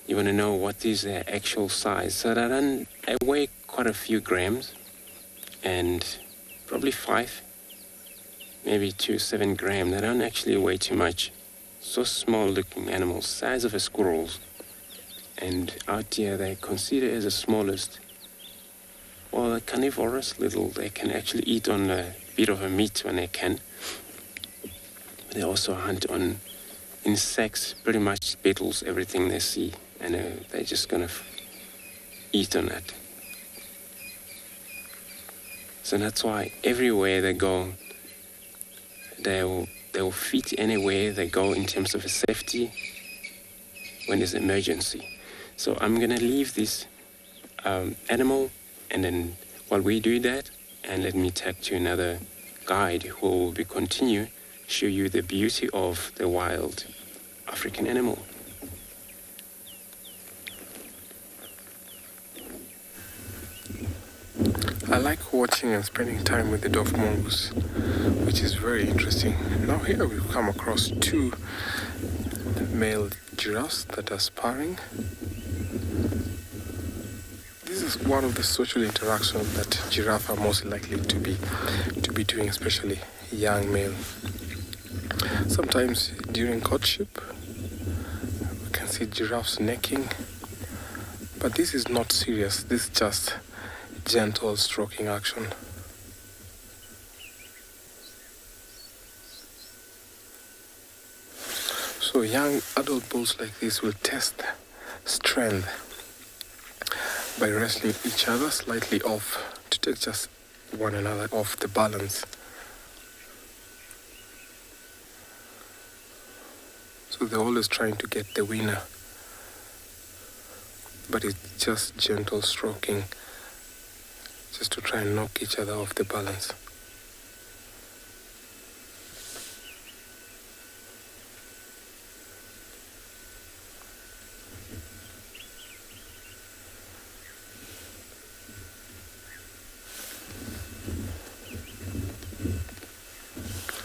You want to know what is their actual size? So I weigh quite a few grams, and probably 5, maybe 7 grams. They don't actually weigh too much. So small looking animals, size of a squirrel. And out here they consider as the smallest. Well, they're carnivorous little. They can actually eat on a bit of a meat when they can. They also hunt on insects, pretty much beetles, everything they see. And they're just gonna eat on it. So that's why everywhere they go, they'll fit anywhere they go in terms of safety when there's an emergency. So I'm gonna leave this animal, and then while we do that, and let me take to another guide who will continue show you the beauty of the wild African animal. I like watching and spending time with the dove mongoose, which is very interesting. Now here we've come across 2 male giraffes that are sparring. This is one of the social interactions that giraffes are most likely to be doing, especially young male. Sometimes during courtship, we can see giraffes necking, but this is not serious. This is just gentle stroking action. So young adult bulls like this will test strength by wrestling each other slightly off to take just one another off the balance. So they're always trying to get the winner, but it's just gentle stroking, just to try and knock each other off the balance.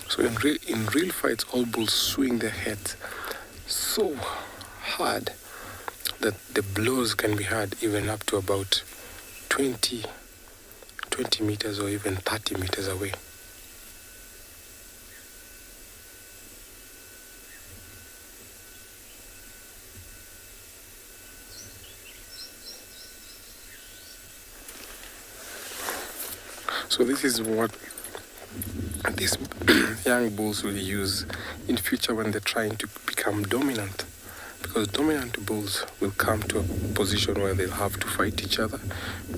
So in real fights, all bulls swing their heads so hard that the blows can be heard even up to about 20 meters or even 30 meters away. So this is what these young bulls will use in future when they're trying to become dominant, because dominant bulls will come to a position where they'll have to fight each other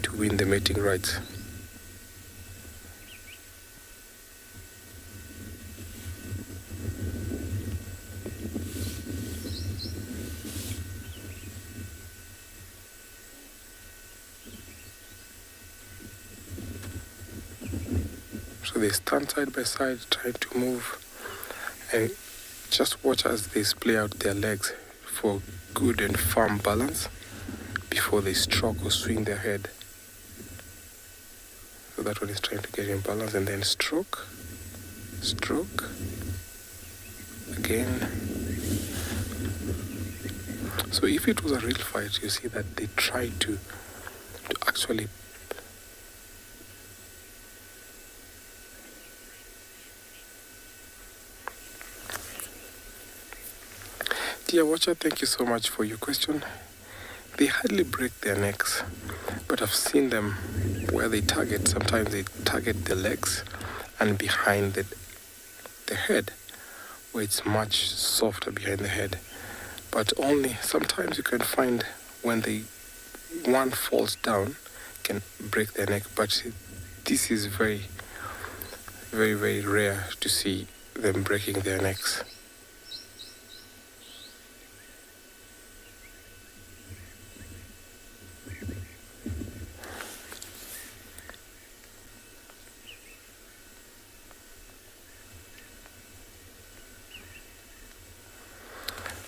to win the mating rights. So they stand side by side, trying to move, and just watch as they splay out their legs for good and firm balance before they stroke or swing their head. So that one is trying to get in balance, and then stroke, stroke, again. So if it was a real fight, you see that they try to actually Dear watcher, thank you so much for your question. They hardly break their necks, but I've seen them where they target. Sometimes they target the legs and behind the head, where it's much softer behind the head. But only sometimes you can find when one falls down, can break their neck. But this is very, very, very rare to see them breaking their necks.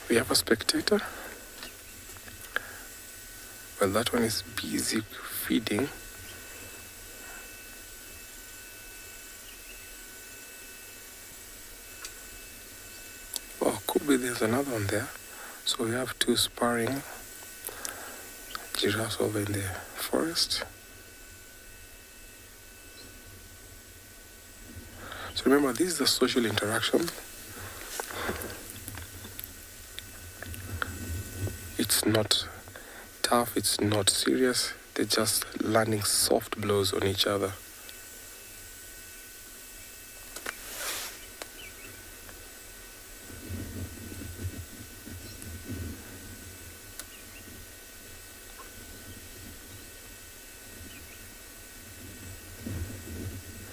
We have a spectator. Well, that one is busy feeding. Oh, could be there's another one there. So we have two sparring giraffes over in the forest. So remember, this is the social interaction. It's not tough, it's not serious. They're just landing soft blows on each other.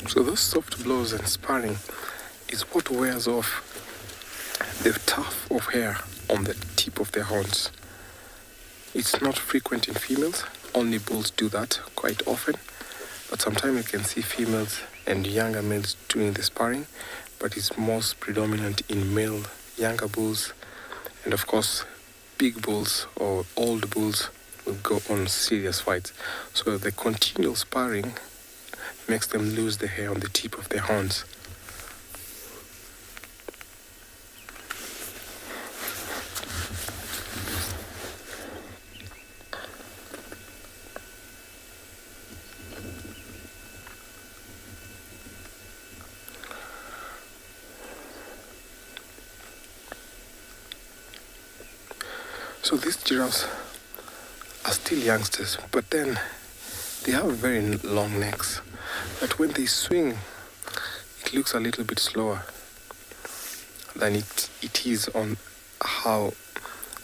So those soft blows and sparring is what wears off the tuft of hair on the tip of their horns. It's not frequent in females. Only bulls do that quite often. But sometimes you can see females and younger males doing the sparring, but it's most predominant in male younger bulls. And of course, big bulls or old bulls will go on serious fights. So the continual sparring makes them lose the hair on the tip of their horns. So these giraffes are still youngsters, but then they have very long necks. But when they swing, it looks a little bit slower than it is on how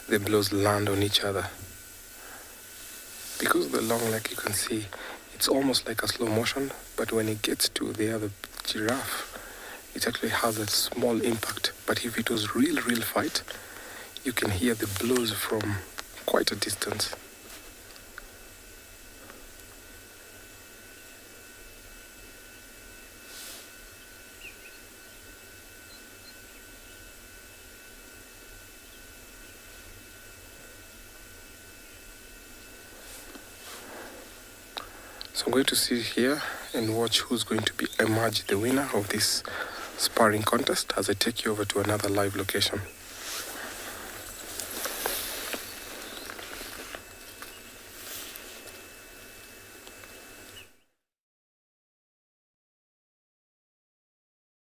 the blows land on each other. Because of the long neck, you can see it's almost like a slow motion, but when it gets to the other giraffe, it actually has a small impact. But if it was real fight, you can hear the blows from quite a distance. So I'm going to sit here and watch who's going to emerge the winner of this sparring contest as I take you over to another live location.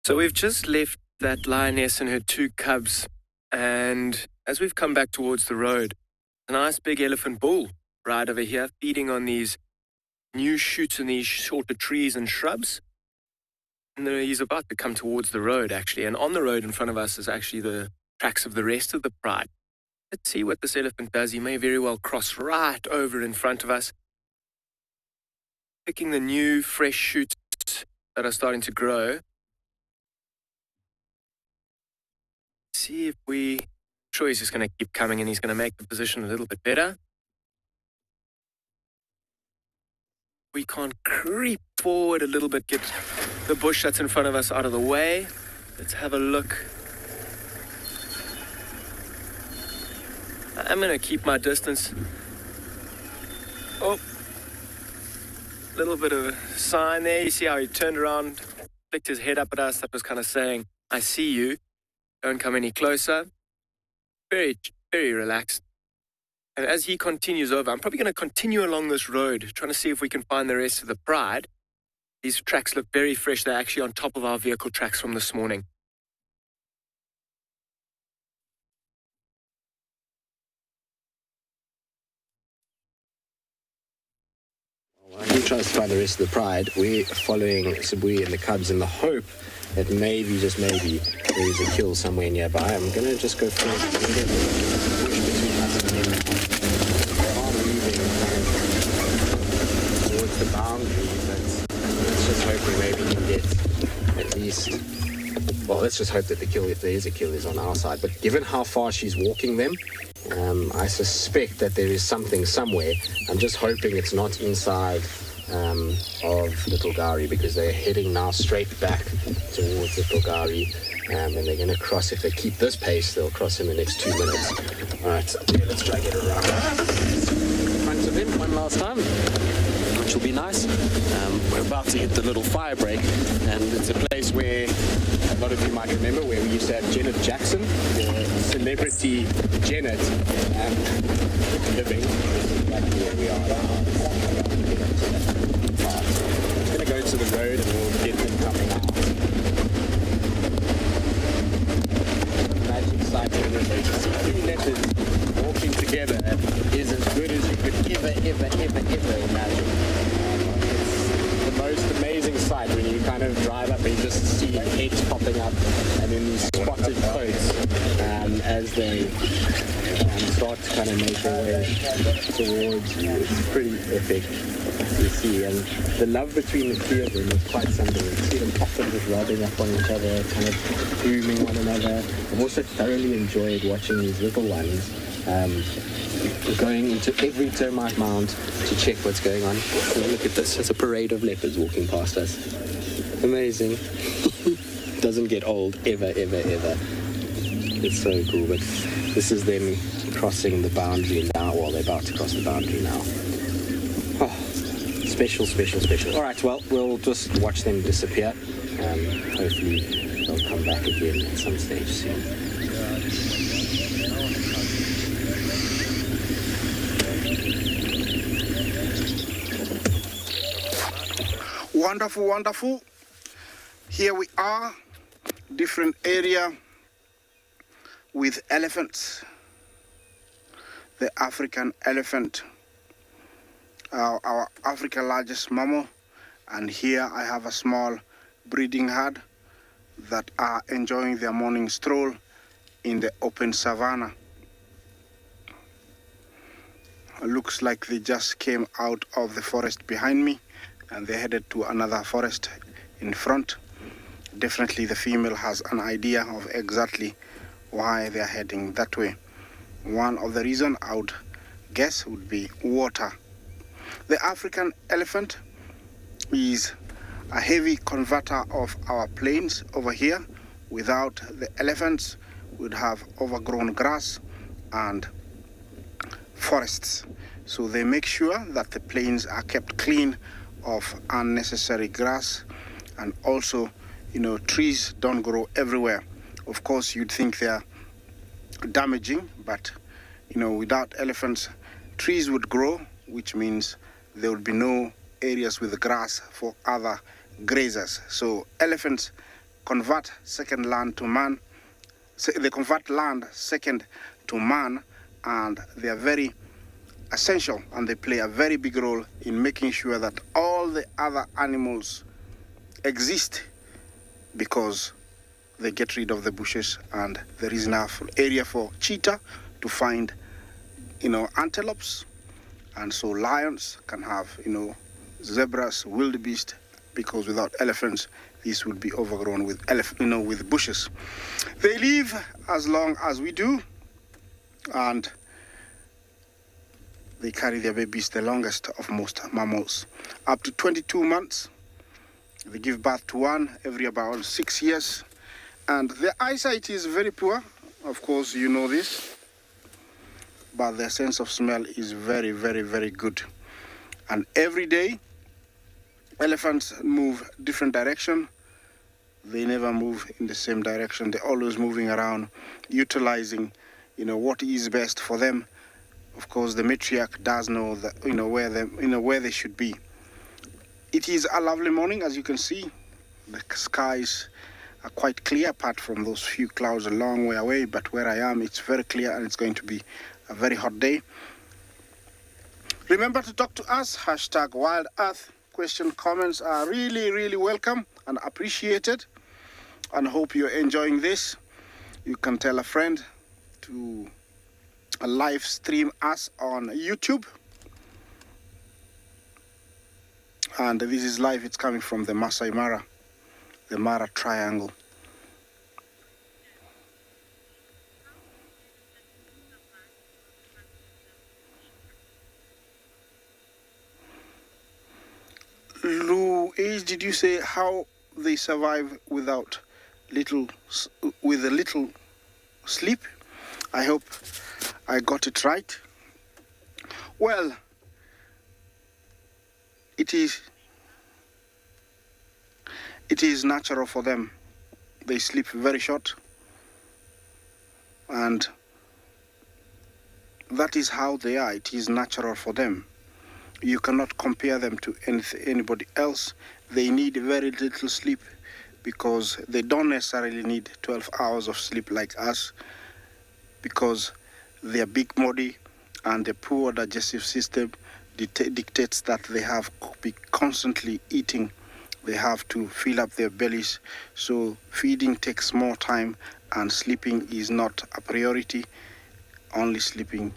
So we've just left that lioness and her 2 cubs, and as we've come back towards the road, a nice big elephant bull right over here, feeding on these new shoots in these shorter trees and shrubs. And he's about to come towards the road, actually, and on the road in front of us is actually the tracks of the rest of the pride. Let's see what this elephant does. He may very well cross right over in front of us, picking the new fresh shoots that are starting to grow. See if I'm sure he's just going to keep coming, and he's going to make the position a little bit better. We can't creep forward a little bit, get the bush that's in front of us out of the way. Let's have a look. I'm going to keep my distance. Oh, a little bit of a sign there. You see how he turned around, flicked his head up at us. That was kind of saying, I see you. Don't come any closer. Very, very relaxed. And as he continues over, I'm probably going to continue along this road, trying to see if we can find the rest of the pride. These tracks look very fresh. They're actually on top of our vehicle tracks from this morning. While he tries to find the rest of the pride, we're following Tswalu and the cubs in the hope that maybe, just maybe, there is a kill somewhere nearby. I'm going to just go for a push between us and them. They are moving towards the boundary, but let's just hope we maybe can get at least... Well, let's just hope that the kill, if there is a kill, is on our side. But given how far she's walking them, I suspect that there is something somewhere. I'm just hoping it's not inside of Little Gari, because they're heading now straight back towards Little Gari, and they're going to cross. If they keep this pace, they'll cross in the next 2 minutes. All right, yeah, let's try to get around in front of him one last time, which will be nice. We're about to hit the little fire break, and it's a place where a lot of you might remember where we used to have Janet Jackson, the celebrity Janet, living. Exactly where we are now. I'm going to go to the road and we'll get them coming out. Magic sight when they just see 2 leopards walking together is as good as you could ever imagine. It's the most amazing sight when you kind of drive up and you just see heads popping up and then these spotted coats as they start to kind of make their way towards you. It's pretty epic to see, and the love between the 3 of them is quite something. You see them often just rubbing up on each other, kind of grooming one another. I've also thoroughly enjoyed watching these little ones going into every termite mound to check what's going on. So look at this, it's a parade of leopards walking past us. Amazing. Doesn't get old, ever. It's so cool, but this is them crossing the boundary now. Well, they're about to cross the boundary now. Oh, special. All right, well, we'll just watch them disappear. Hopefully they'll come back again at some stage soon. Wonderful. Here we are, different area with elephants. The African elephant, our African largest mammal. And here I have a small breeding herd that are enjoying their morning stroll in the open savanna. It looks like they just came out of the forest behind me and they headed to another forest in front. Definitely the female has an idea of exactly why they're heading that way. One of the reasons I would guess would be water. The African elephant is a heavy converter of our plains over here. Without the elephants, we'd have overgrown grass and forests. So they make sure that the plains are kept clean of unnecessary grass, and also, trees don't grow everywhere. Of course, you'd think they're damaging, but without elephants, trees would grow, which means there would be no areas with grass for other grazers. So elephants convert second land to man. They convert land second to man, and they are very essential, and they play a very big role in making sure that all the other animals exist, because they get rid of the bushes and there is enough area for cheetah to find, antelopes, and so lions can have, zebras, wildebeest, because without elephants this would be overgrown with with bushes. They live as long as we do, and they carry their babies the longest of most mammals, up to 22 months. They give birth to one every about 6 years, and their eyesight is very poor. Of course, you know this, but their sense of smell is very, very, very good. And every day, elephants move different direction. They never move in the same direction. They're always moving around, utilizing, what is best for them. Of course, the matriarch does know that, where they should be. It is a lovely morning, as you can see. The skies are quite clear, apart from those few clouds a long way away. But where I am, it's very clear, and it's going to be a very hot day. Remember to talk to us. Hashtag Wild Earth. Question, comments are really, really welcome and appreciated. And hope you're enjoying this. You can tell a friend to live stream us on YouTube. And this is live. It's coming from the Masai Mara, the Mara Triangle. Louise, did you say how they survive with a little sleep? I hope I got it right. Well, it is natural for them. They sleep very short, and that is how they are. It is natural for them. You cannot compare them to anybody else. They need very little sleep, because they don't necessarily need 12 hours of sleep like us, because their big body and the poor digestive system dictates that they have to be constantly eating. They have to fill up their bellies, so feeding takes more time, and sleeping is not a priority. Only sleeping,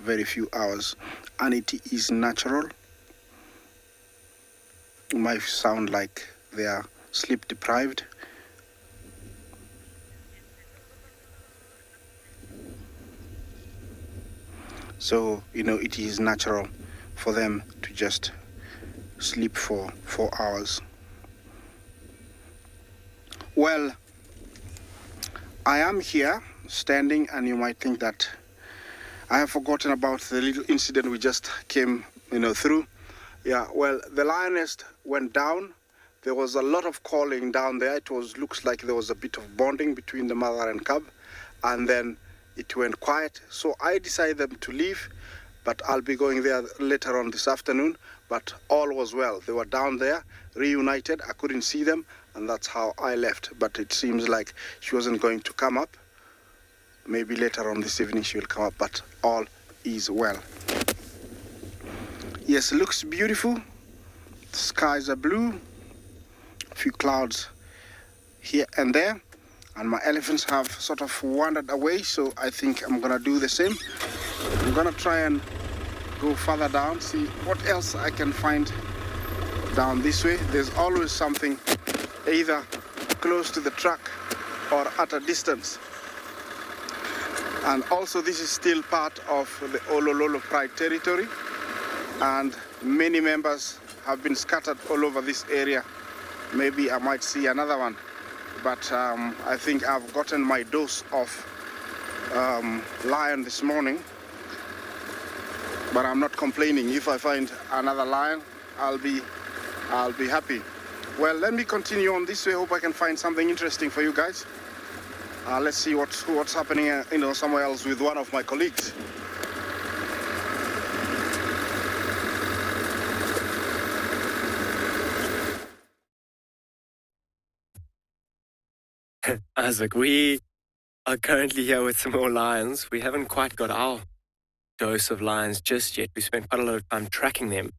very few hours, and it is natural. It might sound like they are sleep deprived. So, it is natural for them to just sleep for 4 hours. Well, I am here standing, and you might think that I have forgotten about the little incident we just came, through. Yeah, well, the lioness went down. There was a lot of calling down there. Looks like there was a bit of bonding between the mother and cub, and then it went quiet. So I decided to leave, but I'll be going there later on this afternoon. But all was well. They were down there, reunited. I couldn't see them, and that's how I left. But it seems like she wasn't going to come up. Maybe later on this evening she will come up, but all is well. Yes, it looks beautiful. The skies are blue. A few clouds here and there. And my elephants have sort of wandered away, so I think I'm gonna do the same. I'm gonna try and go further down, see what else I can find down this way. There's always something either close to the truck or at a distance. And also, this is still part of the Olololo Pride territory, and many members have been scattered all over this area. Maybe I might see another one, but I think I've gotten my dose of lion this morning, but I'm not complaining. If I find another lion, I'll be happy. Well, let me continue on this way. Hope I can find something interesting for you guys. Let's see what's happening, somewhere else with one of my colleagues. Isaac, we are currently here with some more lions. We haven't quite got our dose of lions just yet. We spent quite a lot of time tracking them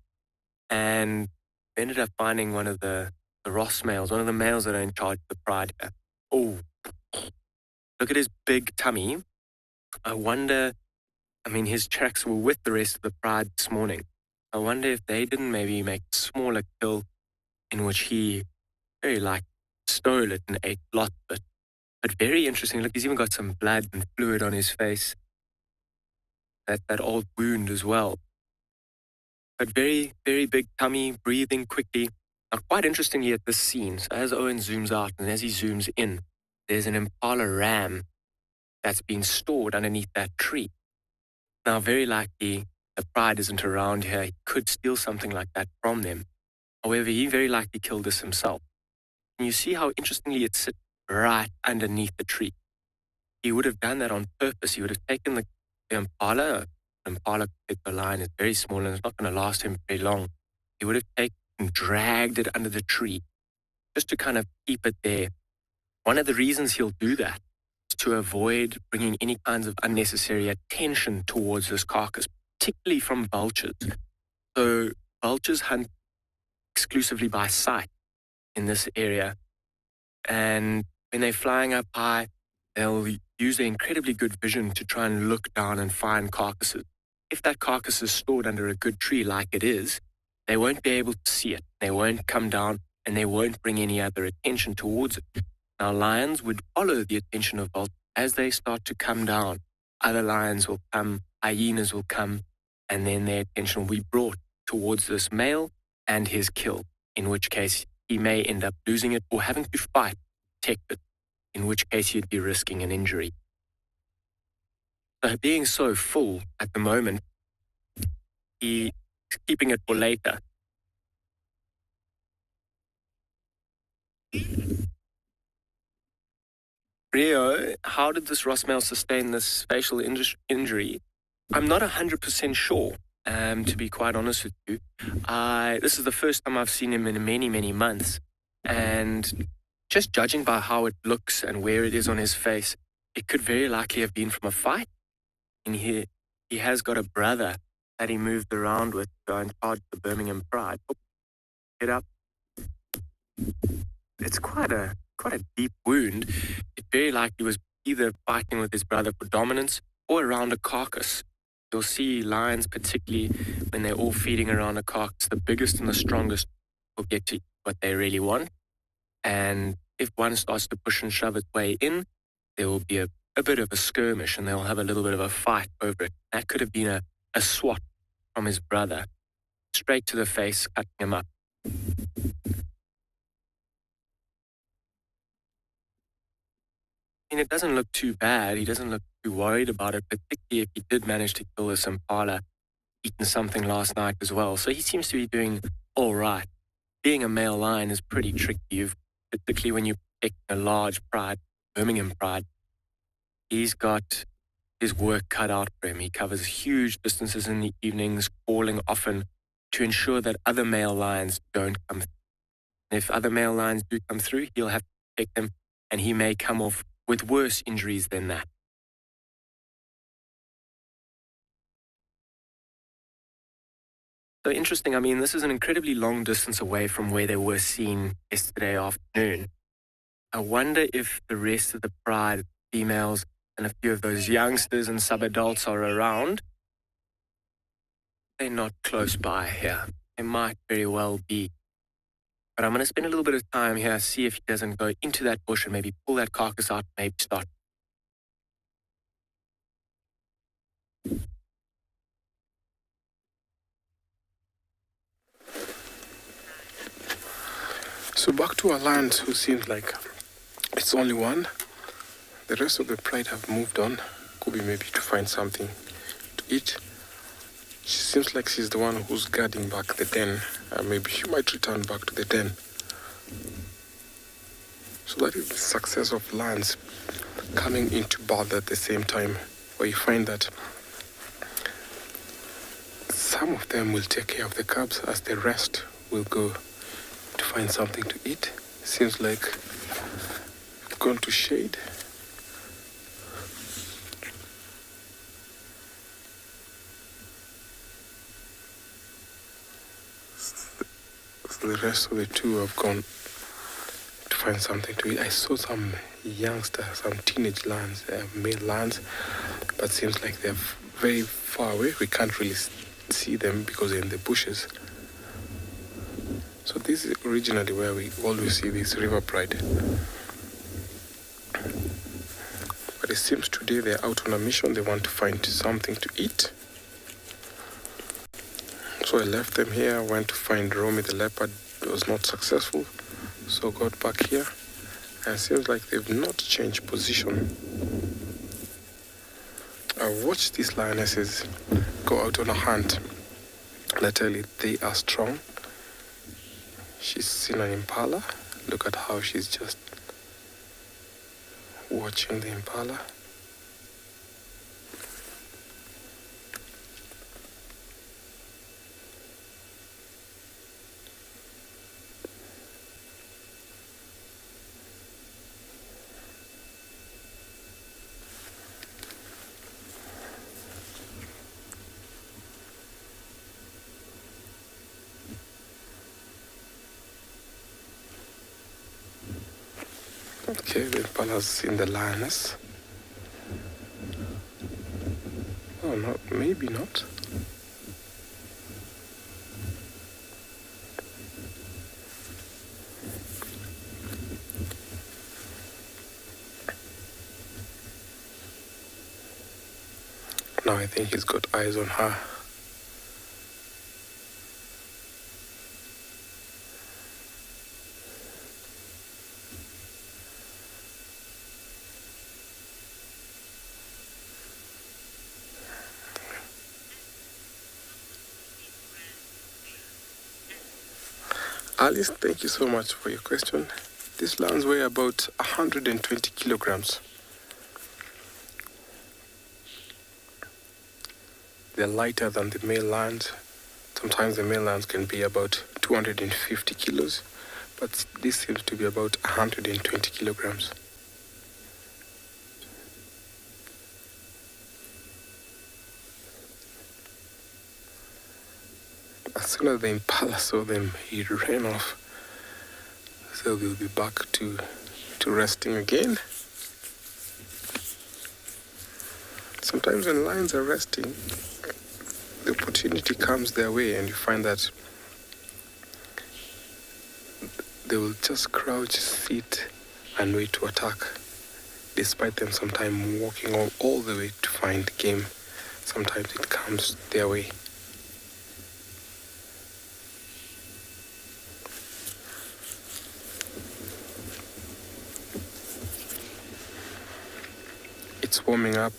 and ended up finding one of the Ross males, one of the males that are in charge of the pride here. Oh, look at his big tummy. I wonder, his tracks were with the rest of the pride this morning. I wonder if they didn't maybe make a smaller kill in which he very stole it and ate lots of it. But very interesting. Look, he's even got some blood and fluid on his face. That old wound as well. But very, very big tummy, breathing quickly. Now, quite interestingly at this scene, so as Owen zooms out and as he zooms in, there's an impala ram that's been stored underneath that tree. Now, very likely, the pride isn't around here. He could steal something like that from them. However, he very likely killed this himself. And you see how interestingly it sits right underneath the tree. He would have done that on purpose. He would have taken the impala. An impala lion is very small and it's not going to last him very long. He would have taken and dragged it under the tree just to kind of keep it there. One of the reasons he'll do that is to avoid bringing any kinds of unnecessary attention towards this carcass, particularly from vultures. So vultures hunt exclusively by sight in this area. And when they're flying up high, they'll use their incredibly good vision to try and look down and find carcasses. If that carcass is stored under a good tree like it is, they won't be able to see it. They won't come down and they won't bring any other attention towards it. Now, lions would follow the attention of vultures as they start to come down. Other lions will come, hyenas will come, and then their attention will be brought towards this male and his kill, in which case he may end up losing it or having to fight to protect it, in which case he'd be risking an injury. So being so full at the moment, he's keeping it for later. Rio, how did this Ross male sustain this facial injury? I'm not 100% sure, to be quite honest with you. This is the first time I've seen him in many, many months. And just judging by how it looks and where it is on his face, it could very likely have been from a fight. And he has got a brother that he moved around with in charge of the Birmingham Pride. Get up. It's quite a deep wound. It very likely was either fighting with his brother for dominance or around a carcass. You'll see lions, particularly when they're all feeding around a carcass, the biggest and the strongest will get to what they really want. And if one starts to push and shove its way in, there will be a bit of a skirmish and they'll have a little bit of a fight over it. That could have been a swat from his brother, straight to the face, cutting him up. It doesn't look too bad. He doesn't look too worried about it, particularly if he did manage to kill this impala, eaten something last night as well. So he seems to be doing all right. Being a male lion is pretty tricky, particularly when you pick a large pride, Birmingham Pride. He's got his work cut out for him. He covers huge distances in the evenings, calling often to ensure that other male lions don't come through. And if other male lions do come through, he'll have to pick them, and he may come off with worse injuries than that. So interesting, this is an incredibly long distance away from where they were seen yesterday afternoon. I wonder if the rest of the pride, females, and a few of those youngsters and sub-adults are around. They're not close by here. They might very well be. But I'm going to spend a little bit of time here, see if he doesn't go into that bush and maybe pull that carcass out, maybe start. So back to our lions, who seems like it's only one. The rest of the pride have moved on. Could be maybe to find something to eat. She seems like she's the one who's guarding back the den. Maybe she might return back to the den. So that is the success of lions coming into battle at the same time, where you find that some of them will take care of the cubs as the rest will go to find something to eat. Seems like we've gone to shade. So the rest of the two have gone to find something to eat. I saw some youngsters, some teenage lions, male lions, but seems like they're very far away. We can't really see them because they're in the bushes. So this is originally where we always see this river pride. But it seems today they're out on a mission. They want to find something to eat. So I left them here, went to find Romy the leopard. It was not successful. So got back here. And it seems like they've not changed position. I watched these lionesses go out on a hunt. And I tell you, they are strong. She's seen an impala. Look at how she's just watching the impala. Okay, the impala's seen the lioness. Oh, no, maybe not. Now I think he's got eyes on her. Alice, thank you so much for your question. These lions weigh about 120 kilograms. They're lighter than the male lions. Sometimes the male lions can be about 250 kilos, but this seems to be about 120 kilograms. As soon as the impala saw them, he ran off. So we'll be back to resting again. Sometimes when lions are resting, the opportunity comes their way and you find that they will just crouch, sit, and wait to attack, despite them sometimes walking all the way to find game. Sometimes it comes their way. It's warming up,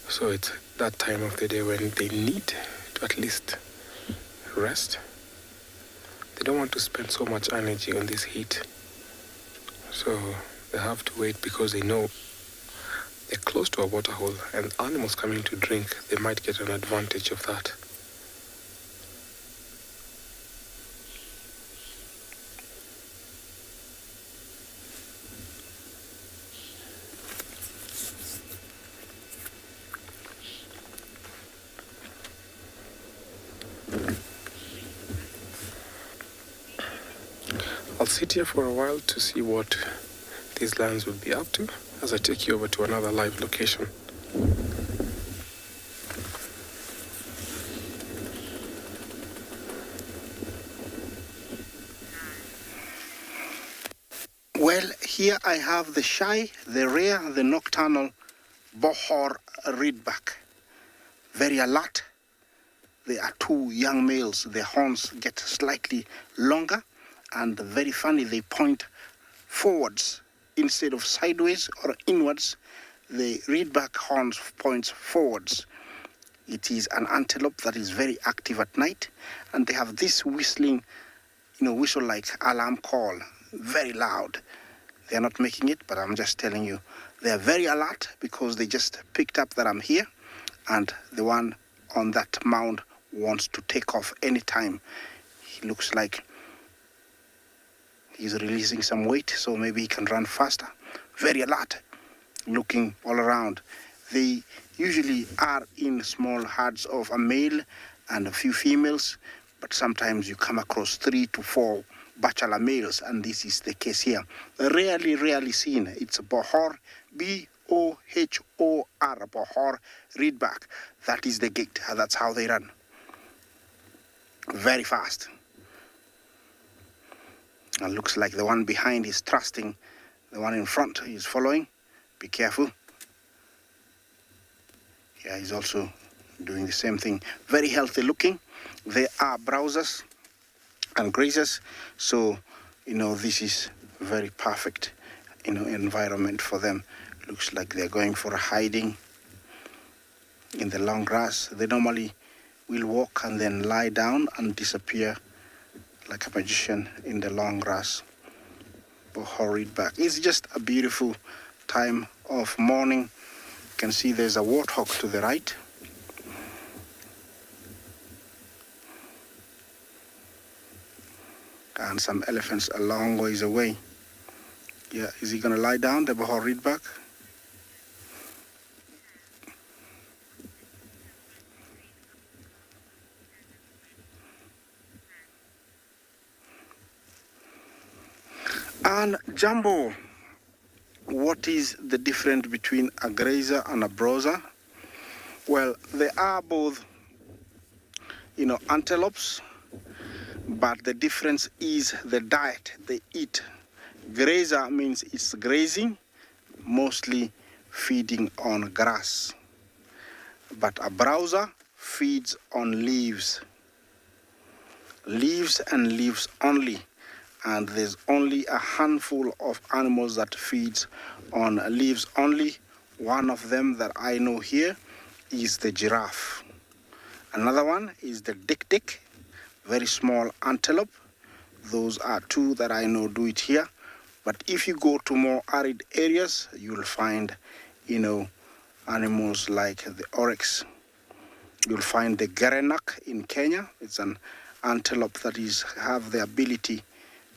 so it's that time of the day when they need to at least rest. They don't want to spend so much energy on this heat, so they have to wait because they know they're close to a water hole and animals coming to drink, they might get an advantage of that. I'll sit here for a while to see what these lions will be up to as I take you over to another live location. Well, here I have the shy, the rare, the nocturnal Bohor reedback. Very alert. They are two young males. Their horns get slightly longer and very funny, they point forwards instead of sideways or inwards. The reedback horns points forwards. It is an antelope that is very active at night, and they have this whistling, whistle-like alarm call, very loud. They are not making it, but I'm just telling you, they are very alert because they just picked up that I'm here, and the one on that mound wants to take off anytime. He looks like he's releasing some weight, so maybe he can run faster. very alert, looking all around. They usually are in small herds of a male and a few females, but sometimes you come across 3 to 4 bachelor males, and this is the case here. Rarely seen. It's a Bohor, B-O-H-O-R, Bohor reedback. That is the gait. That's how they run. Very fast. And looks like the one behind is trusting the one in front. He's following. Be careful. Yeah, he's also doing the same thing. Very healthy looking. They are browsers and grazers, so this is very perfect environment for them. Looks like they're going for a hiding in the long grass. They normally will walk and then lie down and disappear like a magician in the long grass. Hurried back. It's just a beautiful time of morning. You can see there's a warthog to the right. And some elephants a long ways away. Yeah, is he gonna lie down, the Bohor reedback? And Jumbo, what is the difference between a grazer and a browser? Well, they are both, antelopes, but the difference is the diet they eat. Grazer means it's grazing, mostly feeding on grass. But a browser feeds on leaves. Leaves and leaves only. And there's only a handful of animals that feeds on leaves only. One of them that I know here is the giraffe. Another one is the dik-dik, very small antelope. Those are two that I know do it here. But if you go to more arid areas, you'll find, animals like the oryx. You'll find the gerenak in Kenya. It's an antelope that have the ability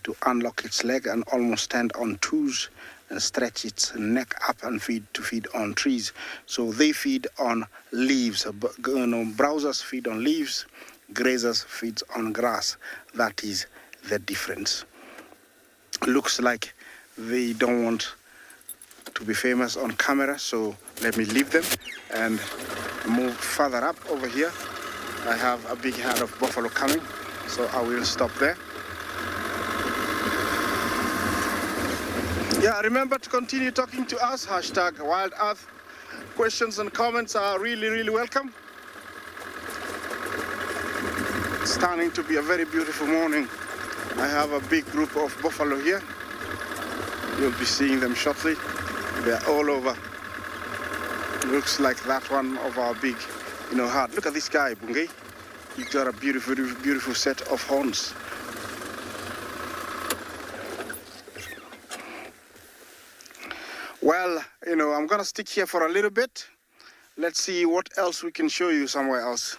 to unlock its leg and almost stand on twos and stretch its neck up and feed on trees. So they feed on leaves. Browsers feed on leaves, grazers feed on grass. That is the difference. Looks like they don't want to be famous on camera, so let me leave them and move further up over here. I have a big herd of buffalo coming, so I will stop there. Yeah, remember to continue talking to us, #WildEarth. Questions and comments are really welcome. It's turning to be a very beautiful morning. I have a big group of buffalo here. You'll be seeing them shortly. They're all over. Looks like that one of our big, herd. Look at this guy, Bungay. He's got a beautiful set of horns. Well, I'm gonna stick here for a little bit. Let's see what else we can show you somewhere else.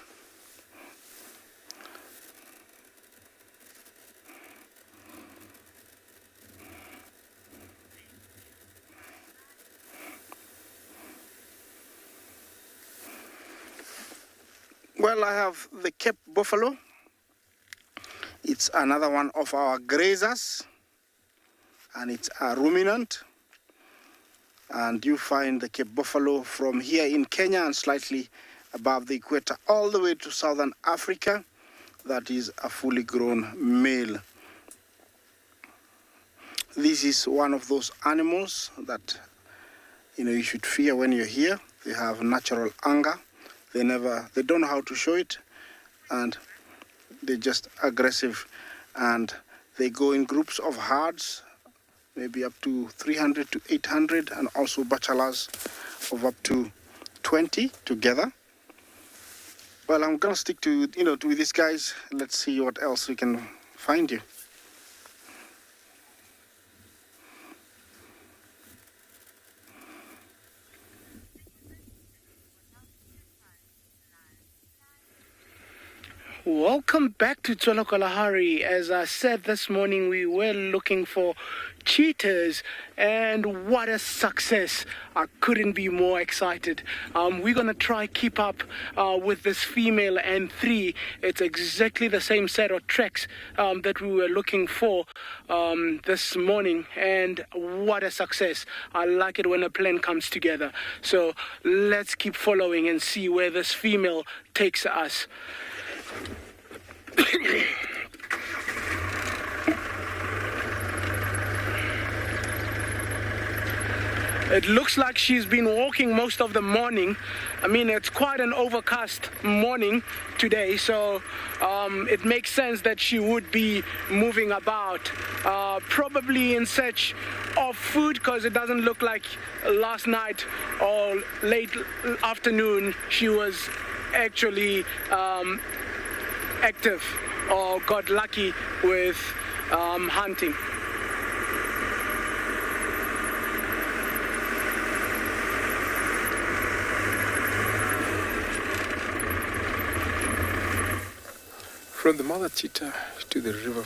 Well, I have the Cape buffalo. It's another one of our grazers, and it's a ruminant. And you find the Cape buffalo from here in Kenya and slightly above the equator all the way to southern Africa. That is a fully grown male. This is one of those animals that you should fear when you're here. They have natural anger. They don't know how to show it, and they're just aggressive, and they go in groups of herds, maybe up to 300 to 800, and also bachelors of up to 20 together. Well, I'm gonna stick to to these guys. Let's see what else we can find you. Welcome back to Tswalu Kalahari. As I said this morning, we were looking for cheetahs, and what a success. I couldn't be more excited. We're going to try keep up with this female and 3. It's exactly the same set of tracks that we were looking for this morning, and what a success. I like it when a plan comes together. So let's keep following and see where this female takes us. It looks like she's been walking most of the morning. I mean, it's quite an overcast morning today, so it makes sense that she would be moving about, probably in search of food, because it doesn't look like last night or late afternoon she was actually active or got lucky with hunting. From the mother cheetah to the river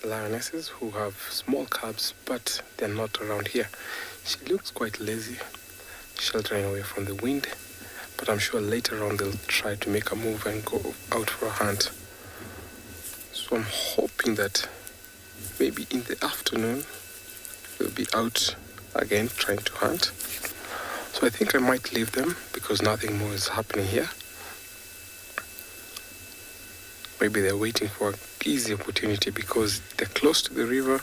lionesses, who have small cubs, but they're not around here. She looks quite lazy, sheltering away from the wind, but I'm sure later on they'll try to make a move and go out for a hunt. So I'm hoping that maybe in the afternoon they'll be out again trying to hunt. So I think I might leave them because nothing more is happening here. Maybe they're waiting for an easy opportunity because they're close to the river,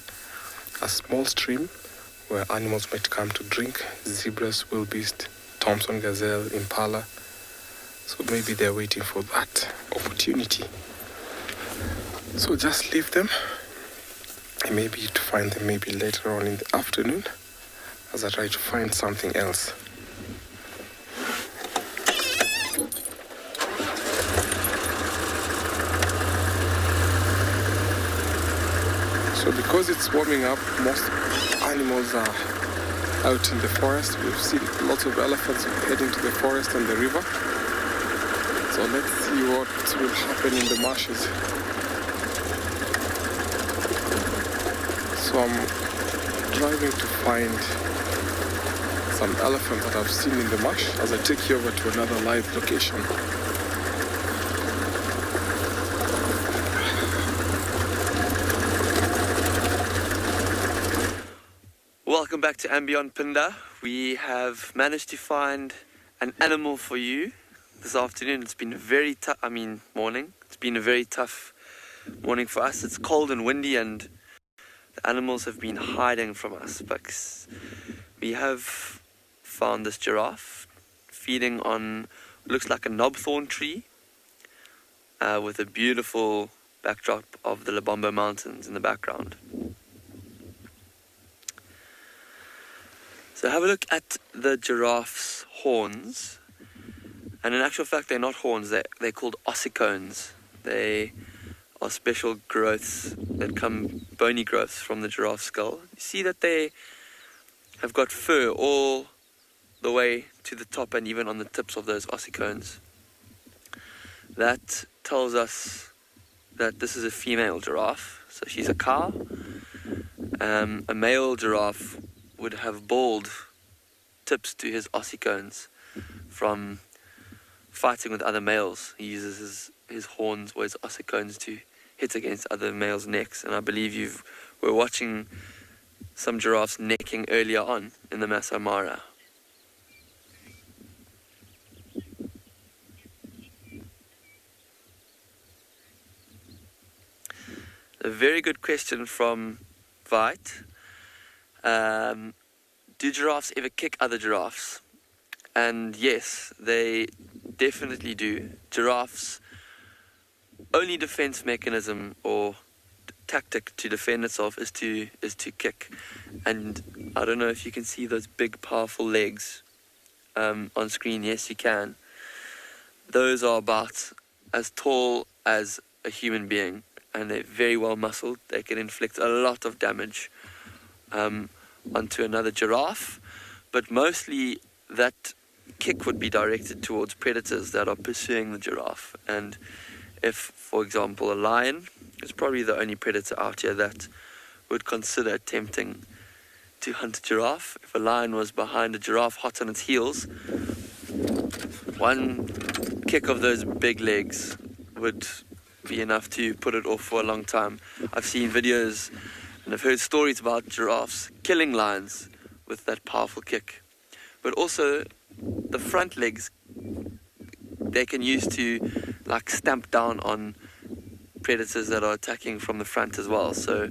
a small stream where animals might come to drink, zebras, wildebeest, Thompson gazelle, impala. So maybe they're waiting for that opportunity. So just leave them, and maybe to find them maybe later on in the afternoon as I try to find something else. So because it's warming up, most animals are out in the forest. We've seen lots of elephants heading to the forest and the river. So let's see what will happen in the marshes. So I'm driving to find some elephant that I've seen in the marsh as I take you over to another live location. Welcome back to Ambient Pinda. We have managed to find an animal for you this afternoon. It's been a very tough, morning. It's been a very tough morning for us. It's cold and windy and the animals have been hiding from us. But we have found this giraffe feeding on what looks like a knobthorn tree with a beautiful backdrop of the Lebombo Mountains in the background. So have a look at the giraffe's horns, and in actual fact they're not horns, they're called ossicones. They are special growths that come, bony growths from the giraffe's skull. You see that they have got fur all the way to the top and even on the tips of those ossicones. That tells us that this is a female giraffe, so she's a cow. A male giraffe would have bald tips to his ossicones from fighting with other males. He uses his horns or his ossicones to hit against other males' necks. And I believe you were watching some giraffes necking earlier on in the Masai Mara. A very good question from Vite. Do giraffes ever kick other giraffes? And yes, they definitely do. Giraffes' only defense mechanism or tactic to defend itself is to kick. And I don't know if you can see those big powerful legs on screen. Yes, you can. Those are about as tall as a human being, and they're very well muscled. They can inflict a lot of damage onto another giraffe, but mostly that kick would be directed towards predators that are pursuing the giraffe. And if, for example, a lion is probably the only predator out here that would consider attempting to hunt a giraffe. If a lion was behind a giraffe hot on its heels, one kick of those big legs would be enough to put it off for a long time. I've seen videos and I've heard stories about giraffes killing lions with that powerful kick. But also the front legs they can use to like stamp down on predators that are attacking from the front as well. So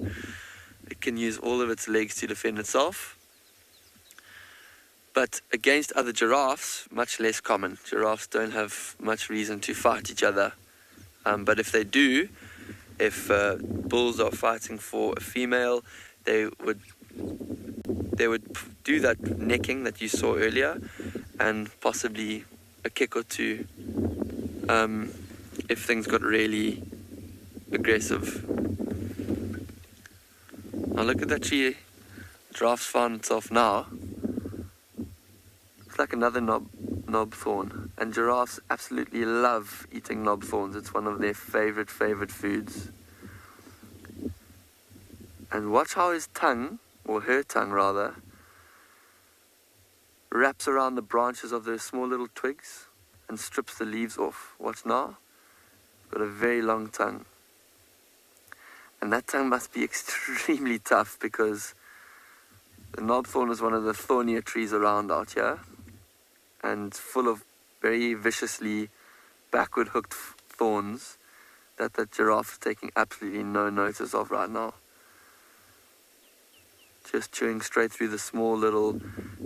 it can use all of its legs to defend itself. But against other giraffes, much less common. Giraffes don't have much reason to fight each other. But if they do, if bulls are fighting for a female, they would do that necking that you saw earlier, and possibly a kick or two if things got really aggressive. Now look at that tree. Giraffe's found itself now. It's like another knob thorn, and giraffes absolutely love eating knob thorns. It's one of their favorite foods. And watch how his tongue, or her tongue rather, wraps around the branches of those small little twigs and strips the leaves off. Watch now. Got a very long tongue. And that tongue must be extremely tough, because the knobthorn is one of the thornier trees around out here, and full of very viciously backward hooked thorns that the giraffe is taking absolutely no notice of right now. Just chewing straight through the small little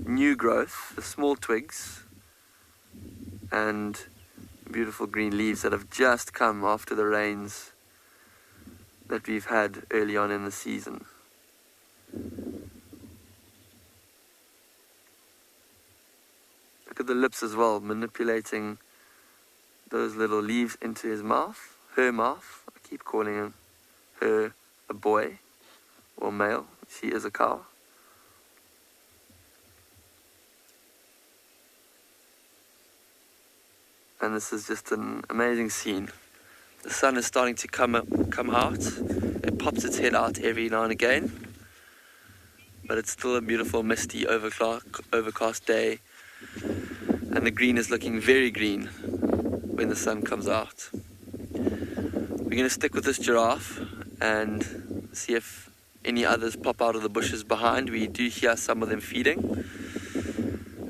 new growth, the small twigs and beautiful green leaves that have just come after the rains that we've had early on in the season. Look at the lips as well, manipulating those little leaves into his mouth, her mouth. I keep calling her a boy or male. She is a cow. And this is just an amazing scene. The sun is starting to come out. It pops its head out every now and again, but it's still a beautiful, misty, overcast day, and the green is looking very green when the sun comes out. We're going to stick with this giraffe and see if any others pop out of the bushes behind. We do hear some of them feeding,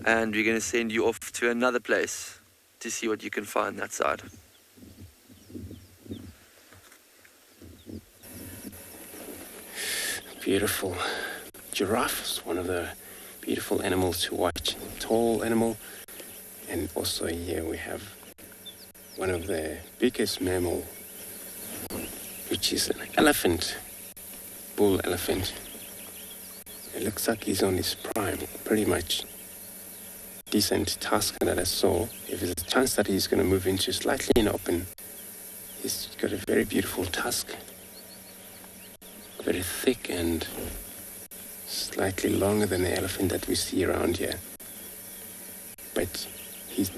and we're going to send you off to another place to see what you can find that side. Beautiful. Giraffe is one of the beautiful animals to watch. Tall animal, and also here we have one of the biggest mammal, which is an elephant, bull elephant. It looks like he's on his prime, pretty much. Decent tusk that I saw. If there's a chance that he's going to move into slightly in open, he's got a very beautiful tusk, very thick and slightly longer than the elephant that we see around here. But he's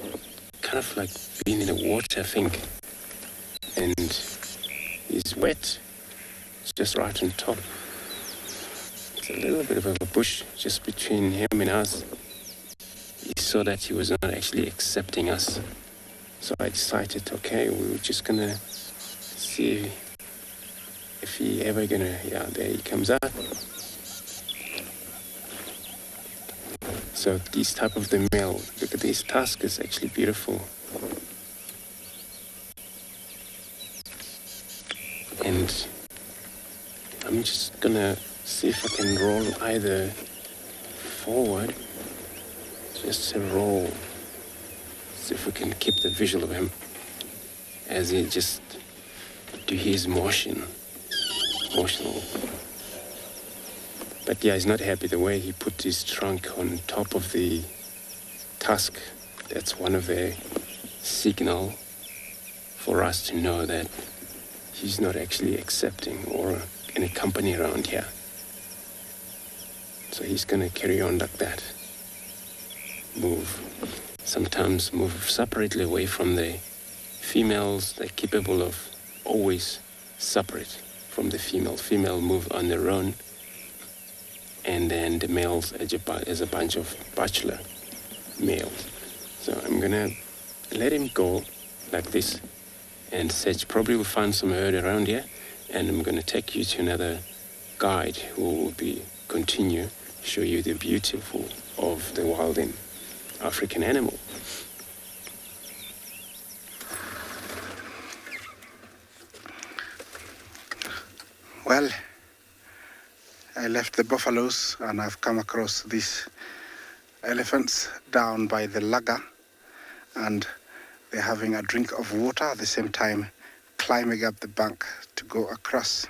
kind of like being in the water, I think, and he's wet. It's just right on top. It's a little bit of a bush just between him and us. He saw that he was not actually accepting us. So I decided, okay, we were just gonna see if he ever gonna, yeah, there he comes out. So these type of the male, look at this tusk, is actually beautiful. And I'm just gonna see if I can roll either forward, just a roll, see if we can keep the visual of him as he just do his motional. But yeah, he's not happy the way he put his trunk on top of the tusk. That's one of the signal for us to know that he's not actually accepting or in a company around here. So he's gonna carry on like that. Sometimes move separately away from the females, they're capable of always separate from the female. Female move on their own, and then the males as a bunch of bachelor males. So I'm gonna let him go like this and search. Probably we'll find some herd around here, and I'm gonna take you to another guide who will continue show you the beautiful of the wild and African animal. Well, I left the buffaloes and I've come across these elephants down by the laga, and they're having a drink of water at the same time climbing up the bank to go across.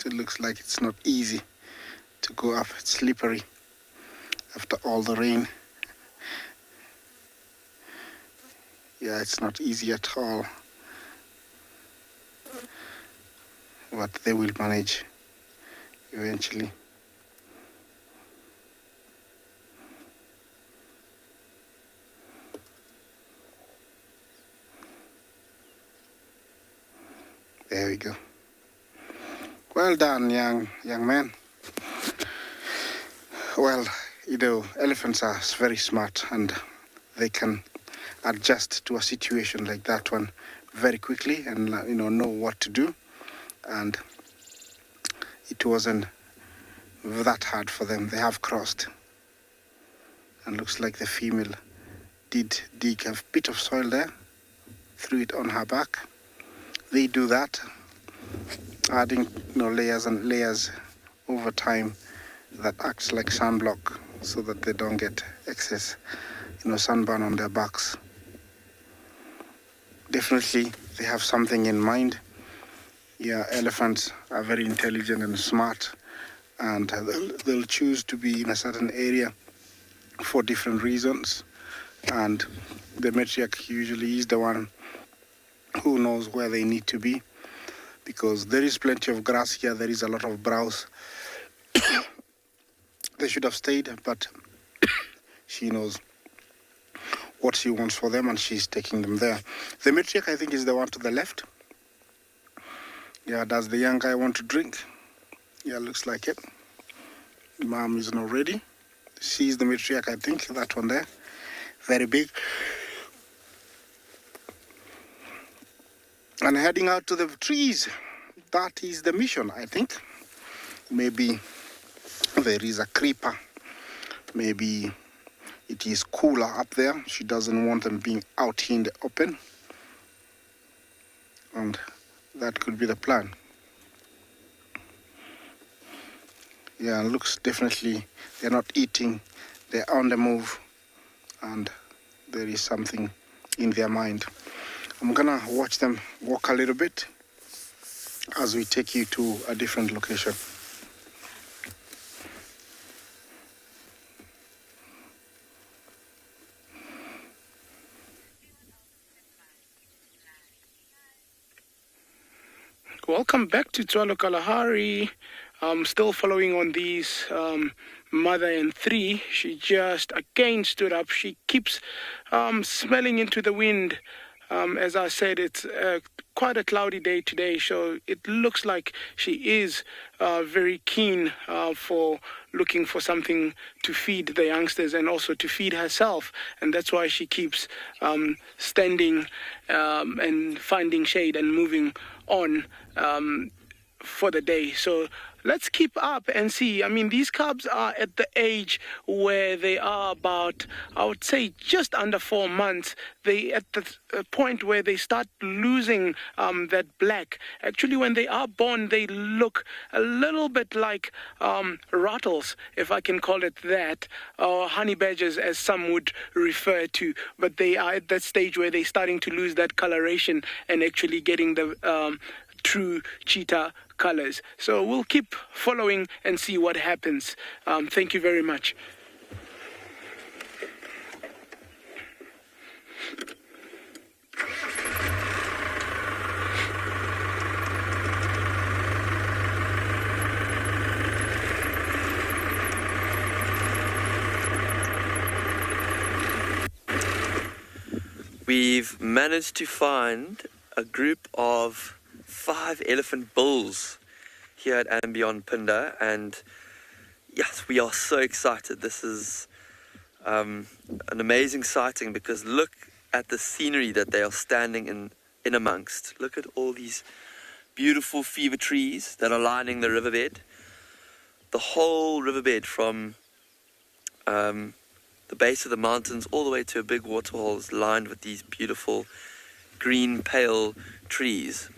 It looks like it's not easy to go up. It's slippery after all the rain. Yeah, it's not easy at all, but they will manage eventually. There we go. Well done, young man. Well, elephants are very smart, and they can adjust to a situation like that one very quickly and know what to do. And it wasn't that hard for them. They have crossed, and looks like the female did dig a bit of soil there, threw it on her back. They do that, adding layers and layers over time that acts like sunblock so that they don't get excess sunburn on their backs. Definitely they have something in mind. Yeah, elephants are very intelligent and smart, and they'll choose to be in a certain area for different reasons, and the matriarch usually is the one who knows where they need to be, because there is plenty of grass here. There is a lot of browse. They should have stayed, but she knows what she wants for them, and she's taking them there. The matriarch, I think, is the one to the left. Yeah, does the young guy want to drink? Yeah, looks like it. Mom is not ready. She's the matriarch, I think, that one there. Very big. And heading out to the trees. That is the mission, I think. Maybe there is a creeper. Maybe it is cooler up there. She doesn't want them being out here in the open. And that could be the plan. Yeah, looks definitely they're not eating. They're on the move. And there is something in their mind. I'm gonna watch them walk a little bit as we take you to a different location. Welcome back to Tswalu Kalahari. Still following on these mother and three. She just again stood up. She keeps smelling into the wind. As I said, it's quite a cloudy day today, so it looks like she is very keen for looking for something to feed the youngsters and also to feed herself, and that's why she keeps standing and finding shade and moving on for the day. So let's keep up and see. I mean, these cubs are at the age where they are about, I would say, just under 4 months. They at the point where they start losing that black. Actually, when they are born, they look a little bit like rattles, if I can call it that, or honey badgers, as some would refer to. But they are at that stage where they're starting to lose that coloration and actually getting the true cheetah colors. So we'll keep following and see what happens. Thank you very much. we've managed to find a group of 5 elephant bulls here at and beyond Phinda, and yes, we are so excited. This is an amazing sighting because look at the scenery that they are standing in amongst. Look at all these beautiful fever trees that are lining the riverbed. The whole riverbed from the base of the mountains all the way to a big waterhole is lined with these beautiful green pale trees.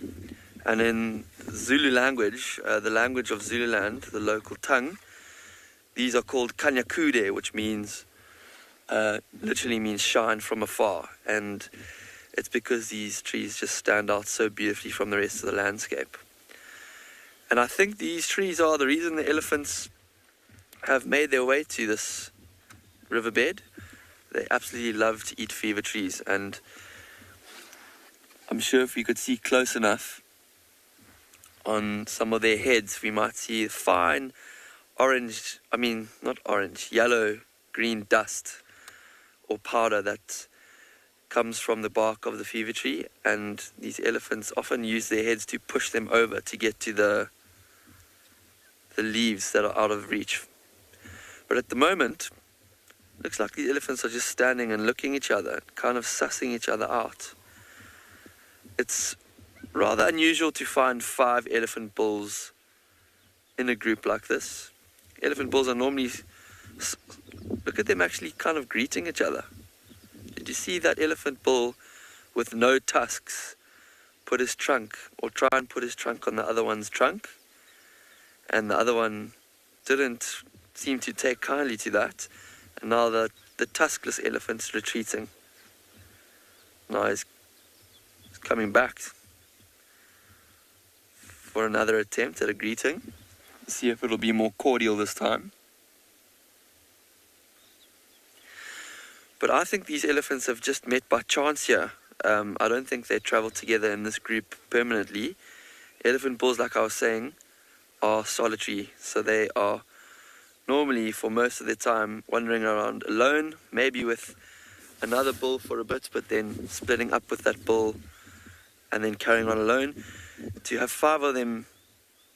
And in Zulu language, the language of Zululand, the local tongue, these are called kanyakude, which means literally means shine from afar. And it's because these trees just stand out so beautifully from the rest of the landscape. And I think these trees are the reason the elephants have made their way to this riverbed. They absolutely love to eat fever trees, and I'm sure if we could see close enough on some of their heads, we might see fine yellow, green dust or powder that comes from the bark of the fever tree, and these elephants often use their heads to push them over to get to the leaves that are out of reach. But at the moment, looks like these elephants are just standing and looking at each other, kind of sussing each other out. It's rather unusual to find 5 elephant bulls in a group like this. Elephant bulls are normally, look at them actually kind of greeting each other. Did you see that elephant bull with no tusks put his trunk, or try and put his trunk on the other one's trunk? And the other one didn't seem to take kindly to that. And now the tuskless elephant's retreating. Now he's coming back for another attempt at a greeting. See if it'll be more cordial this time. But I think these elephants have just met by chance here. I don't think they travel together in this group permanently. Elephant bulls, like I was saying, are solitary, so they are normally for most of their time wandering around alone, maybe with another bull for a bit, but then splitting up with that bull and then carrying on alone. To have 5 of them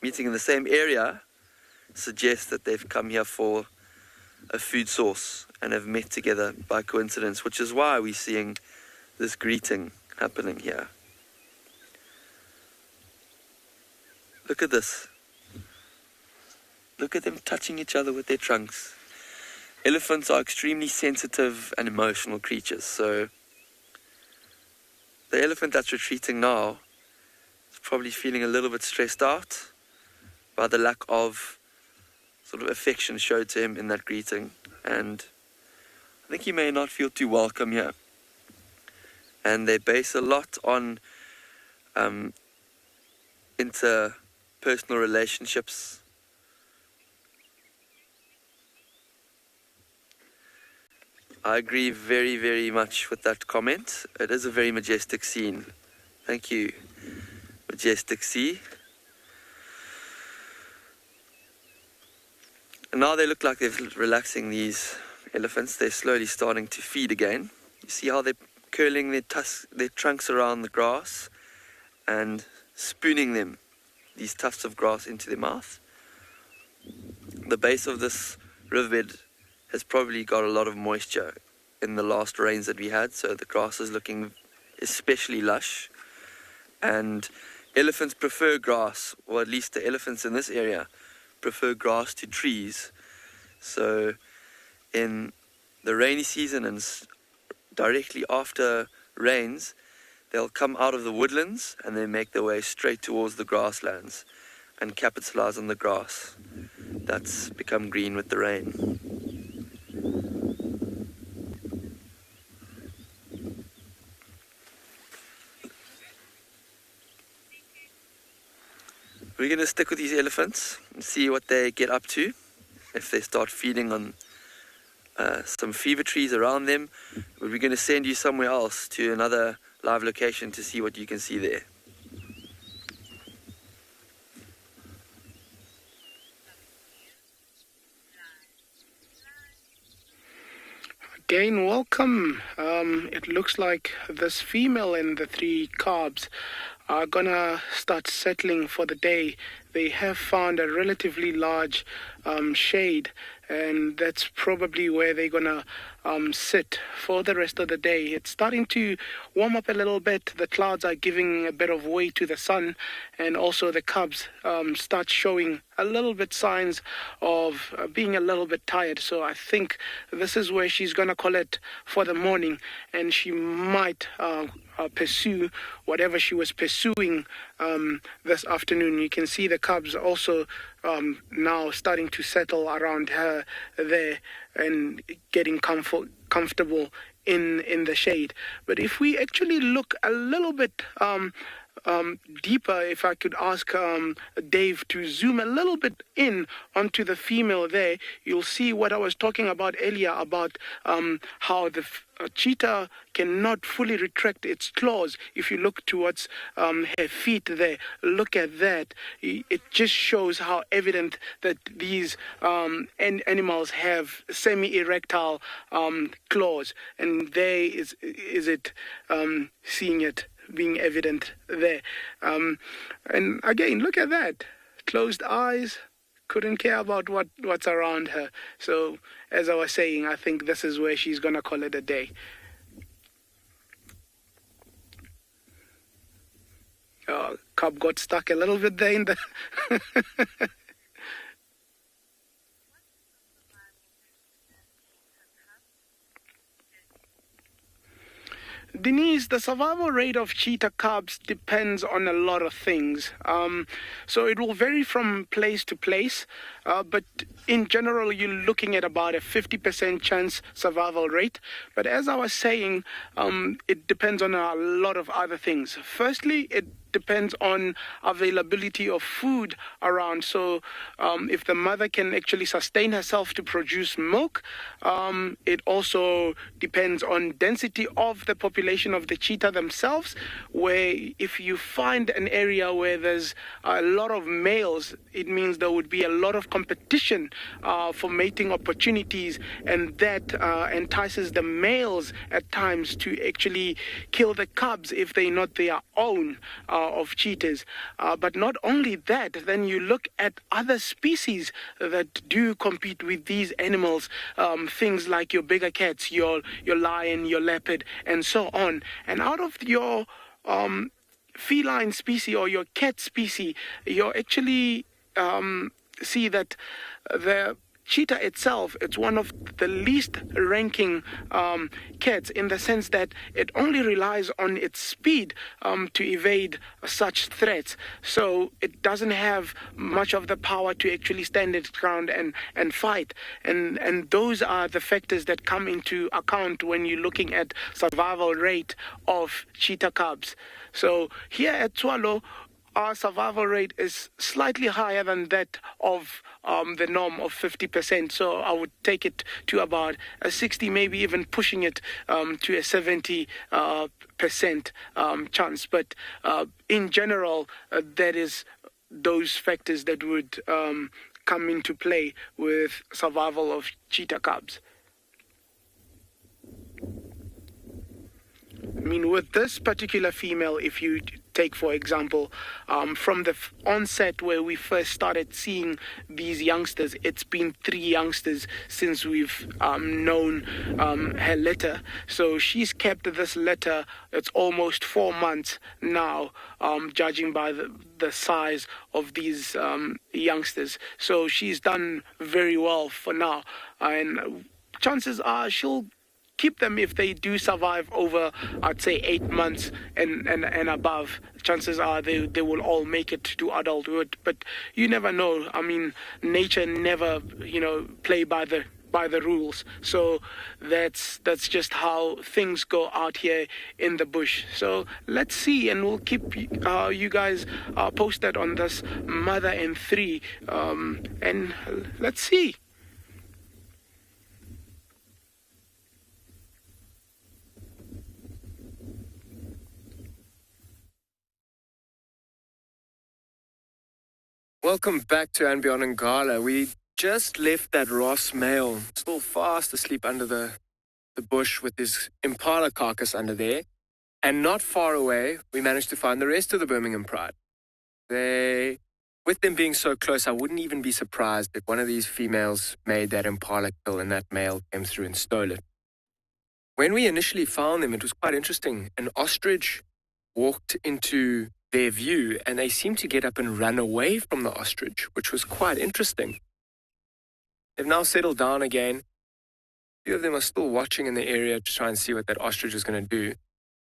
meeting in the same area suggests that they've come here for a food source and have met together by coincidence, which is why we're seeing this greeting happening here. Look at this. Look at them touching each other with their trunks. Elephants are extremely sensitive and emotional creatures, so the elephant that's retreating now is probably feeling a little bit stressed out by the lack of sort of affection showed to him in that greeting, and I think he may not feel too welcome here. And they base a lot on interpersonal relationships. I agree very, very much with that comment. It is a very majestic scene. Thank you, Majestic Sea. And now they look like they're relaxing, these elephants. They're slowly starting to feed again. You see how they're curling their trunks around the grass and spooning them, these tufts of grass, into their mouth. The base of this riverbed has probably got a lot of moisture in the last rains that we had, so the grass is looking especially lush. And elephants prefer grass, or at least the elephants in this area prefer grass to trees. So in the rainy season and directly after rains, they'll come out of the woodlands and they make their way straight towards the grasslands and capitalize on the grass that's become green with the rain. We're going to stick with these elephants and see what they get up to. If they start feeding on some fever trees around them, we're going to send you somewhere else to another live location to see what you can see there. again, welcome. It looks like this female and the 3 calves are gonna start settling for the day. They have found a relatively large shade, and that's probably where they're gonna sit for the rest of the day. It's starting to warm up a little bit. The clouds are giving a bit of way to the sun, and also the cubs start showing a little bit signs of being a little bit tired. So I think this is where she's gonna call it for the morning, and she might pursue whatever she was pursuing this afternoon. You can see the cubs also now starting to settle around her there and getting comfortable in the shade. But if we actually look a little bit deeper, if I could ask Dave to zoom a little bit in onto the female there, you'll see what I was talking about earlier about how the cheetah cannot fully retract its claws. If you look towards her feet there, look at that. It just shows how evident that these animals have semi-erectile claws, and there is it, seeing it being evident there. And again, look at that. Closed eyes, couldn't care about what's around her. So, as I was saying, I think this is where she's going to call it a day. Cub got stuck a little bit there in the... Denise, the survival rate of cheetah cubs depends on a lot of things. So it will vary from place to place, but in general, you're looking at about a 50% chance survival rate. But as I was saying, it depends on a lot of other things. Firstly, it depends on availability of food around. So if the mother can actually sustain herself to produce milk, it also depends on density of the population of the cheetah themselves, where if you find an area where there's a lot of males, it means there would be a lot of competition for mating opportunities, and that entices the males at times to actually kill the cubs if they're not their own of cheetahs. But not only that, then you look at other species that do compete with these animals, things like your bigger cats, your lion, your leopard, and so on. And out of your feline species or your cat species, you actually see that the cheetah itself, it's one of the least ranking cats, in the sense that it only relies on its speed to evade such threats. So it doesn't have much of the power to actually stand its ground and fight. And those are the factors that come into account when you're looking at survival rate of cheetah cubs. So here at Tswalu, our survival rate is slightly higher than that of the norm of 50%. So I would take it to about a 60, maybe even pushing it to a 70% chance. But in general, that is those factors that would come into play with survival of cheetah cubs. I mean, with this particular female, if you take, for example, from the onset where we first started seeing these youngsters, it's been 3 youngsters since we've known her litter. So she's kept this litter, it's almost 4 months now, judging by the size of these youngsters. So she's done very well for now. And chances are she'll keep them if they do survive over, I'd say, 8 months and above. Chances are they will all make it to adulthood. But you never know. I mean, nature never, play by the rules. So that's just how things go out here in the bush. So let's see, and we'll keep you guys posted on this mother and 3, and let's see. Welcome back to And Beyond Ngala. We just left that Ross male still fast asleep under the the bush with his impala carcass under there. And not far away, we managed to find the rest of the Birmingham Pride. With them being so close, I wouldn't even be surprised if one of these females made that impala kill and that male came through and stole it. When we initially found them, it was quite interesting. An ostrich walked into their view and they seemed to get up and run away from the ostrich, which was quite interesting. They've now settled down again. A few of them are still watching in the area to try and see what that ostrich is going to do.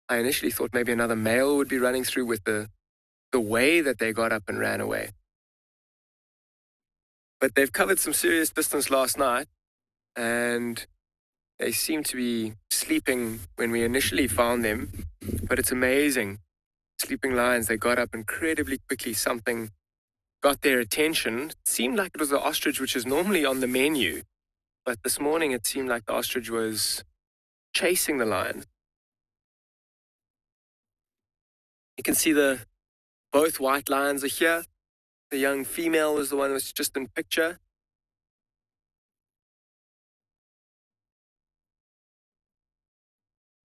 I initially thought maybe another male would be running through with the way that they got up and ran away. But they've covered some serious distance last night, and they seem to be sleeping when we initially found them. But it's amazing. Sleeping lions, they got up incredibly quickly. Something got their attention. It seemed like it was the ostrich, which is normally on the menu. But this morning, it seemed like the ostrich was chasing the lion. You can see both white lions are here. The young female is the one that's just in picture.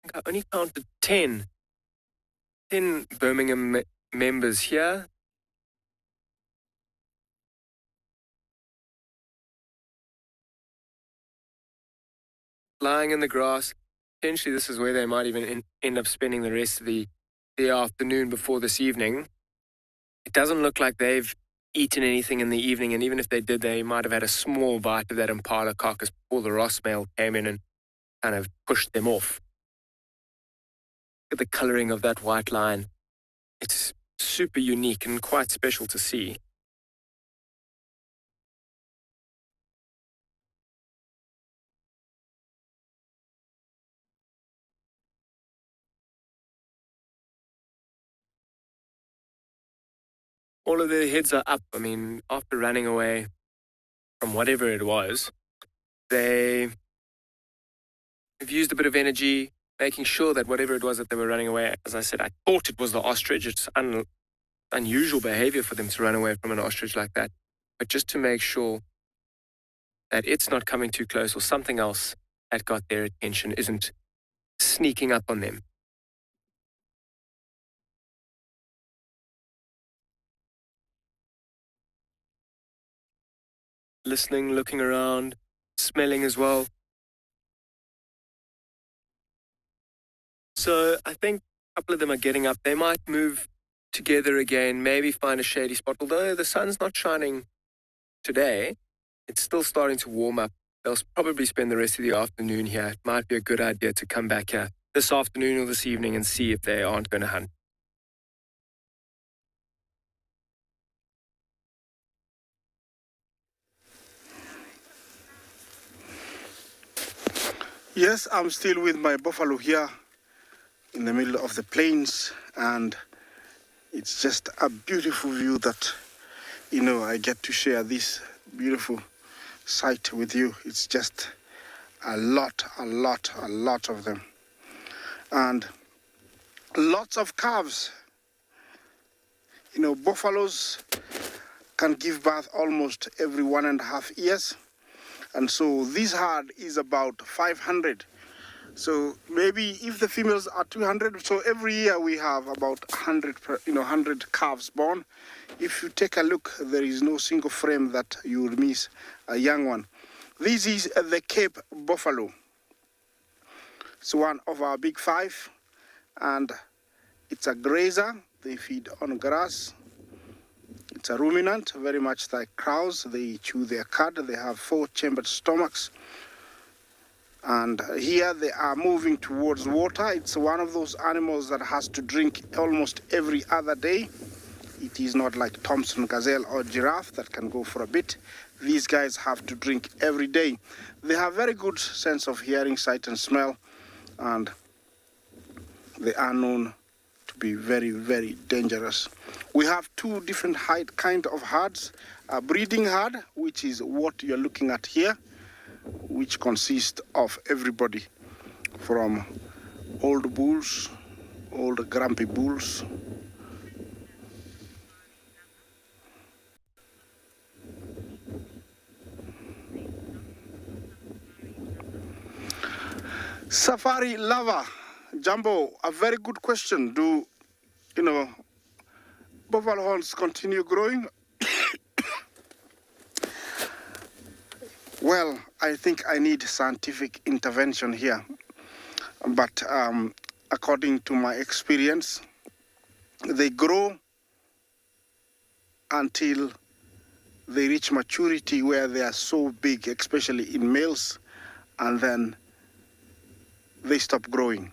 I think I only counted 10 Birmingham members here. Lying in the grass. Potentially this is where they might even end up spending the rest of the afternoon before this evening. It doesn't look like they've eaten anything in the evening, and even if they did, they might have had a small bite of that impala carcass before the Ross male came in and kind of pushed them off. Look at the colouring of that white lion. It's super unique and quite special to see. All of their heads are up. I mean, after running away from whatever it was, they've used a bit of energy, making sure that whatever it was that they were running away, as I said, I thought it was the ostrich. It's unusual behavior for them to run away from an ostrich like that. But just to make sure that it's not coming too close or something else that got their attention isn't sneaking up on them. Listening, looking around, smelling as well. So I think a couple of them are getting up. They might move together again, maybe find a shady spot. Although the sun's not shining today, it's still starting to warm up. They'll probably spend the rest of the afternoon here. It might be a good idea to come back here this afternoon or this evening and see if they aren't going to hunt. Yes, I'm still with my buffalo here in the middle of the plains, and it's just a beautiful view that, I get to share this beautiful sight with you. It's just a lot of them, and lots of calves. Buffaloes can give birth almost every 1.5 years. And so this herd is about 500. So maybe if the females are 200, so every year we have about 100 calves born. If you take a look, there is no single frame that you will miss a young one. This is the Cape buffalo. It's one of our big five, and it's a grazer. They feed on grass. It's a ruminant, very much like cows. They chew their cud. They have 4-chambered stomachs. And here they are moving towards water. It's one of those animals that has to drink almost every other day. It is not like Thompson gazelle or giraffe that can go for a bit. These guys have to drink every day. They have very good sense of hearing, sight, and smell. And they are known to be very, very dangerous. We have two different kind of herds. A breeding herd, which is what you're looking at here, which consists of everybody from old bulls, old grumpy bulls, Safari lover, Jumbo, a very good question. Do, buffalo horns continue growing? Well, I think I need scientific intervention here. But according to my experience, they grow until they reach maturity where they are so big, especially in males, and then they stop growing.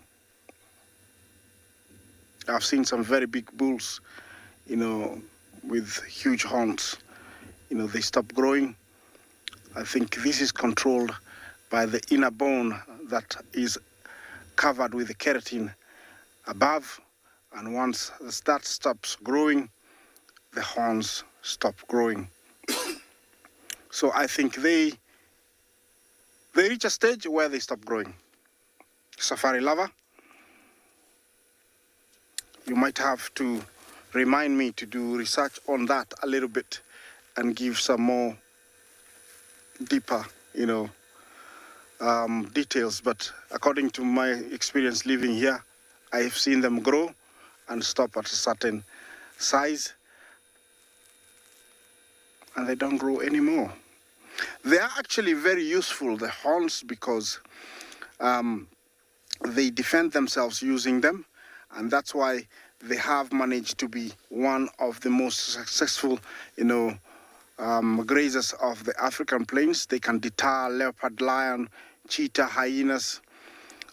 I've seen some very big bulls, with huge horns. They stop growing. I think this is controlled by the inner bone that is covered with the keratin above, and once that stops growing, the horns stop growing. So I think they reach a stage where they stop growing. Safari lover, you might have to remind me to do research on that a little bit and give some more deeper, details. But according to my experience living here, I have seen them grow and stop at a certain size, and they don't grow anymore. They are actually very useful, the horns, because they defend themselves using them, and that's why they have managed to be one of the most successful, grazers of the African plains. They can deter leopard, lion, cheetah, hyenas,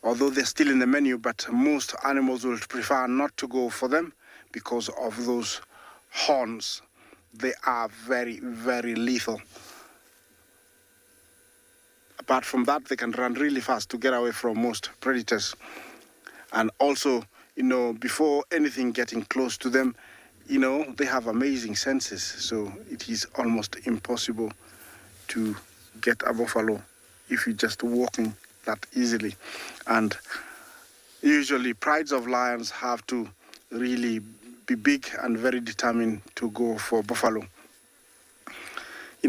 although they're still in the menu, but most animals will prefer not to go for them because of those horns. They are very, very lethal. Apart from that, they can run really fast to get away from most predators. And also, before anything getting close to them, they have amazing senses. So it is almost impossible to get a buffalo if you're just walking that easily. And usually prides of lions have to really be big and very determined to go for buffalo.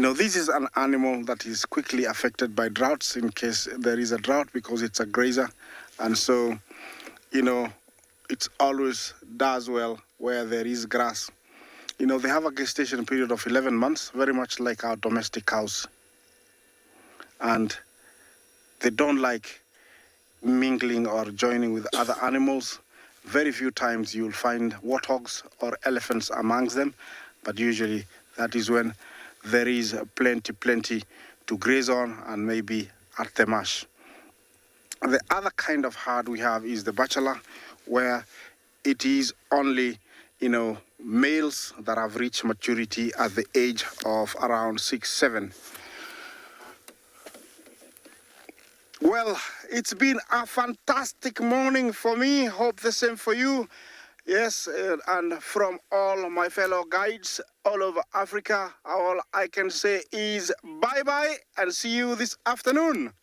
This is an animal that is quickly affected by droughts in case there is a drought, because it's a grazer. And so, it always does well where there is grass. They have a gestation period of 11 months, very much like our domestic cows. And they don't like mingling or joining with other animals. Very few times you'll find warthogs or elephants amongst them, but usually that is when there is plenty to graze on and maybe at the mash. The other kind of herd we have is the bachelor, where it is only, males that have reached maturity at the age of around 6, 7. Well, it's been a fantastic morning for me. Hope the same for you. Yes, and from all my fellow guides all over Africa, all I can say is bye-bye and see you this afternoon.